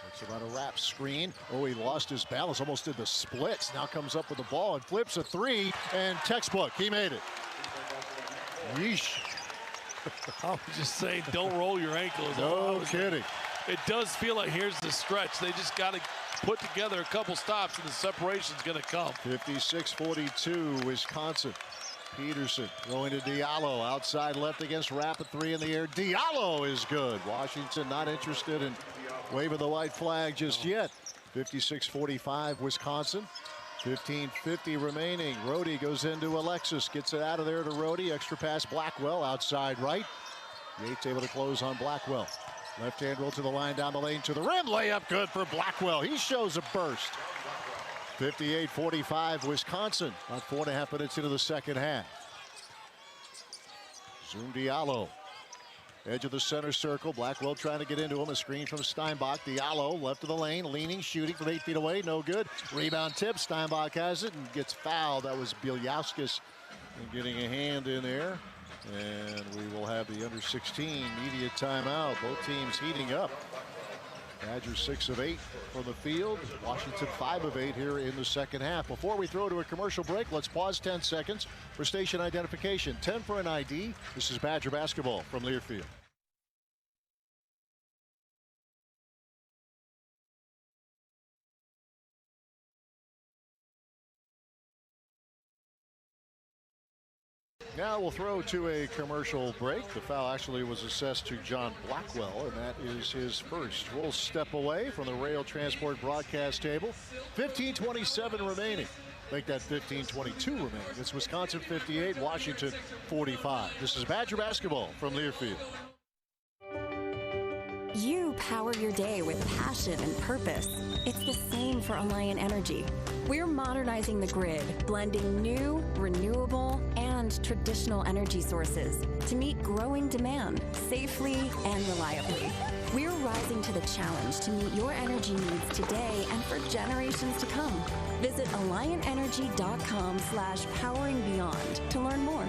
Speaker 21: It's about a wrap screen. Oh, he lost his balance, almost did the splits. Now comes up with the ball and flips a three, and textbook. He made it. Yeesh.
Speaker 22: I was just saying, don't roll your ankles.
Speaker 21: No kidding.
Speaker 22: It does feel like here's the stretch. They just got to put together a couple stops, and the separation's going to come.
Speaker 21: 56-42, Wisconsin. Peterson going to Diallo. Outside left against Rapid, three in the air. Diallo is good. Washington not interested in waving the white flag just yet. 56-45, Wisconsin. 15:50 remaining. Rhodey goes into Alexis. Gets it out of there to Rhodey. Extra pass Blackwell outside right. Yates able to close on Blackwell. Left hand roll to the line, down the lane to the rim. Layup good for Blackwell. He shows a burst. 58-45 Wisconsin. About 4.5 minutes into the second half. Zoom Diallo. Edge of the center circle. Blackwell trying to get into him. A screen from Steinbach. Diallo left of the lane. Leaning, shooting from 8 feet away. No good. Rebound tip. Steinbach has it and gets fouled. That was Bielyauskas getting a hand in there. And we will have the under 16 media timeout. Both teams heating up. Badgers 6 of 8 from the field. Washington 5 of 8 here in the second half. Before we throw to a commercial break, let's pause 10 seconds for station identification. 10 for an ID. This is Badger basketball from Learfield. Now we'll throw to a commercial break. The foul actually was assessed to John Blackwell, and that is his first. We'll step away from the Rail Transport broadcast table. 15:27 remaining. Make that 15:22 remaining. It's Wisconsin 58, Washington 45. This is Badger basketball from Learfield.
Speaker 1: You power your day with passion and purpose. It's the same for Alliant Energy. We're modernizing the grid, blending new, renewable, and traditional energy sources to meet growing demand safely and reliably. We're rising to the challenge to meet your energy needs today and for generations to come. Visit AlliantEnergy.com/poweringBeyond to learn more.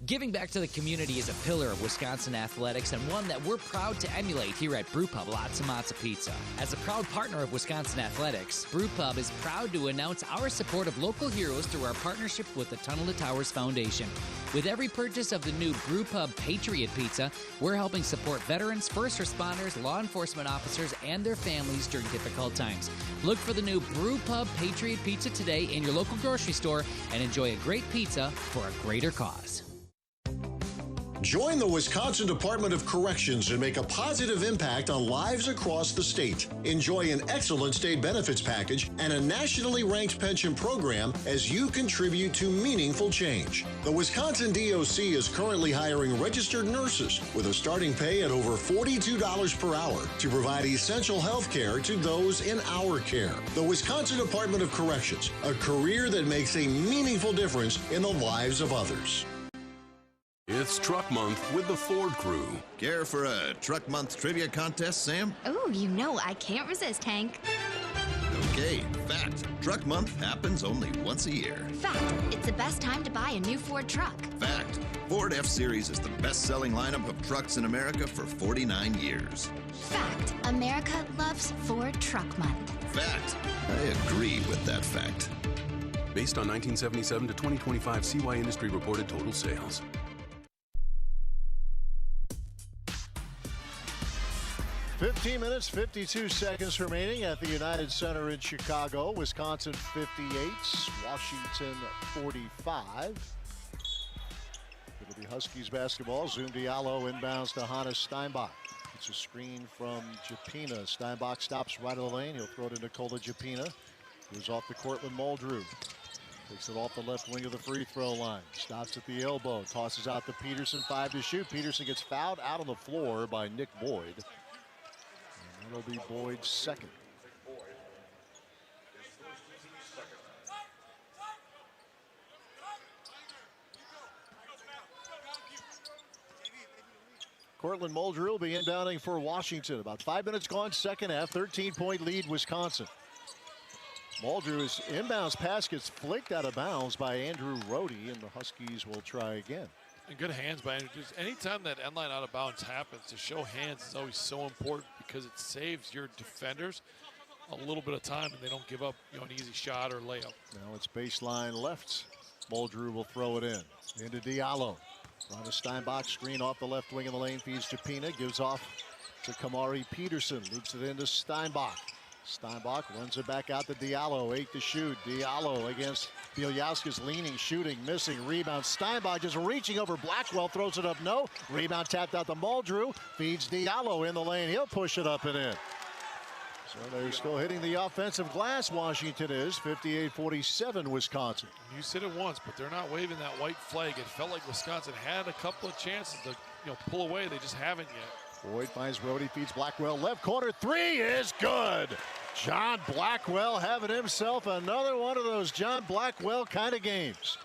Speaker 4: Giving back to the community is a pillar of Wisconsin athletics and one that we're proud to emulate here at Brewpub Lots of Matza Pizza. As a proud partner of Wisconsin athletics, Brewpub is proud to announce our support of local heroes through our partnership with the Tunnel to Towers Foundation. With every purchase of the new Brewpub Patriot Pizza, we're helping support veterans, first responders, law enforcement officers, and their families during difficult times. Look for the new Brewpub Patriot Pizza today in your local grocery store and enjoy a great pizza for a greater cause.
Speaker 2: Join the Wisconsin Department of Corrections and make a positive impact on lives across the state. Enjoy an excellent state benefits package and a nationally ranked pension program as you contribute to meaningful change. The Wisconsin DOC is currently hiring registered nurses with a starting pay at over $42 per hour to provide essential health care to those in our care. The Wisconsin Department of Corrections, a career that makes a meaningful difference in the lives of others.
Speaker 9: It's Truck Month with the Ford crew.
Speaker 10: Care for a Truck Month trivia contest, Sam?
Speaker 11: Oh, you know I can't resist, Hank.
Speaker 10: Okay, fact. Truck Month happens only once a year.
Speaker 11: Fact. It's the best time to buy a new Ford truck.
Speaker 10: Fact. Ford F-Series is the best-selling lineup of trucks in America for 49 years.
Speaker 11: Fact. America loves Ford Truck Month.
Speaker 10: Fact. I agree with that fact.
Speaker 9: Based on 1977 to 2025 CY industry reported total sales.
Speaker 21: 15 minutes, 52 seconds remaining at the United Center in Chicago. Wisconsin 58, Washington 45. It'll be Huskies basketball. Zoom Diallo inbounds to Hannes Steinbach. It's a screen from Japina. Steinbach stops right of the lane. He'll throw it to Nikola Japina. Goes off to Cortland Muldrew. Takes it off the left wing of the free throw line. Stops at the elbow. Tosses out to Peterson. 5 to shoot. Peterson gets fouled out on the floor by Nick Boyd. And that'll be Boyd's second. Cortland Muldrew will be inbounding for Washington. About 5 minutes gone, second half, 13-point lead, Wisconsin. Muldrew's inbounds pass gets flicked out of bounds by Andrew Rohde, and the Huskies will try again.
Speaker 22: And good hands by Andrew. Just anytime that end line out of bounds happens, to show hands is always so important because it saves your defenders a little bit of time, and they don't give up, an easy shot or layup.
Speaker 21: Now it's baseline left. Muldrew will throw it in. Into Diallo. On a Steinbach screen off the left wing of the lane, feeds Japina, gives off to Kamari Peterson, loops it into Steinbach. Steinbach runs it back out to Diallo, 8 to shoot. Diallo against Bielyauskas, leaning, shooting, missing, rebound. Steinbach just reaching over Blackwell, throws it up, no. Rebound tapped out to Muldrew, feeds Diallo in the lane, he'll push it up and in. So they're still hitting the offensive glass, Washington is, 58-47 Wisconsin.
Speaker 22: You said it once, but they're not waving that white flag. It felt like Wisconsin had a couple of chances to pull away. They just haven't yet.
Speaker 21: Boyd finds Rohde, feeds Blackwell, left corner, 3 is good. John Blackwell having himself another one of those John Blackwell kind of games.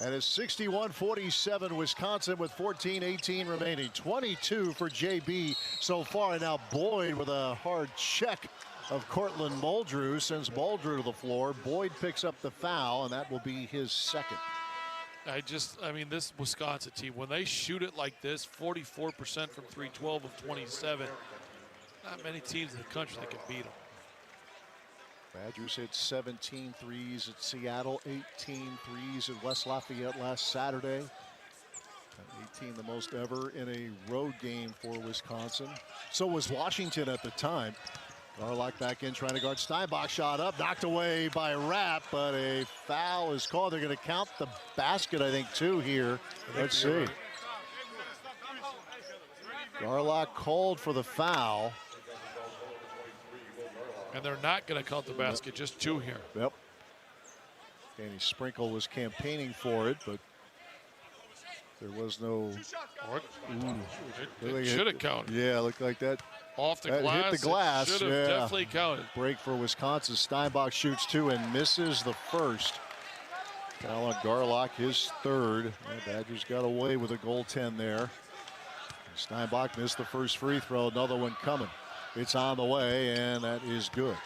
Speaker 21: That is 61-47 Wisconsin with 14-18 remaining. 22 for JB so far. And now Boyd with a hard check of Cortland Muldrew sends Muldrew to the floor. Boyd picks up the foul, and that will be his second.
Speaker 22: This Wisconsin team, when they shoot it like this, 44% from 3, 12 of 27, not many teams in the country that can beat them.
Speaker 21: Badgers hit 17 threes at Seattle, 18 threes at West Lafayette last Saturday. 18 the most ever in a road game for Wisconsin. So was Washington at the time. Garlock back in trying to guard Steinbach, shot up, knocked away by Rapp, but a foul is called. They're going to count the basket, I think, too here. Let's see. Garlock called for the foul.
Speaker 22: And they're not going to count the basket, just 2 here.
Speaker 21: Yep. Danny Sprinkle was campaigning for it, but there was no.
Speaker 22: It should have counted.
Speaker 21: Yeah, looked like that.
Speaker 22: Off the glass.
Speaker 21: Hit the glass.
Speaker 22: Should have definitely counted.
Speaker 21: Break for Wisconsin. Steinbach shoots 2 and misses the first. Foul on Garlock, his third. The Badgers got away with a goaltend there. Steinbach missed the first free throw. Another one coming. It's on the way, and that is good.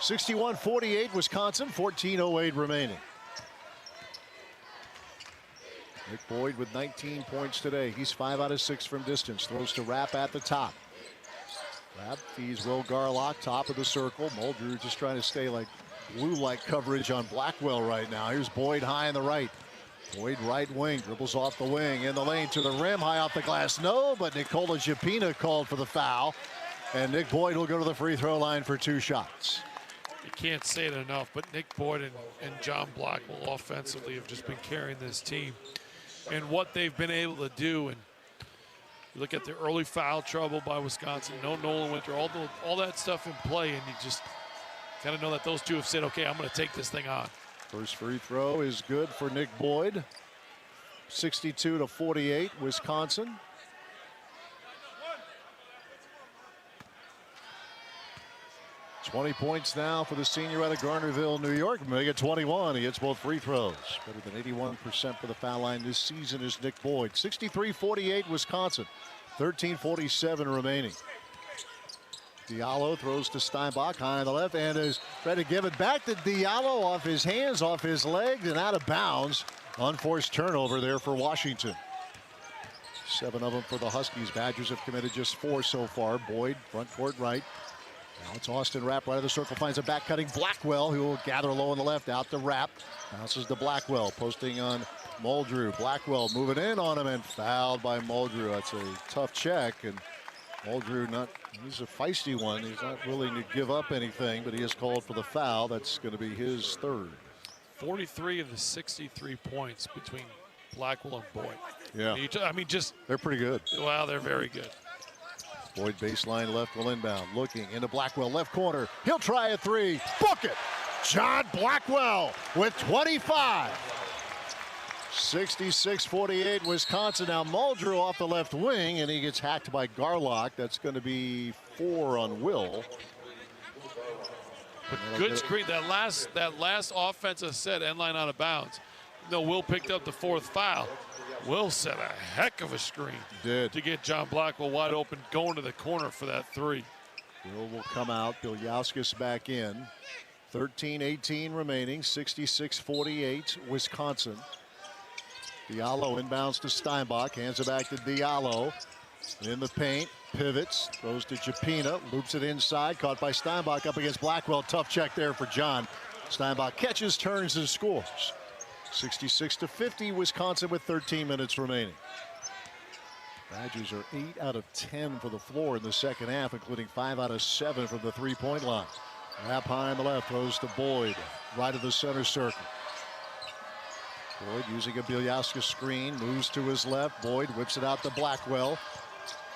Speaker 21: 61-48 Wisconsin, 14:08 remaining. Nick Boyd with 19 points today. He's 5 out of 6 from distance. Throws to Rapp at the top. Rapp feeds Will Garlock, top of the circle. Muldrew just trying to stay like blue-like coverage on Blackwell right now. Here's Boyd high on the right. Boyd right wing, dribbles off the wing, in the lane to the rim, high off the glass. No, but Nikola Japina called for the foul. And Nick Boyd will go to the free throw line for 2 shots.
Speaker 22: You can't say it enough, but Nick Boyd and John Blackwell offensively have just been carrying this team. And what they've been able to do, and you look at the early foul trouble by Wisconsin, no Nolan Winter, all that stuff in play, and you just got to know that those two have said, okay, I'm going to take this thing on.
Speaker 21: First free throw is good for Nick Boyd. 62-48, Wisconsin. $20 points now for the senior out of Garnerville, New York. Make it 21. He hits both free throws. Better than 81% for the foul line this season is Nick Boyd. 63-48 Wisconsin. 13:47 remaining. Diallo throws to Steinbach high on the left and is trying to give it back to Diallo off his hands, off his legs, and out of bounds. Unforced turnover there for Washington. 7 of them for the Huskies. Badgers have committed just 4 so far. Boyd, front court right. Now it's Austin Rapp right of the circle, finds a back-cutting Blackwell, who will gather low on the left, out to Rapp. Bounces to Blackwell, posting on Muldrew. Blackwell moving in on him and fouled by Muldrew. That's a tough check, and Muldrew, he's a feisty one. He's not willing to give up anything, but he is called for the foul. That's going to be his third.
Speaker 22: 43 of the 63 points between Blackwell and Boyd.
Speaker 21: Yeah. They're pretty good.
Speaker 22: Wow, they're very good.
Speaker 21: Boyd baseline left will inbound. Looking into Blackwell, left corner. He'll try a three. Book it! John Blackwell with 25. 66-48 Wisconsin. Now Muldrew off the left wing, and he gets hacked by Garlock. That's going to be 4 on Will.
Speaker 22: But good screen. That last offensive set, end line out of bounds. No, Will picked up the 4th foul. Will set a heck of a screen.
Speaker 21: Did.
Speaker 22: To get John Blackwell wide open, going to the corner for that 3.
Speaker 21: Will come out. Bilyauskas back in. 13-18 remaining. 66-48 Wisconsin. Diallo inbounds to Steinbach. Hands it back to Diallo. In the paint. Pivots. Throws to Japina. Loops it inside. Caught by Steinbach up against Blackwell. Tough check there for John. Steinbach catches, turns, and scores. 66-50 Wisconsin with 13 minutes remaining. Badgers are 8 out of 10 for the floor in the second half, including 5 out of 7 from the three-point line. Wrap high on the left, throws to Boyd, right of the center circle. Boyd using a Bielyaska screen, moves to his left. Boyd whips it out to Blackwell.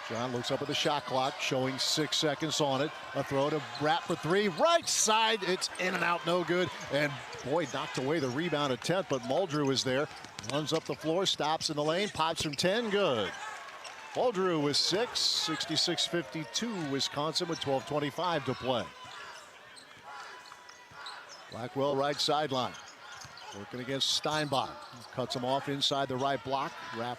Speaker 21: John looks up at the shot clock, showing 6 seconds on it. A throw to Rapp for 3. Right side, it's in and out, no good. And Boyd knocked away the rebound attempt, but Muldrew is there. Runs up the floor, stops in the lane, pops from 10, good. Muldrew with 6, 66-52 Wisconsin with 12:25 to play. Blackwell right sideline. Working against Steinbach. Cuts him off inside the right block. Rapp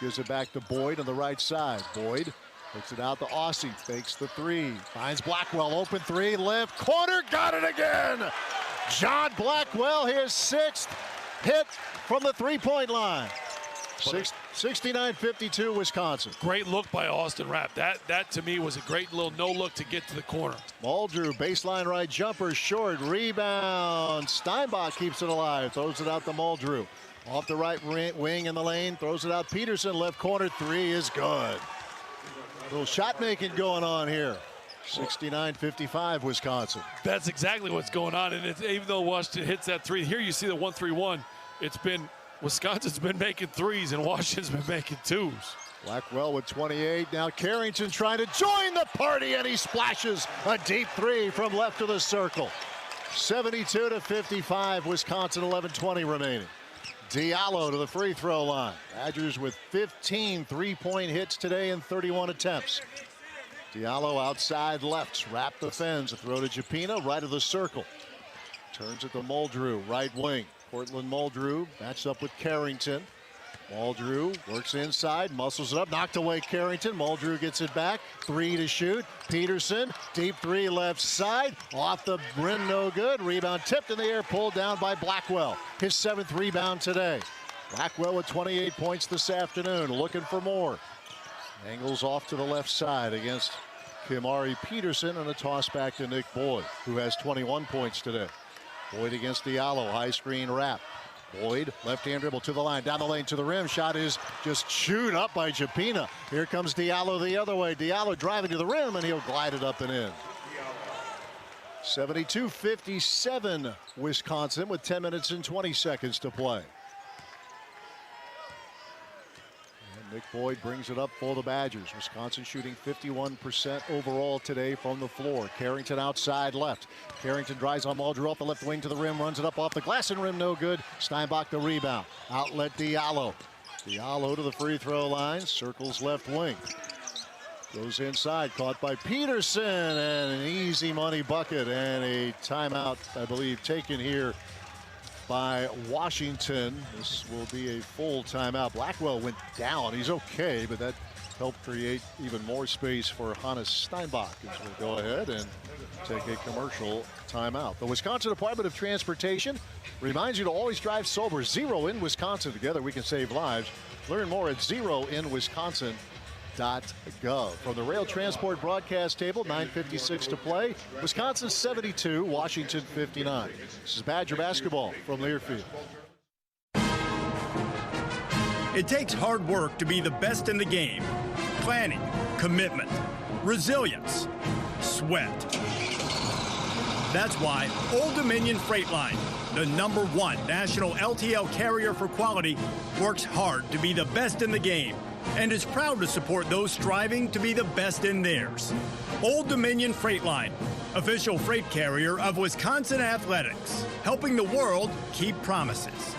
Speaker 21: gives it back to Boyd on the right side. Boyd puts it out to Aussie. Fakes the 3. Finds Blackwell. Open 3. Left corner. Got it again. John Blackwell, his 6th hit from the three-point line. 69-52 Wisconsin.
Speaker 22: Great look by Austin Rapp. That to me was a great little no look to get to the corner.
Speaker 21: Muldrew baseline right jumper short. Rebound. Steinbach keeps it alive. Throws it out to Muldrew. Off the right wing in the lane. Throws it out Peterson. Left corner 3 is good. A little shot making going on here. 69-55 Wisconsin.
Speaker 22: That's exactly what's going on. And even though Washington hits that 3, here you see the 1-3-1. It's been Wisconsin's been making 3s and Washington's been making 2s.
Speaker 21: Blackwell with 28. Now Carrington trying to join the party, and he splashes a deep 3 from left of the circle. 72-55 Wisconsin, 11:20 remaining. Diallo to the free throw line. Badgers with 15 three-point hits today in 31 attempts. Diallo outside left. Rapp defends. A throw to Japina, right of the circle. Turns it to Muldrew, right wing. Portland Muldrew matched up with Carrington. Muldrew works inside, muscles it up, knocked away Carrington. Muldrew gets it back, 3 to shoot. Peterson, deep 3 left side, off the rim, no good. Rebound tipped in the air, pulled down by Blackwell. His 7th rebound today. Blackwell with 28 points this afternoon, looking for more. Angles off to the left side against Kimari Peterson, and a toss back to Nick Boyd, who has 21 points today. Boyd against Diallo, high screen Rapp. Boyd, left-hand dribble to the line, down the lane to the rim. Shot is just chewed up by Japina. Here comes Diallo the other way. Diallo driving to the rim, and he'll glide it up and in. 72-57 Wisconsin with 10 minutes and 20 seconds to play. Nick Boyd brings it up for the Badgers. Wisconsin shooting 51% overall today from the floor. Carrington outside left. Carrington drives on Muldrew off the left wing to the rim, runs it up off the glass and rim, no good. Steinbach the rebound. Outlet Diallo. Diallo to the free throw line, circles left wing. Goes inside, caught by Peterson, and an easy money bucket and a timeout, I believe, taken here by Washington. This will be a full timeout. Blackwell went down. He's okay, but that helped create even more space for Hannes Steinbach as we'll go ahead and take a commercial timeout. The Wisconsin Department of Transportation reminds you to always drive sober. Zero in Wisconsin. Together we can save lives. Learn more at zeroinwisconsin.gov. From the Rail Transport broadcast table, 9:56 to play. Wisconsin 72, Washington 59. This is Badger basketball from Learfield.
Speaker 5: It takes hard work to be the best in the game. planning, commitment, resilience, sweat. That's why Old Dominion Freight Line, the #1 national LTL carrier for quality, works hard to be the best in the game and is proud to support those striving to be the best in theirs. Old Dominion Freight Line, official freight carrier of Wisconsin Athletics, helping the world keep promises.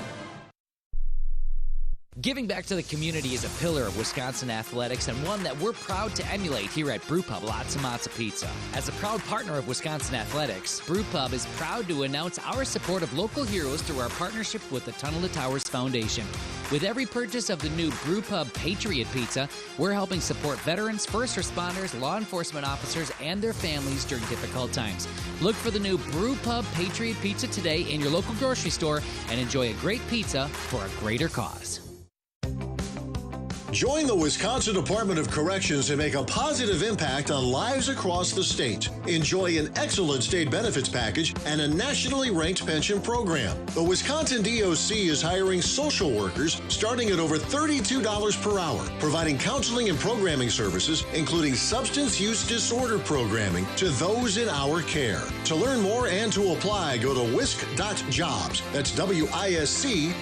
Speaker 4: Giving back to the community is a pillar of Wisconsin athletics and one that we're proud to emulate here at Brewpub Lots of Matzo Pizza. As a proud partner of Wisconsin athletics, Brewpub is proud to announce our support of local heroes through our partnership with the Tunnel to Towers Foundation. With every purchase of the new Brewpub Patriot Pizza, we're helping support veterans, first responders, law enforcement officers, and their families during difficult times. Look for the new Brewpub Patriot Pizza today in your local grocery store and enjoy a great pizza for a greater cause.
Speaker 2: Join the Wisconsin Department of Corrections to make a positive impact on lives across the state. Enjoy an excellent state benefits package and a nationally ranked pension program. The Wisconsin DOC is hiring social workers starting at over $32 per hour, providing counseling and programming services, including substance use disorder programming to those in our care. To learn more and to apply, go to wisc.jobs. That's WISC.jobs.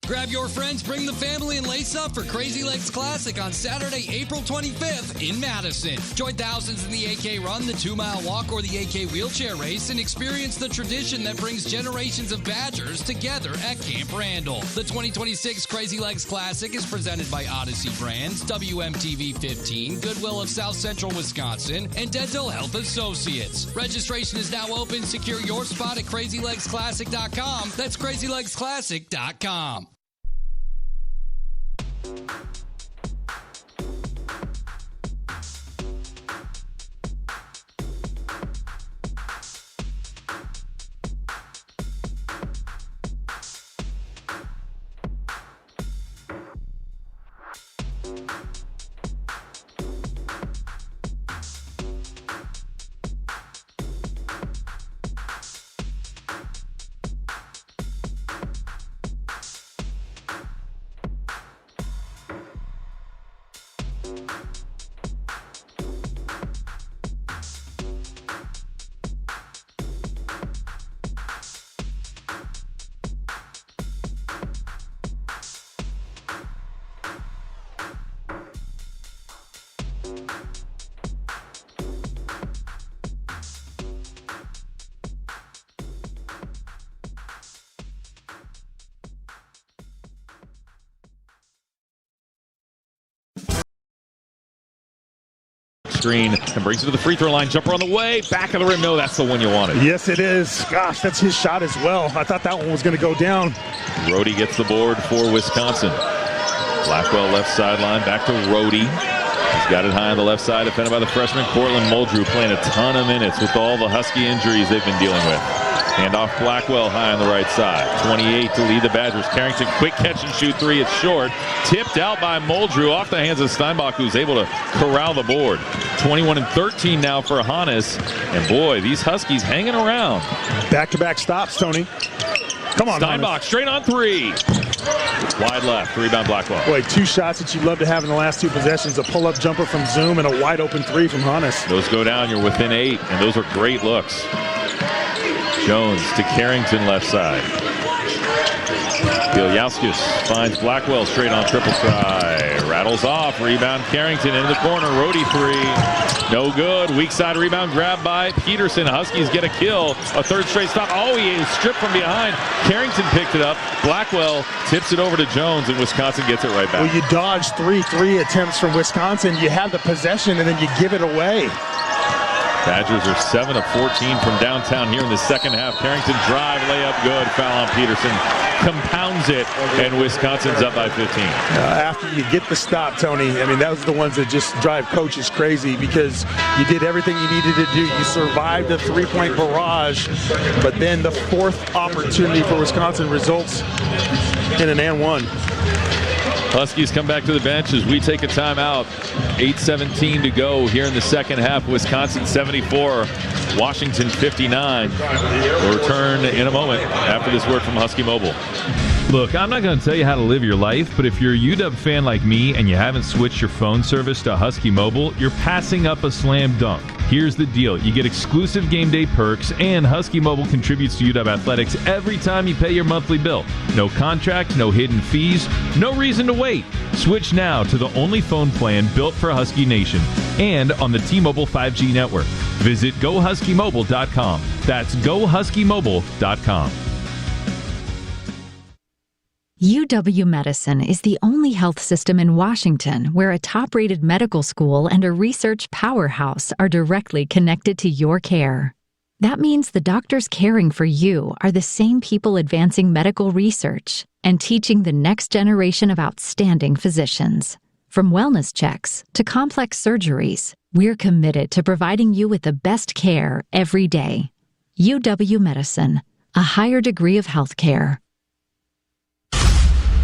Speaker 6: Grab your friends, bring the family, and lace up for Crazy Legs Classic on Saturday, April 25th in Madison. Join thousands in the AK Run, the 2-mile walk, or the AK wheelchair race and experience the tradition that brings generations of Badgers together at Camp Randall. The 2026 Crazy Legs Classic is presented by Odyssey Brands, WMTV 15, Goodwill of South Central Wisconsin, and Dental Health Associates. Registration is now open. Secure your spot at crazylegsclassic.com. That's crazylegsclassic.com.
Speaker 7: Screen and brings it to the free throw line. Jumper on the way. Back of the rim. No, that's the one you wanted.
Speaker 13: Yes, it is. Gosh, that's his shot as well. I thought that one was going to go down.
Speaker 7: Rhodey gets the board for Wisconsin. Blackwell left sideline. Back to Rhodey. He's got it high on the left side. Defended by the freshman Cortland Muldrew, playing a ton of minutes with all the Husky injuries they've been dealing with. Hand off Blackwell high on the right side. 28 to lead the Badgers. Carrington, quick catch and shoot three. It's short. Tipped out by Muldrew off the hands of Steinbach, who's able to corral the board. 21 and 13 now for Hannes. And boy, these Huskies hanging around.
Speaker 13: Back-to-back stops, Tony. Come on,
Speaker 7: Steinbach, straight on three. Wide left, rebound Blackwell.
Speaker 13: Boy, two shots that you'd love to have in the last two possessions. A pull-up jumper from Zoom and a wide-open three from Hannes.
Speaker 7: Those go down, you're within 8, and those are great looks. Jones to Carrington left side. Bieljauskas finds Blackwell straight on triple try. Rattles off. Rebound Carrington into the corner. Rhodey three. No good. Weak side rebound grabbed by Peterson. Huskies get a kill. A third straight stop. Oh, he is stripped from behind. Carrington picked it up. Blackwell tips it over to Jones, and Wisconsin gets it right back.
Speaker 13: Well, you dodged three attempts from Wisconsin. You have the possession, and then you give it away.
Speaker 7: Badgers are 7 of 14 from downtown here in the second half. Carrington drive, layup good, foul on Peterson. Compounds it, and Wisconsin's up by 15.
Speaker 13: After you get the stop, Tony, I mean, those are the ones that just drive coaches crazy because you did everything you needed to do. You survived the three-point barrage, but then the fourth opportunity for Wisconsin results in an and one.
Speaker 7: Huskies come back to the bench as we take a timeout. 8:17 to go here in the second half. Wisconsin 74, Washington 59. We'll return in a moment after this word from Husky Mobile. Look, I'm not going to tell you how to live your life, but if you're a UW fan like me and you haven't switched your phone service to Husky Mobile, you're passing up a slam dunk. Here's the deal. You get exclusive game day perks, and Husky Mobile contributes to UW Athletics every time you pay your monthly bill. No contract, no hidden fees, no reason to wait. Switch now to the only phone plan built for Husky Nation and on the T-Mobile 5G network. Visit GoHuskyMobile.com. That's GoHuskyMobile.com.
Speaker 3: UW-Medicine is the only health system in Washington where a top-rated medical school and a research powerhouse are directly connected to your care. That means the doctors caring for you are the same people advancing medical research and teaching the next generation of outstanding physicians. From wellness checks to complex surgeries, we're committed to providing you with the best care every day. UW-Medicine, a higher degree of health care.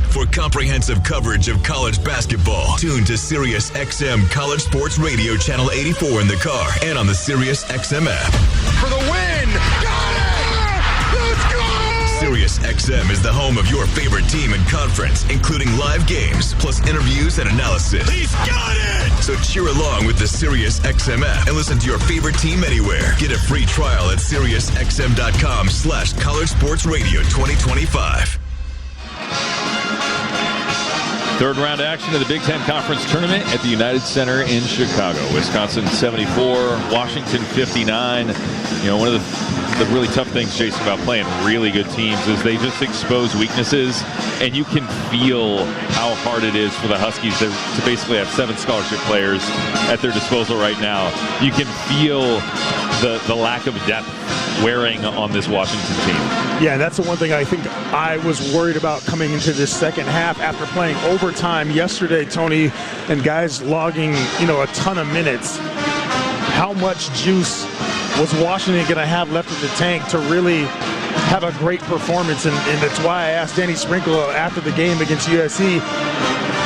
Speaker 8: For comprehensive coverage of college basketball, tune to Sirius XM College Sports Radio Channel 84 in the car and on the Sirius XM app.
Speaker 12: For the win! Got it! Let's go!
Speaker 8: Sirius XM is the home of your favorite team and conference, including live games, plus interviews and analysis.
Speaker 12: He's got it!
Speaker 8: So cheer along with the Sirius XM app and listen to your favorite team anywhere. Get a free trial at SiriusXM.com/College Sports Radio 2025.
Speaker 7: Third round action of the Big Ten Conference Tournament at the United Center in Chicago. Wisconsin 74, Washington 59. You know, one of the really tough things, Jason, about playing really good teams is they just expose weaknesses, and you can feel how hard it is for the Huskies to basically have 7 scholarship players at their disposal right now. You can feel the lack of depth wearing on this Washington team.
Speaker 13: Yeah, that's the one thing I think I was worried about coming into this second half after playing overtime yesterday, Tony, and guys logging, a ton of minutes. How much juice was Washington going to have left in the tank to really have a great performance? And that's why I asked Danny Sprinkle after the game against USC,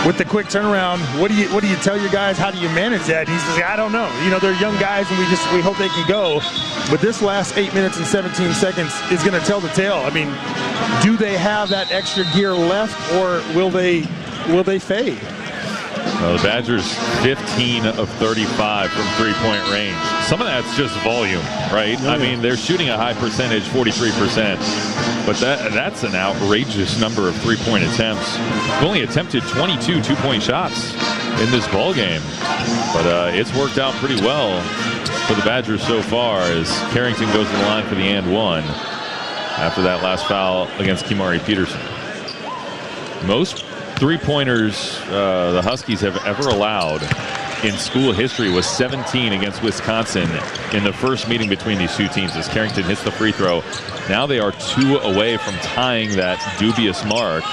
Speaker 13: with the quick turnaround, what do you tell your guys? How do you manage that? And he says, I don't know. They're young guys, and we hope they can go. But this last 8 minutes and 17 seconds is going to tell the tale. I mean, do they have that extra gear left, or will they fade?
Speaker 7: Well, the Badgers 15 of 35 from three-point range. Some of that's just volume, right? I mean, they're shooting a high percentage, 43%. But that's an outrageous number of three-point attempts. They've only attempted 22 two-point shots in this ball game. But it's worked out pretty well for the Badgers so far as Carrington goes to the line for the and one after that last foul against Kimari Peterson. Most three-pointers the Huskies have ever allowed in school history was 17 against Wisconsin in the first meeting between these two teams as Carrington hits the free throw. Now they are 2 away from tying that dubious mark.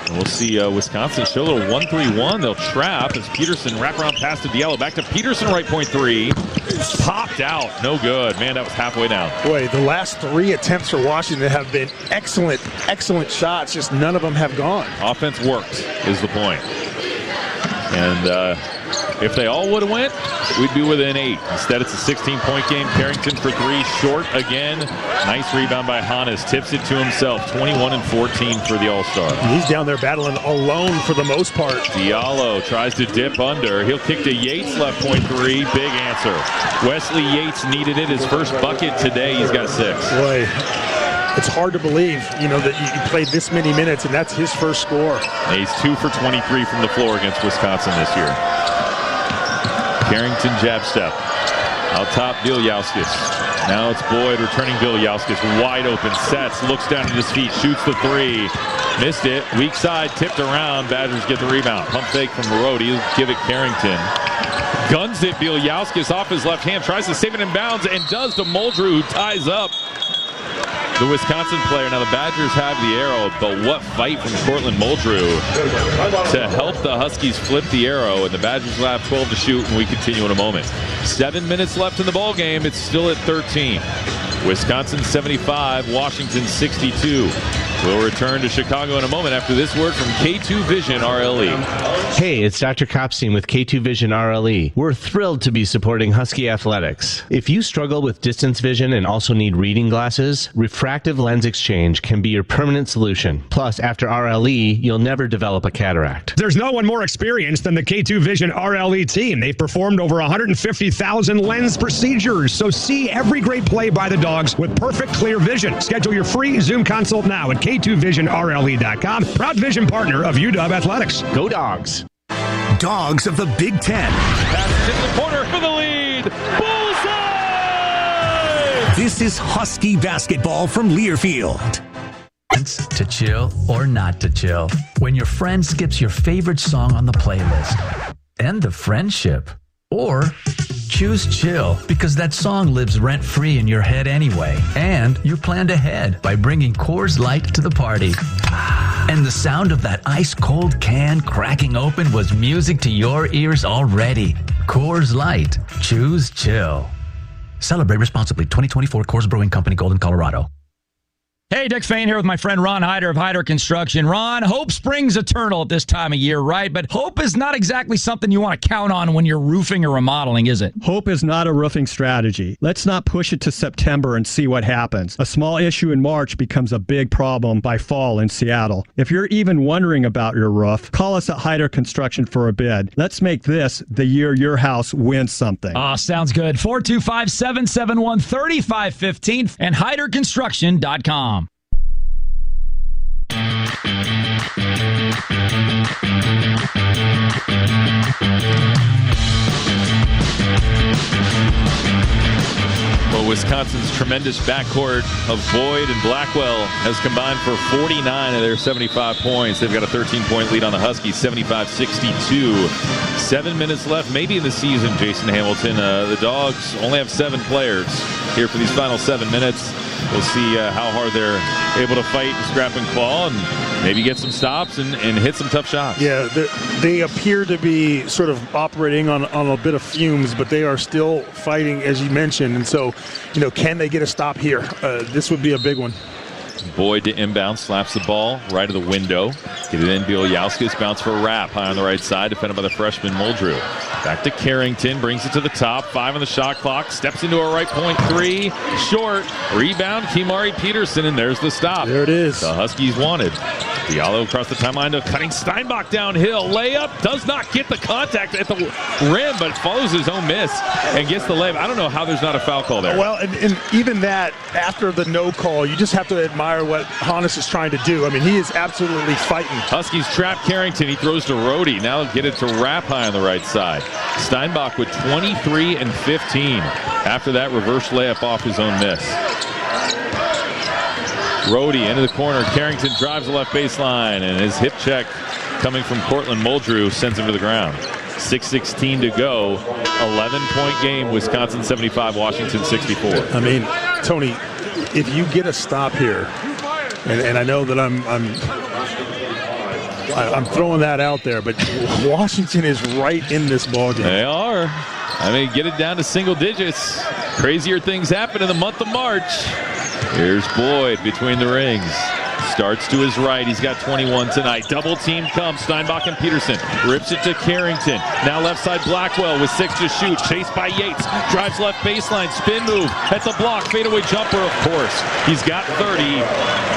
Speaker 7: And we'll see Wisconsin show a little 1-3-1. They'll trap as Peterson wraparound pass to Diallo. Back to Peterson, right point 3. Popped out. No good. Man, that was halfway down.
Speaker 13: Boy, the last 3 attempts for Washington have been excellent shots. Just none of them have gone.
Speaker 7: Offense worked is the point. And if they all would have went, we'd be within 8. Instead, it's a 16-point game. Carrington for 3, short again. Nice rebound by Hannes. Tips it to himself. 21 and 14 for the All-Star.
Speaker 13: He's down there battling alone for the most part.
Speaker 7: Diallo tries to dip under. He'll kick to Yates, left point 3. Big answer. Wesley Yates needed it. His first bucket today. He's got 6.
Speaker 13: Boy, it's hard to believe, that you played this many minutes, and that's his first score.
Speaker 7: And he's 2 for 23 from the floor against Wisconsin this year. Carrington jab step. Out top, Bieljauskas. Now it's Boyd returning Bieljauskas. Wide open, sets, looks down at his feet, shoots the 3. Missed it. Weak side, tipped around. Badgers get the rebound. Pump fake from Marode. He'll give it Carrington. Guns it, Bieljauskas off his left hand. Tries to save it in bounds and does to Muldrew, who ties up the Wisconsin player. Now the Badgers have the arrow, but what fight from Cortland Muldrew to help the Huskies flip the arrow, and the Badgers will have 12 to shoot, and we continue in a moment. 7 minutes left in the ball game. It's still at 13. Wisconsin 75, Washington 62. We'll return to Chicago in a moment after this word from K2 Vision RLE.
Speaker 14: Hey, it's Dr. Kopstein with K2 Vision RLE. We're thrilled to be supporting Husky Athletics. If you struggle with distance vision and also need reading glasses, refractive lens exchange can be your permanent solution. Plus, after RLE, you'll never develop a cataract.
Speaker 15: There's no one more experienced than the K2 Vision RLE team. They've performed over 150,000 lens procedures, so see every great play by the Dogs with perfect clear vision. Schedule your free Zoom consult now at K2VisionRLE.com. Proud vision partner of UW Athletics.
Speaker 14: Go Dogs!
Speaker 16: Dogs of the Big Ten.
Speaker 12: Pass to the corner for the lead. Bullseye!
Speaker 16: This is Husky basketball from Learfield.
Speaker 17: To chill or not to chill. When your friend skips your favorite song on the playlist. End the friendship. Or choose chill because that song lives rent-free in your head anyway. And you planned ahead by bringing Coors Light to the party. And the sound of that ice-cold can cracking open was music to your ears already. Coors Light. Choose chill. Celebrate responsibly. 2024 Coors Brewing Company, Golden, Colorado.
Speaker 18: Hey, Dick Fain here with my friend Ron Hyder of Hyder Construction. Ron, hope springs eternal at this time of year, right? But hope is not exactly something you want to count on when you're roofing or remodeling, is it?
Speaker 19: Hope is not a roofing strategy. Let's not push it to September and see what happens. A small issue in March becomes a big problem by fall in Seattle. If you're even wondering about your roof, call us at Hyder Construction for a bid. Let's make this the year your house wins something.
Speaker 18: Sounds good. 425-771-3515 and HyderConstruction.com.
Speaker 7: Well, Wisconsin's tremendous backcourt of Boyd and Blackwell has combined for 49 of their 75 points. They've got a 13-point lead on the Huskies, 75-62. 7 minutes left, maybe in the season, Jason Hamilton. The Dogs only have 7 players here for these final 7 minutes. We'll see how hard they're able to fight and scrap and claw and maybe get some stops and hit some tough shots.
Speaker 13: Yeah, they appear to be sort of operating on a bit of fumes, but they are still fighting, as you mentioned. And so, can they get a stop here? This would be a big one.
Speaker 7: Boyd to inbound, slaps the ball right of the window. Get it in, Bieljauskas, bounce for a wrap high on the right side, defended by the freshman Muldrew. Back to Carrington, brings it to the top, 5 on the shot clock, steps into a right point 3, short, rebound, Kimari Peterson, and there's the stop.
Speaker 13: There it is.
Speaker 7: The Huskies wanted. Diallo across the timeline to cutting Steinbach downhill. Layup does not get the contact at the rim, but follows his own miss and gets the layup. I don't know how there's not a foul call there.
Speaker 13: Well, and even that, after the no call, you just have to admire what Hannes is trying to do. I mean, he is absolutely fighting.
Speaker 7: Huskies trap Carrington. He throws to Rhodey. Now get it to Rapp high on the right side. Steinbach with 23 and 15. After that reverse layup off his own miss. Rhodey into the corner. Carrington drives the left baseline, and his hip check coming from Cortland Muldrew sends him to the ground. 6:16 to go. 11-point game. Wisconsin 75, Washington 64.
Speaker 13: I mean, Tony, if you get a stop here, and I know that I'm throwing that out there, but Washington is right in this ballgame.
Speaker 7: They are. I mean, get it down to single digits. Crazier things happen in the month of March. Here's Boyd between the rings. Starts to his right. He's got 21 tonight. Double team comes. Steinbach and Peterson. Rips it to Carrington. Now left side Blackwell with 6 to shoot. Chased by Yates. Drives left baseline. Spin move at the block. Fadeaway jumper, of course. He's got 30.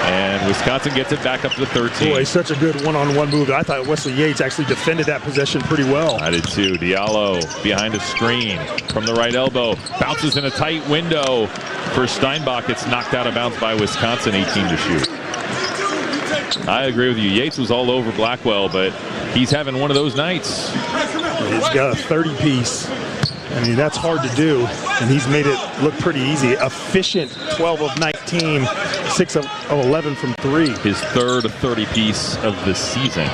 Speaker 7: And Wisconsin gets it back up to 13.
Speaker 13: Boy, such a good one-on-one move. I thought Wesley Yates actually defended that possession pretty well.
Speaker 7: I did too. Diallo behind a screen from the right elbow. Bounces in a tight window for Steinbach. It's knocked out of bounds by Wisconsin. 18 to shoot. I agree with you. Yates was all over Blackwell, but he's having one of those nights.
Speaker 13: He's got a 30-piece. I mean, that's hard to do, and he's made it look pretty easy. Efficient 12 of 19, 6 of 11 from 3.
Speaker 7: His third 30-piece of the season.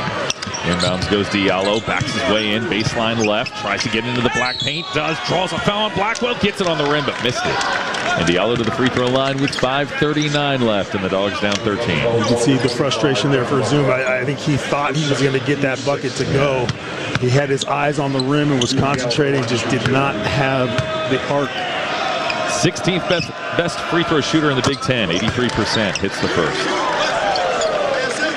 Speaker 7: Inbounds goes Diallo, backs his way in, baseline left, tries to get into the black paint, draws a foul on Blackwell, gets it on the rim, but missed it. And Diallo to the free throw line with 5:39 left, and the Dogs down 13.
Speaker 13: You can see the frustration there for Zoom. I think he thought he was going to get that bucket to go. He had his eyes on the rim and was concentrating, just did not have the arc.
Speaker 7: 16th best free throw shooter in the Big Ten, 83%, hits the first.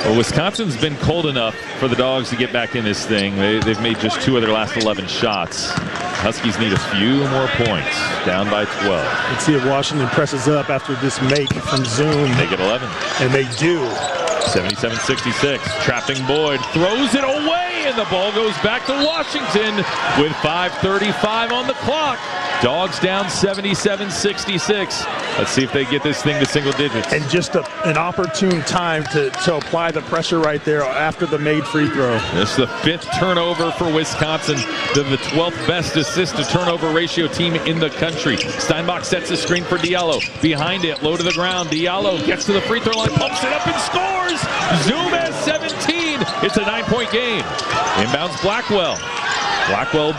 Speaker 7: Well, Wisconsin's been cold enough for the Dogs to get back in this thing. They've made just 2 of their last 11 shots. Huskies need a few more points, down by 12.
Speaker 13: Let's see if Washington presses up after this make from Zoom.
Speaker 7: They get 11.
Speaker 13: And they do.
Speaker 7: 77-66, trapping Boyd, throws it away, and the ball goes back to Washington with 5:35 on the clock. Dogs down 77-66. Let's see if they get this thing to single digits.
Speaker 13: And just an opportune time to apply the pressure right there after the made free throw.
Speaker 7: This is the 5th turnover for Wisconsin. They're the 12th best assist-to-turnover ratio team in the country. Steinbach sets a screen for Diallo. Behind it, low to the ground. Diallo gets to the free throw line, pumps it up and scores! Zoom has 17. It's a 9-point game. Inbounds Blackwell. Blackwell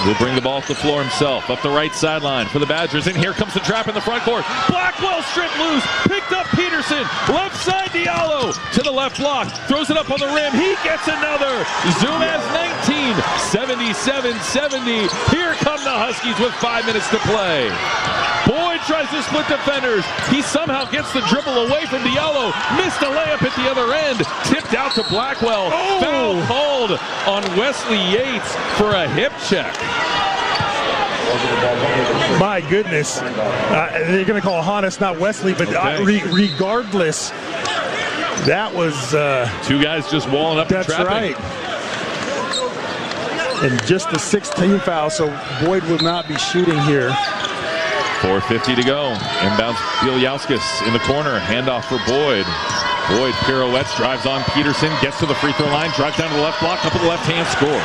Speaker 7: will bring the ball to the floor himself. Up the right sideline for the Badgers. And here comes the trap in the front court. Blackwell stripped loose. Picked up Peterson. Left side Diallo to the left block. Throws it up on the rim. He gets another. Zoom has 19. 77-70. Here come the Huskies with 5 minutes to play. Boyd tries to split defenders. He somehow gets the dribble away from Diallo. Missed a layup at the other end. Tipped out to Blackwell. Oh. Foul called on Wesley Yates for a hip check.
Speaker 13: My goodness. They're going to call Hannes, not Wesley, but regardless, that was...
Speaker 7: 2 guys just walling up and trapping.
Speaker 13: That's right. And just the 16th foul, so Boyd will not be shooting here.
Speaker 7: 4:50 to go. Inbounds Bieljauskas in the corner. Handoff for Boyd. Boyd pirouettes, drives on Peterson, gets to the free throw line, drives down to the left block, up to the left hand, scores.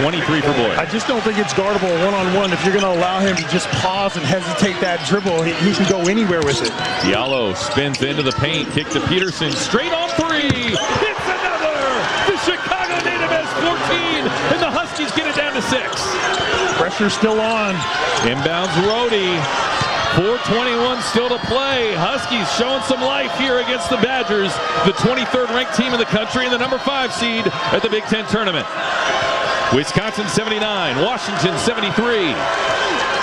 Speaker 7: 23 for Boyd.
Speaker 13: I just don't think it's guardable one-on-one. If you're going to allow him to just pause and hesitate that dribble, he can go anywhere with it.
Speaker 7: Diallo spins into the paint, kick to Peterson, straight on 3. It's another! The Chicago native has 14, and the Huskies get it down to 6.
Speaker 13: Pressure still on.
Speaker 7: Inbounds Rhodey. 4:21 still to play. Huskies showing some life here against the Badgers, the 23rd ranked team in the country and the number 5 seed at the Big Ten tournament. Wisconsin 79, Washington 73.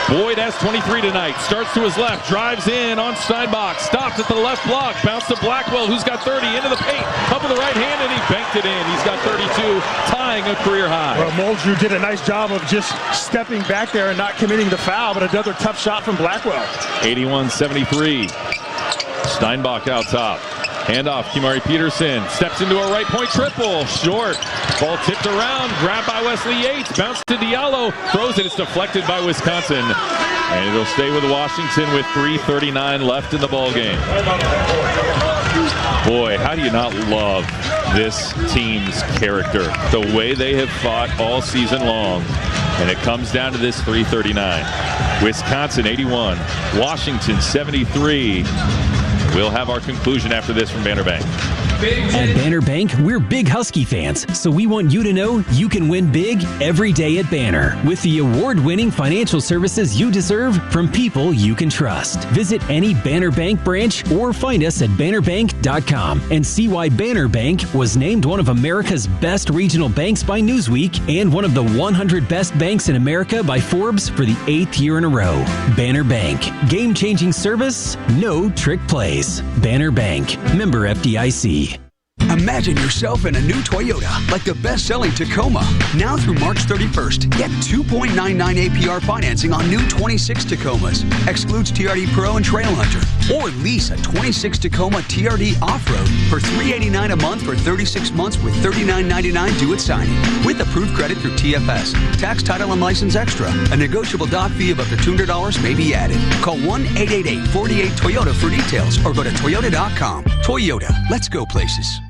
Speaker 7: Boyd has 23 tonight. Starts to his left, drives in on Steinbach, stopped at the left block, bounce to Blackwell, who's got 30, into the paint, up with the right hand, and he banked it in. He's got 32, tying a career high.
Speaker 13: Well, Muldrew did a nice job of just stepping back there and not committing the foul, but another tough shot from Blackwell.
Speaker 7: 81-73. Steinbach out top. Handoff, Kimari Peterson steps into a right point triple. Short. Ball tipped around, grabbed by Wesley Yates, bounced to Diallo, throws it. It's deflected by Wisconsin. And it'll stay with Washington with 3:39 left in the ball game. Boy, how do you not love this team's character? The way they have fought all season long. And it comes down to this 3:39. Wisconsin 81, Washington 73. We'll have our conclusion after this from Banner Bank.
Speaker 1: At Banner Bank, we're big Husky fans, so we want you to know you can win big every day at Banner with the award-winning financial services you deserve from people you can trust. Visit any Banner Bank branch or find us at bannerbank.com and see why Banner Bank was named one of America's best regional banks by Newsweek and one of the 100 best banks in America by Forbes for the 8th year in a row. Banner Bank. Game-changing service, no trick plays. Banner Bank. Member FDIC.
Speaker 20: Imagine yourself in a new Toyota, like the best-selling Tacoma. Now through March 31st, get 2.99 APR financing on new 26 Tacomas. Excludes TRD Pro and Trail Hunter. Or lease a 26 Tacoma TRD Off-Road for $389 a month for 36 months with $39.99 due at signing. With approved credit through TFS. Tax, title, and license extra. A negotiable dock fee of up to $200 may be added. Call 1-888-48-TOYOTA for details or go to Toyota.com. Toyota. Let's go places.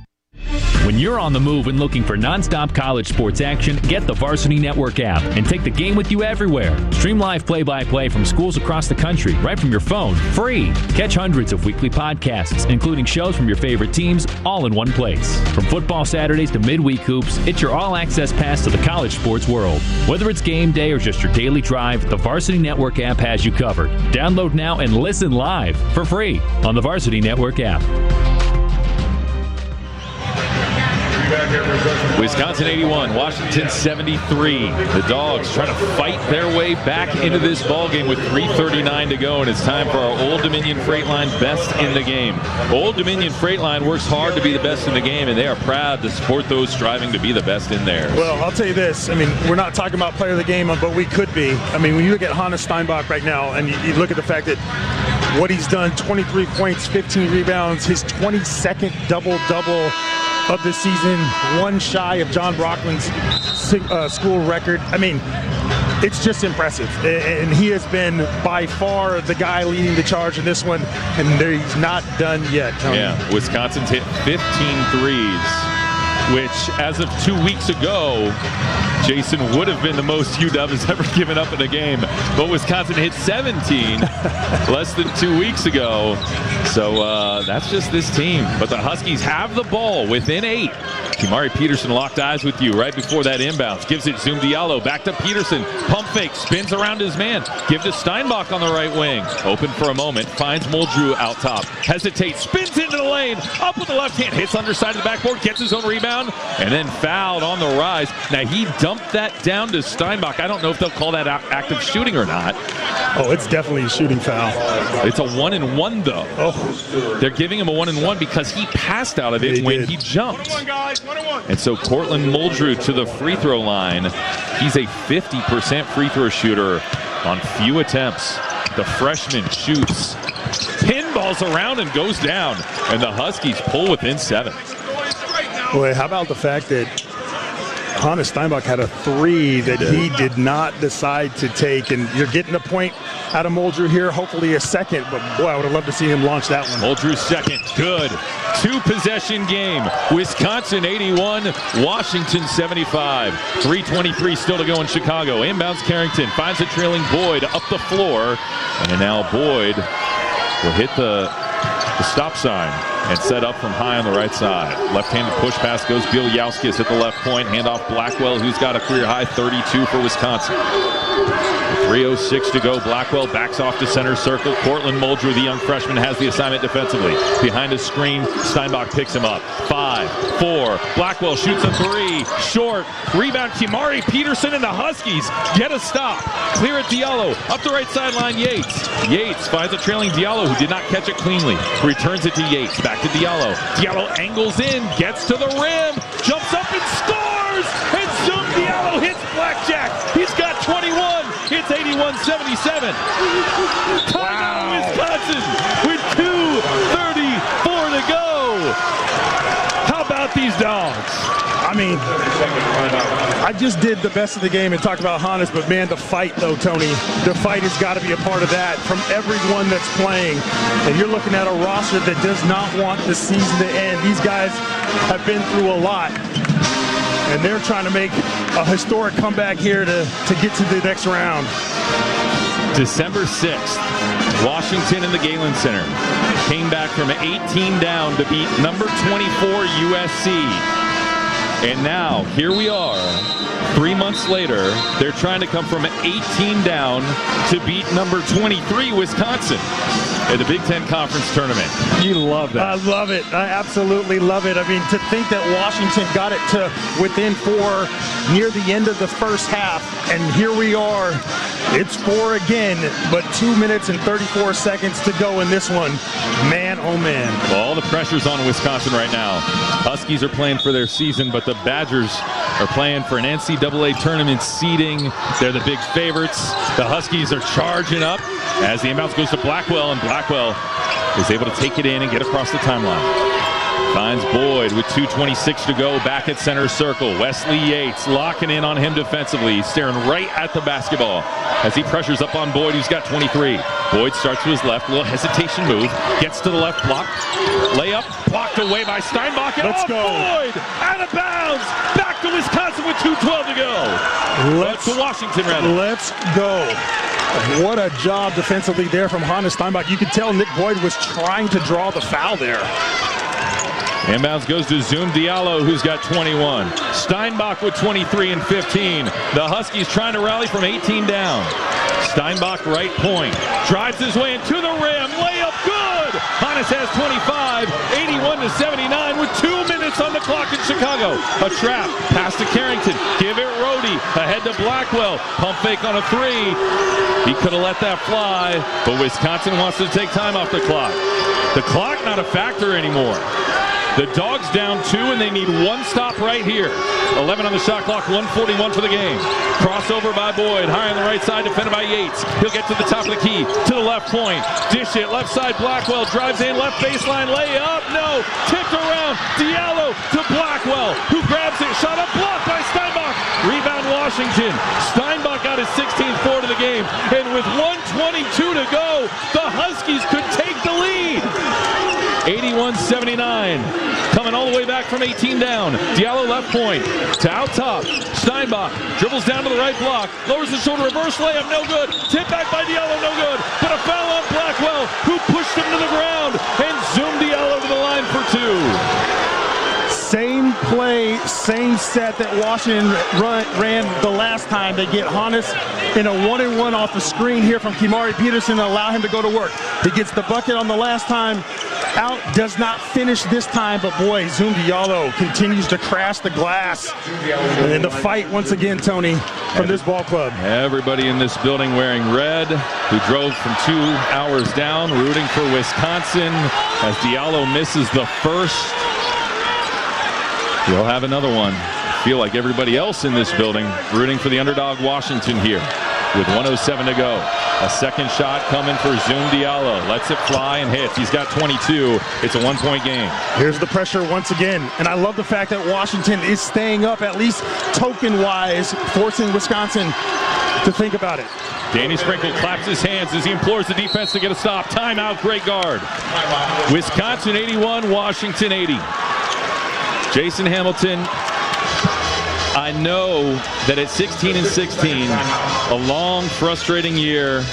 Speaker 23: When you're on the move and looking for nonstop college sports action, get the Varsity Network app and take the game with you everywhere. Stream live play-by-play from schools across the country right from your phone, free. Catch hundreds of weekly podcasts, including shows from your favorite teams, all in one place. From football Saturdays to midweek hoops, it's your all-access pass to the college sports world. Whether it's game day or just your daily drive, the Varsity Network app has you covered. Download now and listen live for free on the Varsity Network app.
Speaker 24: Back
Speaker 7: Wisconsin 81, Washington 73. The Dogs trying to fight their way back into this ball game with 3:39 to go, and it's time for our Old Dominion Freight Line best in the game. Old Dominion Freight Line works hard to be the best in the game, and they are proud to support those striving to be the best in theirs.
Speaker 13: Well, I'll tell you this. I mean, we're not talking about player of the game, but we could be. I mean, when you look at Hannes Steinbach right now, and you look at the fact that what he's done, 23 points, 15 rebounds, his 22nd double-double of the season, one shy of John Brockman's school record. I mean, it's just impressive. And he has been by far the guy leading the charge in this one, and he's not done yet, Tony.
Speaker 7: Yeah, Wisconsin's hit 15 threes, which as of 2 weeks ago, Jason would have been the most UW has ever given up in a game. But Wisconsin hit 17 less than 2 weeks ago. So that's just this team. But the Huskies have the ball within 8. Kimari Peterson locked eyes with you right before that inbounds. Gives it Zoom Diallo. Back to Peterson. Pump fake. Spins around his man. Give to Steinbach on the right wing. Open for a moment. Finds Muldrew out top. Hesitates. Spins into the lane. Up with the left hand. Hits underside of the backboard. Gets his own rebound. And then fouled on the rise. Now he dumped that down to Steinbach. I don't know if they'll call that active shooting or not.
Speaker 13: Oh, it's definitely a shooting foul.
Speaker 7: It's a 1-and-1 though.
Speaker 13: Oh.
Speaker 7: They're giving him a 1-and-1 because he passed out of it when he jumped. And so Cortland Muldrew to the free throw line. He's a 50% free throw shooter on few attempts. The freshman shoots, pinballs around and goes down. And the Huskies pull within 7.
Speaker 13: Boy, how about the fact that Hannes Steinbach had a 3 that he did not decide to take, and you're getting a point out of Muldrew here, hopefully a second, but boy, I would have loved to see him launch that one.
Speaker 7: Muldrew's second, good. 2-possession game. Wisconsin 81, Washington 75. 3:23 still to go in Chicago. Inbounds Carrington, finds a trailing Boyd up the floor, and now Boyd will hit the stop sign and set up from high on the right side. Left-handed push pass goes Bielyauskas at the left point. Handoff Blackwell, who's got a career high 32 for Wisconsin. 3:06 to go. Blackwell backs off to center circle. Cortland Muldrew, the young freshman, has the assignment defensively. Behind his screen, Steinbach picks him up. 5-4. Blackwell shoots a 3. Short. Rebound Kimari Peterson and the Huskies get a stop. Clear it Diallo. Up the right sideline, Yates. Yates finds a trailing Diallo who did not catch it cleanly. Returns it to Yates. Back to Diallo. Diallo angles in. Gets to the rim. Jumps up and scores! And Zoom Diallo hits Blackjack. He's got 21. It's 81-77. Timeout Wisconsin with 2:34 to go. How about these Dogs?
Speaker 13: I mean, I just did the best of the game and talked about Hannes, but man, the fight though, Tony, the fight has got to be a part of that from everyone that's playing. And you're looking at a roster that does not want the season to end. These guys have been through a lot, and they're trying to make a historic comeback here to get to the next round.
Speaker 7: December 6th, Washington in the Galen Center came back from 18 down to beat number 24 USC. And now, here we are, 3 months later, they're trying to come from 18 down to beat number 23 Wisconsin at the Big Ten Conference Tournament. You love that.
Speaker 13: I love it. I absolutely love it. I mean, to think that Washington got it to within 4 near the end of the first half, and here we are. It's 4 again, but 2 minutes and 34 seconds to go in this one. Man, oh man.
Speaker 7: Well, all the pressure's on Wisconsin right now. Huskies are playing for their season, but the Badgers are playing for an NCAA tournament seeding. They're the big favorites. The Huskies are charging up as the inbounds goes to Blackwell, and Blackwell is able to take it in and get across the timeline. Finds Boyd with 2:26 to go back at center circle. Wesley Yates locking in on him defensively, staring right at the basketball as he pressures up on Boyd, who's got 23. Boyd starts to his left, a little hesitation move, gets to the left block, layup, blocked away by Steinbach, and
Speaker 13: Let's go.
Speaker 7: Boyd out of bounds, back to Wisconsin with 2:12 to go. To Washington, rather.
Speaker 13: Let's go. What a job defensively there from Hannes Steinbach. You could tell Nick Boyd was trying to draw the foul there.
Speaker 7: Inbounds goes to Zoom Diallo, who's got 21. Steinbach with 23 and 15. The Huskies trying to rally from 18 down. Steinbach right point. Drives his way into the rim. Layup good. Hannes has 25, 81-79 with 2 minutes on the clock in Chicago. A trap, pass to Carrington, give it Rhodey, ahead to Blackwell, pump fake on a 3. He could have let that fly, but Wisconsin wants to take time off the clock. The clock not a factor anymore. The Dogs down 2, and they need 1 stop right here. 11 on the shot clock, 1:41 for the game. Crossover by Boyd, high on the right side, defended by Yates. He'll get to the top of the key, to the left point. Dish it, left side, Blackwell drives in, left baseline, layup, no. Tipped around, Diallo to Blackwell, who grabs it, shot up, blocked by Steinbach. Rebound Washington. Steinbach got his 16th board of the game, and with 1:22 to go, the Huskies could take the lead. 81-79. Coming all the way back from 18 down. Diallo left point to out top. Steinbach dribbles down to the right block. Lowers the shoulder, reverse layup, no good. Tip back by Diallo, no good. But a foul on Blackwell, who pushed him to the ground and zoomed Diallo to the line for 2.
Speaker 13: Same play, same set that Washington ran the last time. They get Hannes in a 1-and-1 off the screen here from Kimari Peterson and allow him to go to work. He gets the bucket on the last time out, does not finish this time, but boy, Zoom Diallo continues to crash the glass. And then the fight once again, Tony, from this ball club.
Speaker 7: Everybody in this building wearing red, who drove from 2 hours down, rooting for Wisconsin as Diallo misses the first. He'll have another one. I feel like everybody else in this building rooting for the underdog Washington here with 1:07 to go. A second shot coming for Zoom Diallo. Lets it fly and hits. He's got 22. It's a 1-point game.
Speaker 13: Here's the pressure once again. And I love the fact that Washington is staying up, at least token-wise, forcing Wisconsin to think about it.
Speaker 7: Danny Sprinkle claps his hands as he implores the defense to get a stop. Timeout, great guard. Wisconsin 81, Washington 80. Jason Hamilton, I know that at 16-16, a long, frustrating year,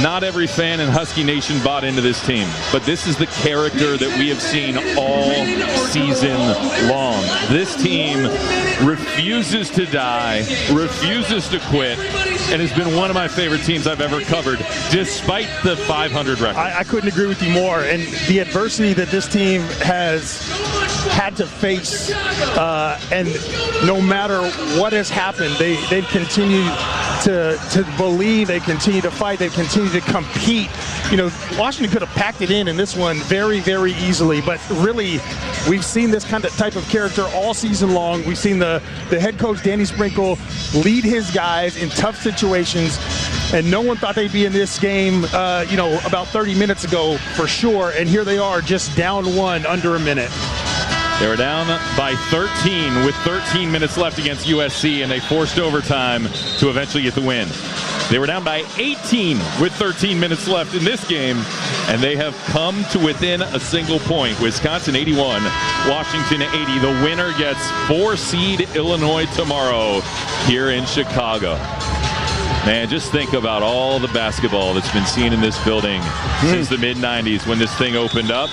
Speaker 7: not every fan in Husky Nation bought into this team, but this is the character that we have seen all season long. This team refuses to die, refuses to quit, and has been one of my favorite teams I've ever covered, despite the 500 record.
Speaker 13: I couldn't agree with you more, and the adversity that this team has had to face, and no matter what has happened, they've continued to believe, they continue to fight, they continue to compete. You know, Washington could have packed it in this one very, very easily, but really, we've seen this type of character all season long. We've seen the head coach, Danny Sprinkle, lead his guys in tough situations, and no one thought they'd be in this game, about 30 minutes ago for sure, and here they are, just down 1 under a minute.
Speaker 7: They were down by 13 with 13 minutes left against USC, and they forced overtime to eventually get the win. They were down by 18 with 13 minutes left in this game, and they have come to within a single point. Wisconsin 81, Washington 80. The winner gets 4-seed Illinois tomorrow here in Chicago. Man, just think about all the basketball that's been seen in this building since the mid-90s when this thing opened up.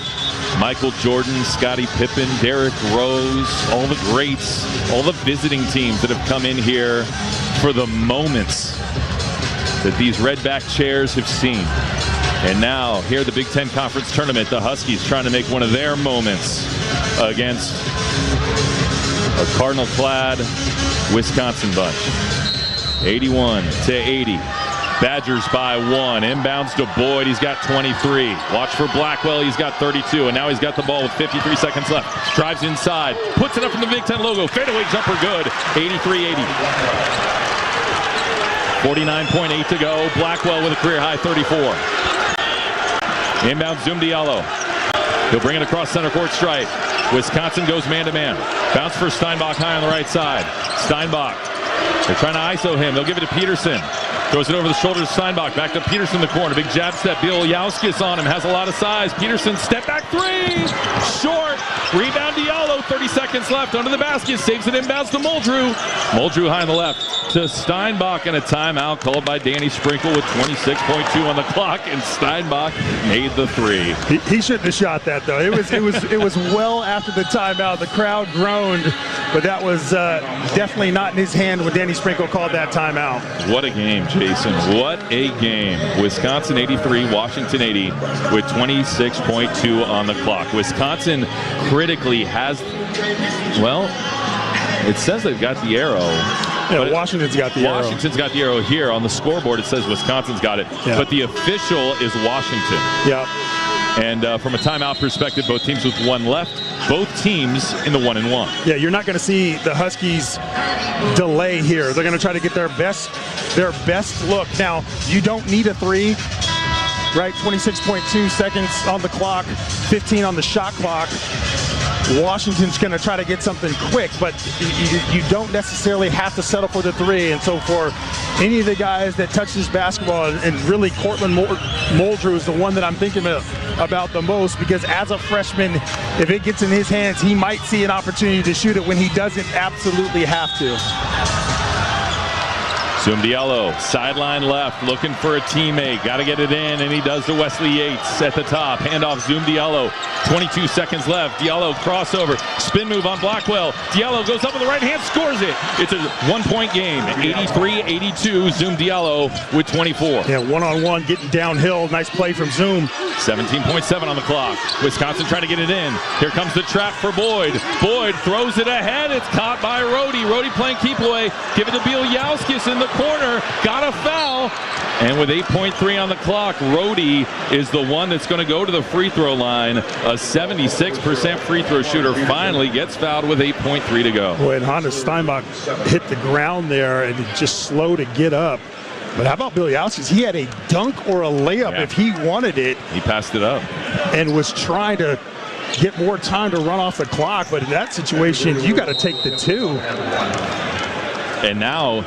Speaker 7: Michael Jordan, Scottie Pippen, Derrick Rose, all the greats, all the visiting teams that have come in here for the moments that these redback chairs have seen. And now, here at the Big Ten Conference Tournament, the Huskies trying to make one of their moments against a Cardinal-clad Wisconsin bunch. 81-80. Badgers by 1. Inbounds to Boyd. He's got 23. Watch for Blackwell. He's got 32. And now he's got the ball with 53 seconds left. Drives inside. Puts it up from the Big Ten logo. Fadeaway jumper good. 83-80. 49.8 to go. Blackwell with a career high 34. Inbounds Zoom Diallo. He'll bring it across center court stripe. Wisconsin goes man-to-man. Bounce for Steinbach high on the right side. Steinbach. They're trying to ISO him. They'll give it to Peterson. Throws it over the shoulder to Steinbach. Back to Peterson in the corner. Big jab step. Bielowskis on him. Has a lot of size. Peterson step back 3. Short. Rebound Diallo. 30 seconds left. Under the basket. Saves it inbounds to Muldrew. Muldrew high on the left to Steinbach, and a timeout called by Danny Sprinkle with 26.2 on the clock, and Steinbach made the 3.
Speaker 13: He shouldn't have shot that though. It was well after the timeout. The crowd groaned but that was definitely not in his hand when Danny Sprinkle called that timeout.
Speaker 7: What a game, Jason. What a game. Wisconsin 83, Washington 80 with 26.2 on the clock. Wisconsin critically has, well, it says they've got the arrow.
Speaker 13: Yeah, Washington's got the arrow.
Speaker 7: Washington's got the arrow here. On the scoreboard, it says Wisconsin's got it.
Speaker 13: Yeah.
Speaker 7: But the official is Washington.
Speaker 13: Yeah.
Speaker 7: And from a timeout perspective, both teams with one left, both teams in the 1-1.
Speaker 13: Yeah, you're not going to see the Huskies delay here. They're going to try to get their best look. Now, you don't need a three, right? 26.2 seconds on the clock, 15 on the shot clock. Washington's going to try to get something quick, but you don't necessarily have to settle for the three. And so for any of the guys that touch this basketball, and really Cortland Muldrew is the one that I'm thinking about the most, because as a freshman, if it gets in his hands, he might see an opportunity to shoot it when he doesn't absolutely have to.
Speaker 7: Zoom Diallo, sideline left, looking for a teammate. Got to get it in, and he does to Wesley Yates at the top. Handoff, Zoom Diallo. 22 seconds left. Diallo crossover. Spin move on Blackwell. Diallo goes up with the right hand, scores it. It's a one-point game. 83-82. Zoom Diallo with 24.
Speaker 13: Yeah, one-on-one, getting downhill. Nice play from Zoom.
Speaker 7: 17.7 on the clock. Wisconsin trying to get it in. Here comes the trap for Boyd. Boyd throws it ahead. It's caught by Rhodey. Rhodey playing keep away. Give it to Bieljauskas in the corner. Got a foul. And with 8.3 on the clock, Rhodey is the one that's going to go to the free throw line. A 76% free throw shooter finally gets fouled with 8.3 to go.
Speaker 13: Boy, and Hannes Steinbach hit the ground there and just slow to get up. But how about Bieljauskas? He had a dunk or a layup if he wanted it.
Speaker 7: He passed it up.
Speaker 13: And was trying to get more time to run off the clock. But in that situation, you got to take the two.
Speaker 7: And now,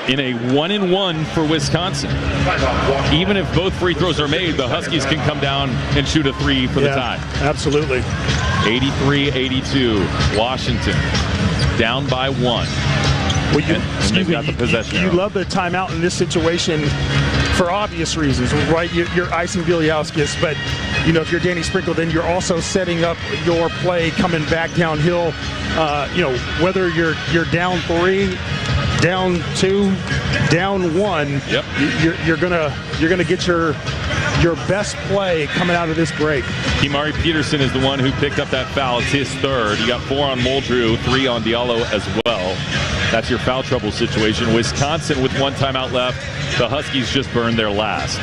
Speaker 7: in a 1-1 for Wisconsin, even if both free throws are made, the Huskies can come down and shoot a three for the tie.
Speaker 13: Absolutely.
Speaker 7: 83-82, Washington down by one.
Speaker 13: Well,
Speaker 7: and they've got the possession.
Speaker 13: You love the timeout in this situation for obvious reasons, right? You're icing Bieljauskas, but if you're Danny Sprinkle, then you're also setting up your play coming back downhill. Whether you're down 3, down 2, down 1.
Speaker 7: Yep.
Speaker 13: You're gonna get your best play coming out of this break.
Speaker 7: Kimari Peterson is the one who picked up that foul. It's his third. You got 4 on Muldrew, 3 on Diallo as well. That's your foul trouble situation. Wisconsin with one timeout left. The Huskies just burned their last.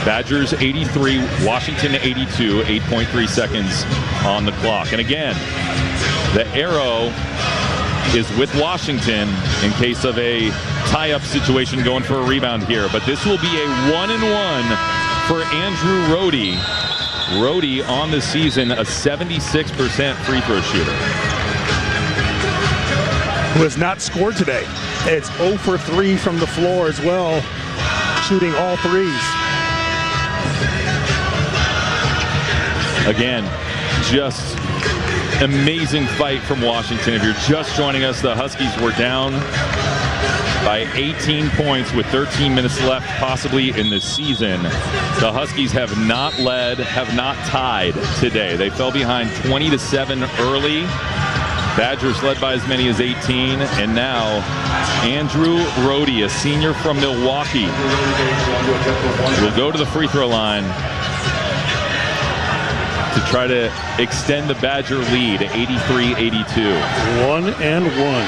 Speaker 7: Badgers 83, Washington 82, 8.3 seconds on the clock. And again, the arrow is with Washington in case of a tie-up situation going for a rebound here. But this will be a 1-1 for Andrew Rhodey. Rhodey on the season, a 76% free throw shooter.
Speaker 13: Who has not scored today. It's 0 for 3 from the floor as well, shooting all threes.
Speaker 7: Again, just amazing fight from Washington. If you're just joining us, the Huskies were down by 18 points with 13 minutes left possibly in the season. The Huskies have not led, have not tied today. They fell behind 20-7 early. Badgers led by as many as 18, and now Andrew Rhodey, a senior from Milwaukee, will go to the free throw line to try to extend the Badger lead, 83-82.
Speaker 13: 1-1.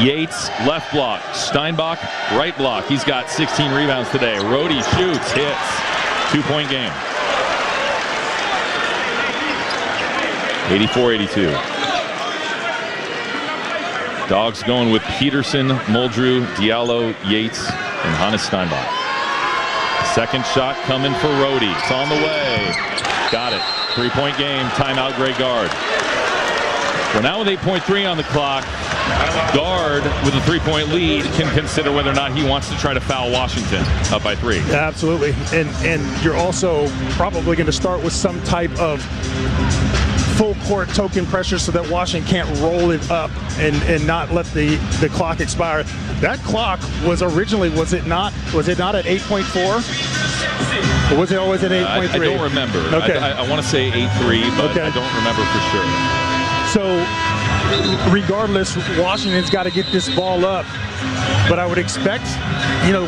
Speaker 7: Yates, left block. Steinbach, right block. He's got 16 rebounds today. Rhodey shoots, hits. 2-point game. 84-82. Dogs going with Peterson, Muldrew, Diallo, Yates, and Hannes Steinbach. Second shot coming for Rhodey. It's on the way. Got it. 3-point game. Timeout, Grey Guard. Well, now with 8.3 on the clock, Guard with a 3-point lead can consider whether or not he wants to try to foul Washington up by 3.
Speaker 13: Absolutely. And you're also probably going to start with some type of full court token pressure so that Washington can't roll it up and not let the clock expire. That clock was originally, was it not at 8.4? Or was it always at 8.3?
Speaker 7: I don't remember.
Speaker 13: Okay.
Speaker 7: I want to say 8.3, but I don't remember for sure.
Speaker 13: So regardless, Washington's got to get this ball up. But I would expect,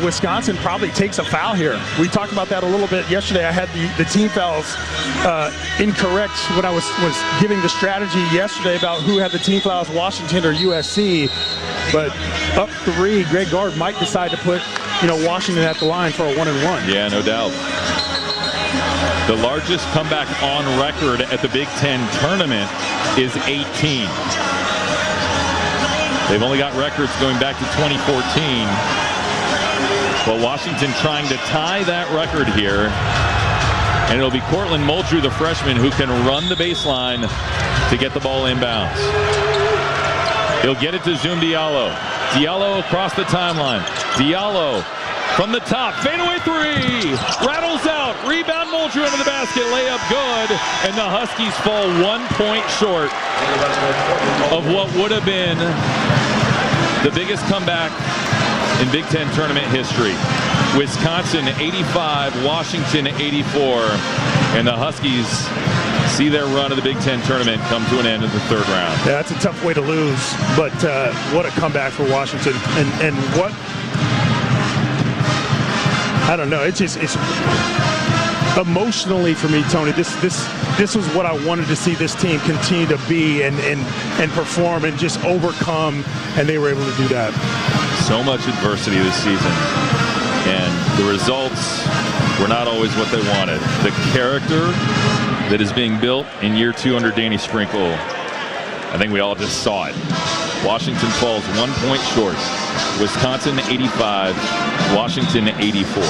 Speaker 13: Wisconsin probably takes a foul here. We talked about that a little bit yesterday. I had the team fouls incorrect when I was giving the strategy yesterday about who had the team fouls, Washington or USC. But up 3, Greg Gard might decide to put, Washington at the line for a 1-and-1.
Speaker 7: Yeah, no doubt. The largest comeback on record at the Big Ten tournament is 18. They've only got records going back to 2014. But Washington trying to tie that record here. And it'll be Cortland Muldrew, the freshman, who can run the baseline to get the ball inbounds. He'll get it to Zoom Diallo. Diallo across the timeline. Diallo from the top. Fadeaway 3. Rattles out. Rebound Muldrew into the basket. Layup good. And the Huskies fall 1 point short of what would have been the biggest comeback in Big Ten tournament history. Wisconsin 85, Washington 84, and the Huskies see their run of the Big Ten tournament come to an end in the third round.
Speaker 13: Yeah, that's a tough way to lose, but what a comeback for Washington, and what, I don't know, it's emotionally for me, Tony, this was what I wanted to see this team continue to be and perform and just overcome, and they were able to do that.
Speaker 7: So much adversity this season, and the results were not always what they wanted. The character that is being built in year 2 under Danny Sprinkle, I think we all just saw it. Washington falls 1 point short. Wisconsin 85, Washington 84.